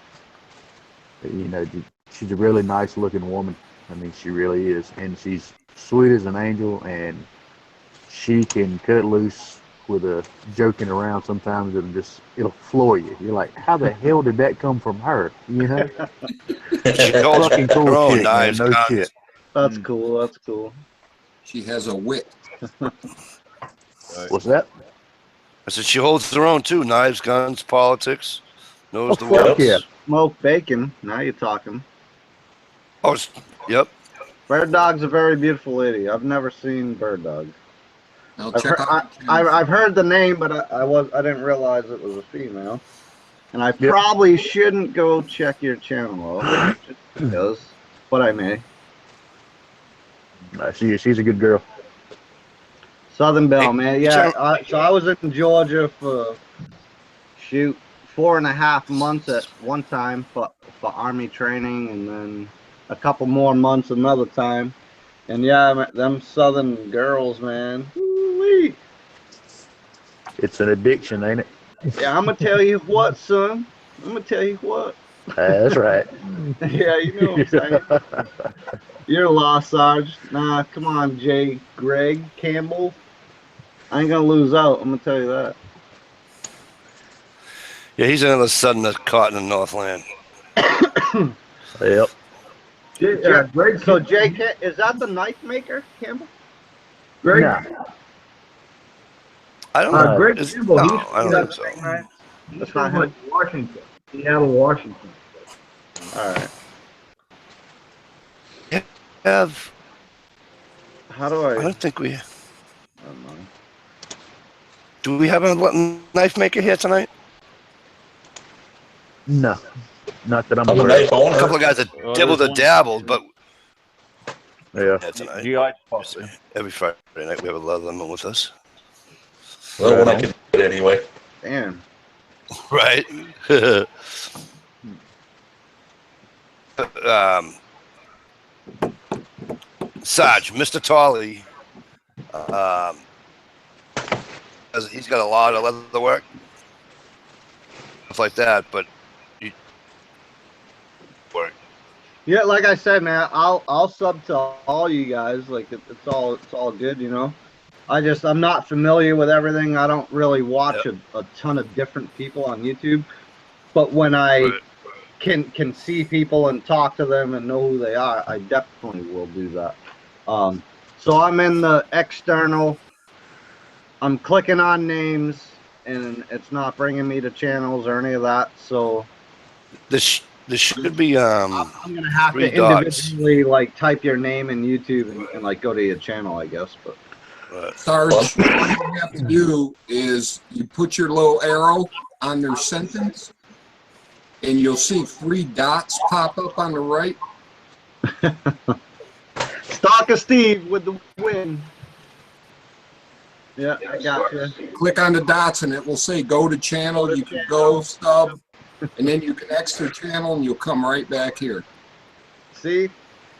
you know, she's a really nice looking woman. I mean, she really is, and she's sweet as an angel. And she can cut loose with a joking around. Sometimes it'll floor you. You're like, how the hell did that come from her? You know, She holds fucking her cool own chick, man. knives, No guns. shit. That's cool. That's cool. She has a wit. What's that? I said she holds her own too. Knives, guns, politics. Knows the fuck words. yeah. Smoke bacon. Now you're talking. Oh, yep. Bird Dog's a very beautiful lady. I've never seen Bird Dog. Now I've check heard, out. I've heard the name, but I didn't realize it was a female. And I probably shouldn't go check your channel out, just because, but I may. She's a good girl. Southern Belle, Hey, man. Yeah. So I was in Georgia for 4.5 months at one time for Army training, and then a couple more months another time. And yeah, them Southern girls, man. Woo-wee. It's an addiction, ain't it? Yeah, I'm gonna tell you what, son. I'm gonna tell you what. That's right. Yeah, you know what I'm saying. You're lost, Sarge. Nah, come on, Jay, Greg, Campbell. I ain't gonna lose out. I'm gonna tell you that. Yeah, he's another Southern that's caught in the Northland. Yep. Greg, So, Jay, is that the knife maker, Campbell? Greg, Nah. I don't know. Greg Is- Campbell, no, he's I don't think so. Right. he's That's from not like Washington, Seattle, Washington. All right. Have How do I I? don't think we Never mind. do. We have a knife maker here tonight. No. Not that I'm I'm a aware knife of. A owner. couple of guys that dibbled and dabbled, but Yeah. yeah, tonight. GI possibly. Every Friday night we have a lot of them with us. Well, when I can do it anyway. Damn. Right. Sarge, Mr. Tolley, he's got a lot of leather work, stuff like that, but you work. Yeah, like I said, man, I'll sub to all you guys. Like it's all good, you know. I'm not familiar with everything. I don't really watch a ton of different people on YouTube, but when I can see people and talk to them and know who they are, I definitely will do that. So I'm in the external. I'm clicking on names, and it's not bringing me to channels or any of that. So This should be I'm gonna have to 3 dots. individually like type your name in YouTube and like go to your channel, I guess. But Sarge, what you have to do is you put your little arrow on their sentence, and you'll see 3 dots pop up on the right. Stalker Steve with the win. Yeah, I got you. Click on the dots, and it will say go to channel. You can go sub, and then you can exit channel, and you'll come right back here. See?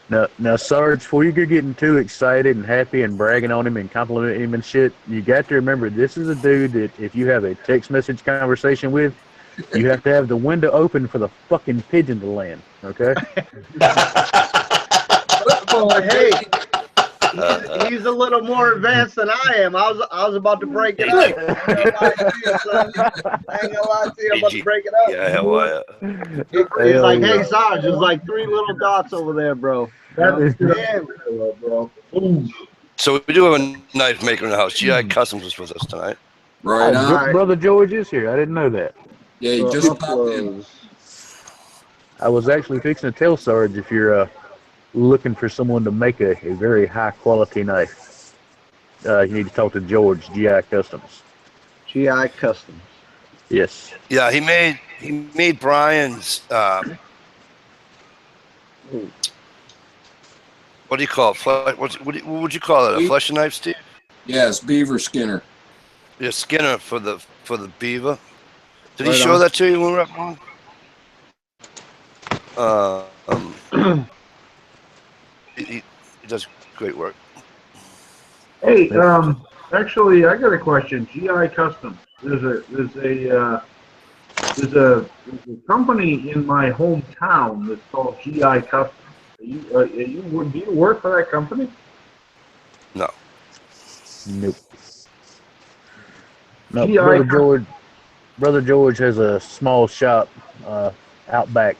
Now, Sarge, before you go getting too excited and happy and bragging on him and complimenting him and shit, you got to remember this is a dude that if you have a text message conversation with, you have to have the window open for the fucking pigeon to land. Okay? Oh, hey, he's a little more advanced than I am. I was about to break it up. I ain't gonna lie to you, I'm about to break it up. Yeah, hell yeah. It's like, hey, Sarge, there's like 3 little dots over there, bro. Damn. Bro. Boom. So we do have a knife maker in the house. GI Customs is with us tonight. Right on. Alright. Brother George is here. I didn't know that. Yeah, he just popped in. I was actually fixing to tell Sarge if you're looking for someone to make a very high quality knife, you need to talk to George, GI Customs. GI Customs. Yes. Yeah, he made Brian's what do you call it? What would you call it? A flesh knife, Steve? Yes, beaver skinner. Yeah, Skinner for the beaver. Did he Right show on. that to you when we were up on? He does great work. Hey, actually, I got a question. GI Customs. There's a company in my hometown that's called GI Customs. Do you work for that company? No. Nope. No, GI Brother George has a small shop out back,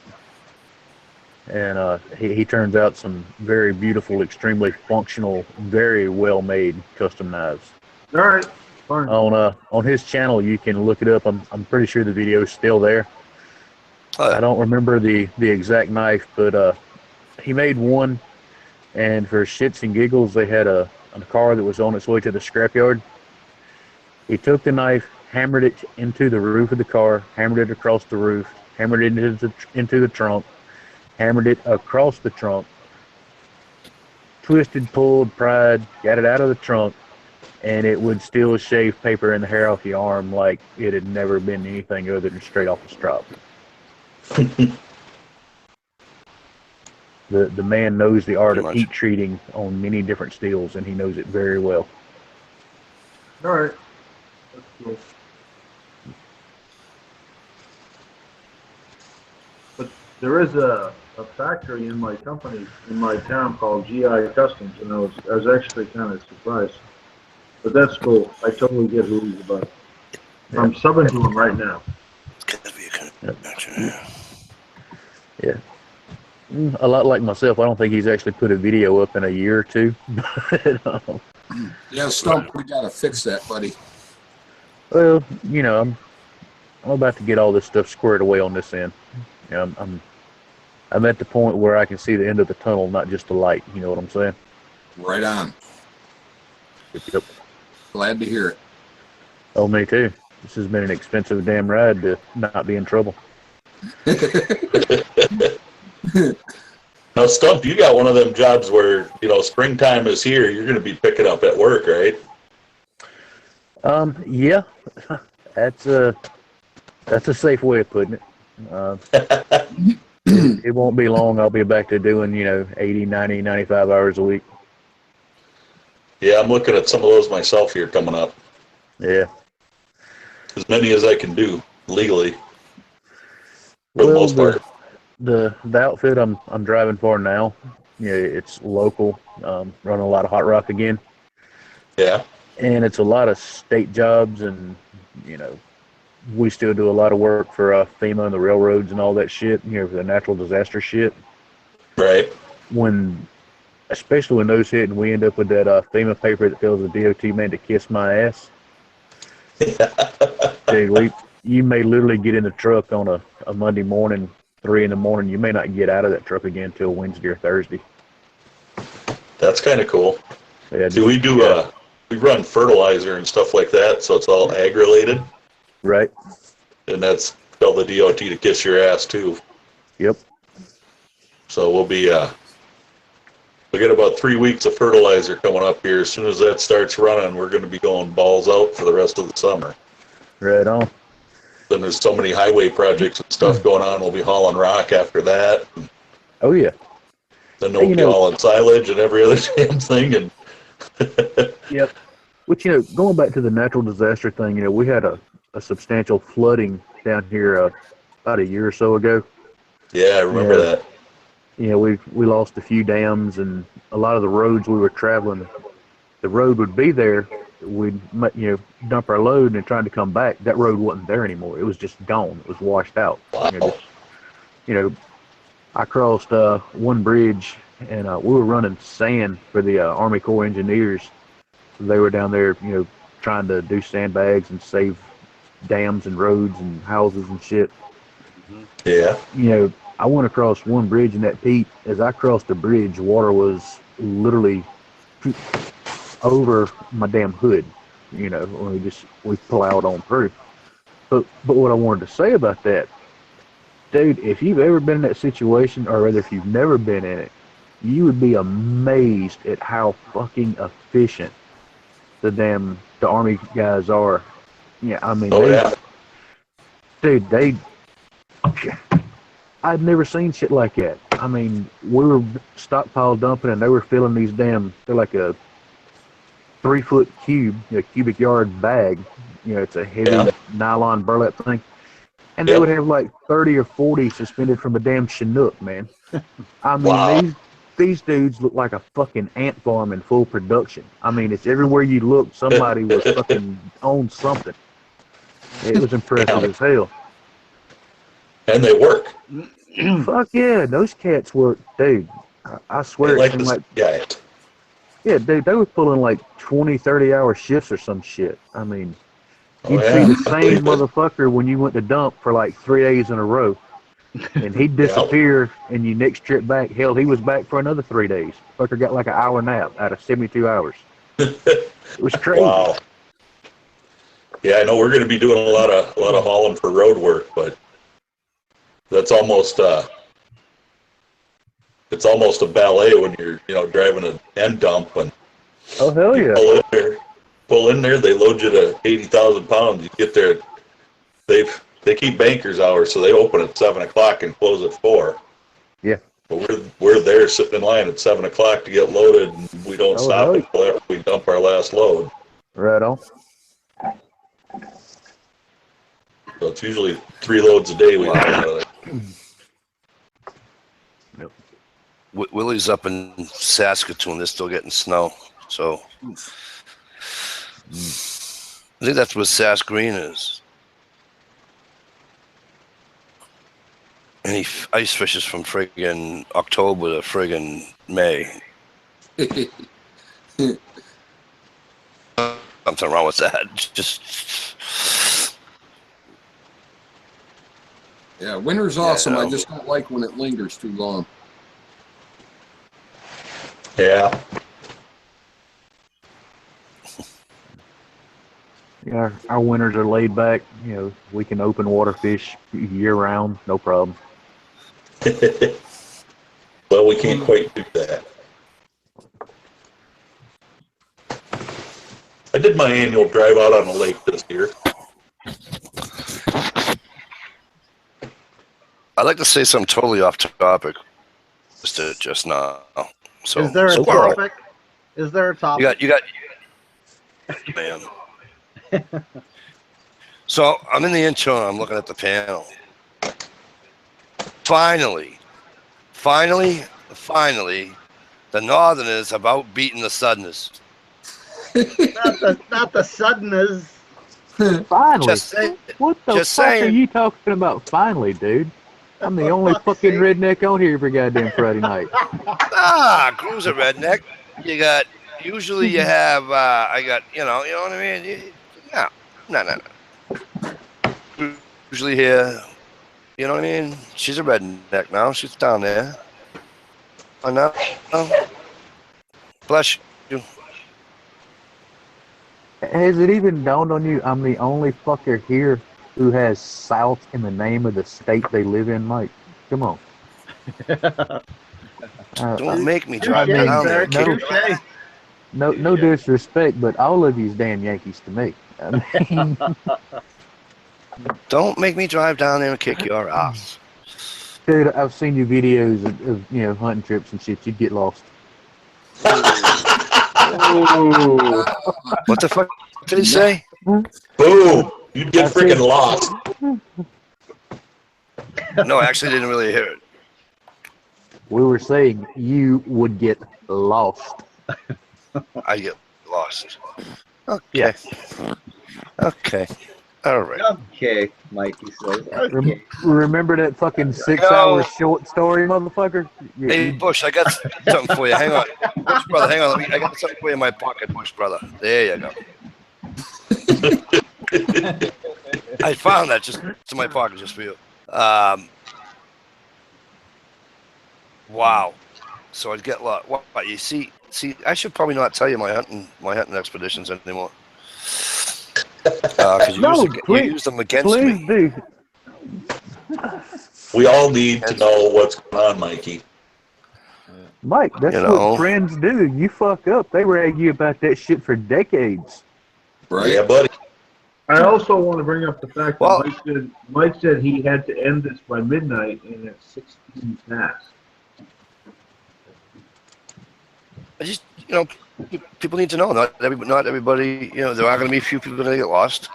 and he turns out some very beautiful, extremely functional, very well made custom knives. All right, fine. On his channel, you can look it up. I'm pretty sure the video is still there. I don't remember the exact knife, but he made one, and for shits and giggles, they had a car that was on its way to the scrapyard. He took the knife, hammered it into the roof of the car, hammered it across the roof, hammered it into the trunk, hammered it across the trunk, twisted, pulled, pried, got it out of the trunk, and it would still shave paper in the hair off your arm like it had never been anything other than straight off the strop. The man knows the art Pretty of much. heat treating on many different steels, and he knows it very well. All right. That's cool. But there is a factory in my company, in my town called GI Customs, and I was actually kind of surprised. But that's cool. I totally get who he's about. I'm subbing to him right now. It's gotta be a connection. Yeah. A lot like myself, I don't think he's actually put a video up in a year or two. Yeah, Stump, we gotta fix that, buddy. Well, you know, I'm about to get all this stuff squared away on this end. You know, I'm at the point where I can see the end of the tunnel, not just the light. You know what I'm saying? Right on. Yep. Glad to hear it. Oh, me too. This has been an expensive damn ride to not be in trouble. Now, Stump, you got one of them jobs where, you know, springtime is here. You're going to be picking up at work, right? Yeah, that's a safe way of putting it. It won't be long. I'll be back to doing, 80, 90, 95 hours a week. Yeah, I'm looking at some of those myself here coming up. Yeah. As many as I can do legally, for the Well, most part. the outfit I'm driving for now, it's local, running a lot of hot rock again. Yeah. And it's a lot of state jobs, and we still do a lot of work for FEMA and the railroads and all that shit, for the natural disaster shit. Right. Especially when those hit and we end up with that FEMA paper that tells the DOT man to kiss my ass. Dude, you may literally get in the truck on a Monday morning, 3 in the morning. You may not get out of that truck again until Wednesday or Thursday. That's kind of cool. Yeah, See, we run fertilizer and stuff like that, so it's all ag-related. Right. And that's tell the DOT to kiss your ass, too. Yep. So we'll get about 3 weeks of fertilizer coming up here. As soon as that starts running, we're going to be going balls out for the rest of the summer. Right on. Then there's so many highway projects and stuff going on. We'll be hauling rock after that. Oh, yeah. Then we'll be hauling silage and every other damn thing. And Yep. Which, going back to the natural disaster thing, we had a substantial flooding down here about a year or so ago. Yeah, I remember that. We lost a few dams, and a lot of the roads we were traveling, the road would be there. We'd, dump our load and trying to come back. That road wasn't there anymore. It was just gone. It was washed out. Wow. I crossed one bridge, and we were running sand for the Army Corps engineers. They were down there, trying to do sandbags and save dams and roads and houses and shit. Yeah. I went across one bridge in that Pete. As I crossed the bridge, water was literally over my damn hood. When we plowed on through. But what I wanted to say about that, dude, if you've ever been in that situation, or rather if you've never been in it, you would be amazed at how fucking efficient the Army guys are. Yeah, I mean, dude, I'd never seen shit like that. I mean, we were stockpile dumping, and they were filling these they're like a 3-foot cubic yard bag. It's a heavy nylon burlap thing. And they would have like 30 or 40 suspended from a damn Chinook, man. I mean, these dudes look like a fucking ant farm in full production. I mean, it's everywhere you look, somebody was fucking on something. It was impressive as hell. And they work. Fuck yeah, those cats work, dude. I swear. Yeah, dude, they were pulling like 20, 30-hour shifts or some shit. I mean, you'd see the same motherfucker when you went to dump for like 3 days in a row. And he'd disappear, and your next trip back, hell, he was back for another 3 days. Fucker got like an hour nap out of 72 hours. It was crazy. Wow. Yeah, I know we're going to be doing a lot of hauling for road work, but that's almost it's almost a ballet when you're driving an end dump and oh hell yeah. pull in there. pull in there, they load you to 80,000 pounds. You get there, they keep bankers hours, so they open at 7 o'clock and close at 4. Yeah. But we're there sitting in line at 7 o'clock to get loaded, and we don't Oh, stop no. until after we dump our last load. Right on. So it's usually 3 loads a day we get out of there. Willie's up in Saskatoon. They're still getting snow. So I think that's where Sask Green is. And he ice fishes from friggin' October to friggin' May. Something wrong with that. Just Yeah, winter's awesome. Yeah. I just don't like when it lingers too long. Yeah. Yeah, our winters are laid back. You know, we can open water fish year round, no problem. Well, we can't quite do that. I did my annual drive out on the lake this year. I'd like to say something totally off topic. Just now. So Is there a squirrel. topic? Is there a topic? You got man. So I'm in the intro and I'm looking at the panel. Finally, the Northerners have outbeaten the Southerners. not the Southerners. Finally, Just say, what the just fuck are saying. you talking about? Finally, dude. I'm the only fucking redneck on here every goddamn Friday night. Cruiser redneck. You got. Usually you have. I got. You know what I mean. No. Usually here. You know what I mean. She's a redneck now. She's down there. Oh no. Bless you. Has it even dawned on you I'm the only fucker here who has South in the name of the state they live in, Mike? Come on. Don't make me drive Touche, down there. sir. Kid. Touche. No disrespect, but all of you's damn Yankees to me. I mean, Don't make me drive down there and kick your ass. dude, I've seen your videos of hunting trips and shit. You'd get lost. What the fuck did he say? Boom! You'd get freaking lost. No, I actually didn't really hear it. We were saying you would get lost. I get lost. Okay. Yeah. Okay. All right. Okay, Mikey says. Okay. Remember that fucking 6-hour short story, motherfucker? Hey, Bush, I got something for you. Hang on. Bush, brother, hang on. I got something for you in my pocket, Bush, brother. There you go. I found that just in my pocket just for you. Wow. So I'd get lost. What you see, I should probably not tell you my hunting expeditions anymore. Because you use them against Please me. do. We all need to know what's going on, Mikey. Mike, that's You know. what friends do. You fuck up, they rag you about that shit for decades. Right? Yeah, buddy. I also want to bring up the fact Well- that Mike said he had to end this by midnight, and it's 16 past. I just, people need to know. Not everybody. There are going to be a few people that get lost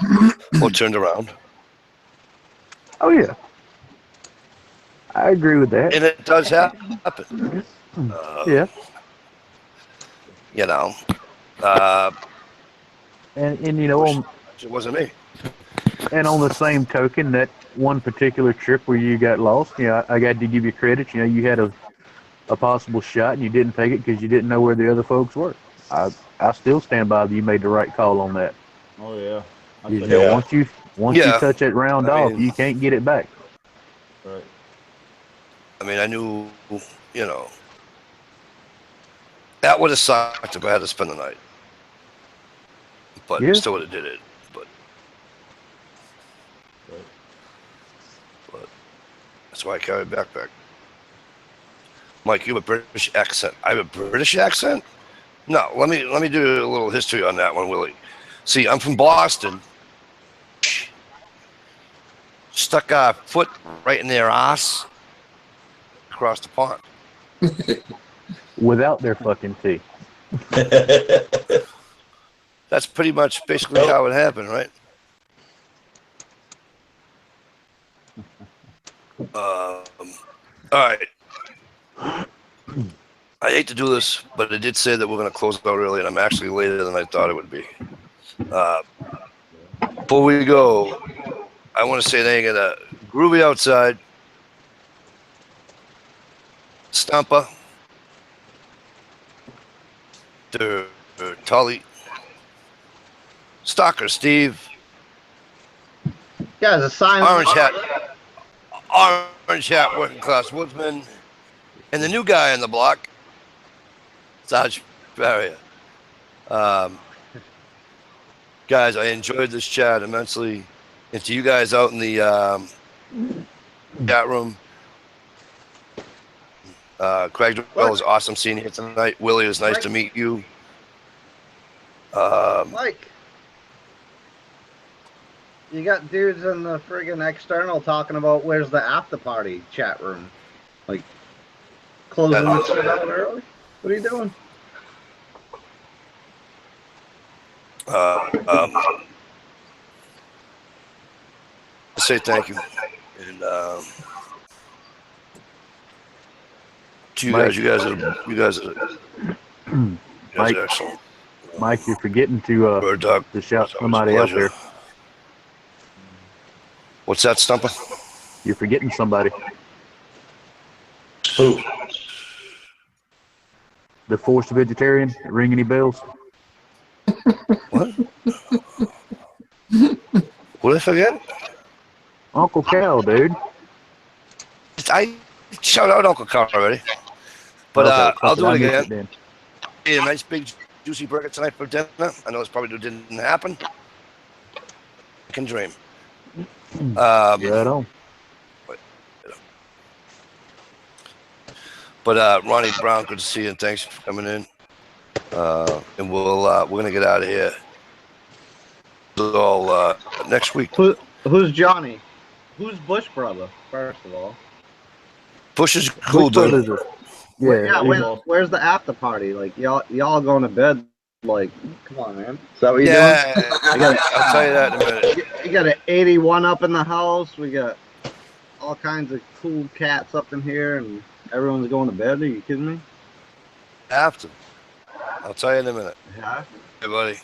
or turned around, Oh yeah, I agree with that. and it does happen. Yeah, and it wasn't me. on the same token, that one particular trip where you got lost, I got to give you credit. You had a possible shot and you didn't take it because you didn't know where the other folks were. I still stand by that you made the right call on that. Oh yeah. Once you Yeah. touch that round I off, mean- you can't get it back. Right. I mean, I knew, that would have sucked if I had to spend the night. But Yeah. still would have did it. But that's why I carry a backpack. Mike, you have a British accent. I have a British accent? No, let me do a little history on that one, Willie. See, I'm from Boston. Stuck our foot right in their ass across the pond. Without their fucking tea. That's pretty much basically how it happened, right? All right. I hate to do this, but I did say that we're going to close out early, and I'm actually later than I thought it would be. Before we go, I want to say thank you to Groovy Outside, Stumper, to Tully, Stalker Steve, Yeah, it's a sign. Orange Hat Working Class Woodsman, and the new guy on the block, Saj Barrier. Guys, I enjoyed this chat immensely. And to you guys out in the chat room, Craig, it was awesome seeing you tonight. Willie, it was nice to meet you. Mike, you got dudes in the friggin' external talking about where's the after party chat room, like closing the shit out early. What are you doing? Say thank you, and to you guys. You guys are excellent. Mike, you're forgetting to shout somebody out there. What's that, Stumper? You're forgetting somebody. Who? The forced vegetarian. Ring any bells? What? What did I forget? Uncle Cal, dude. I shout out Uncle Carl already, but Okay, I'll do it I missed again. then. Ate a nice big juicy burger tonight for dinner. I know it's probably didn't happen. I can dream. Right on. But Ronnie Brown, good to see you, and thanks for coming in. And we're gonna get out of here. All next week. Who's Johnny? Who's Bush brother? First of all. Bush is cool, dude. Yeah, where's the after party? Like y'all going to bed? Like, come on, man. Is that what you're doing? I'll tell you that in a minute. You got an 81 up in the house. We got all kinds of cool cats up in here, and everyone's going to bed. Are you kidding me? After. I'll tell you in a minute. Yeah. Hey, buddy.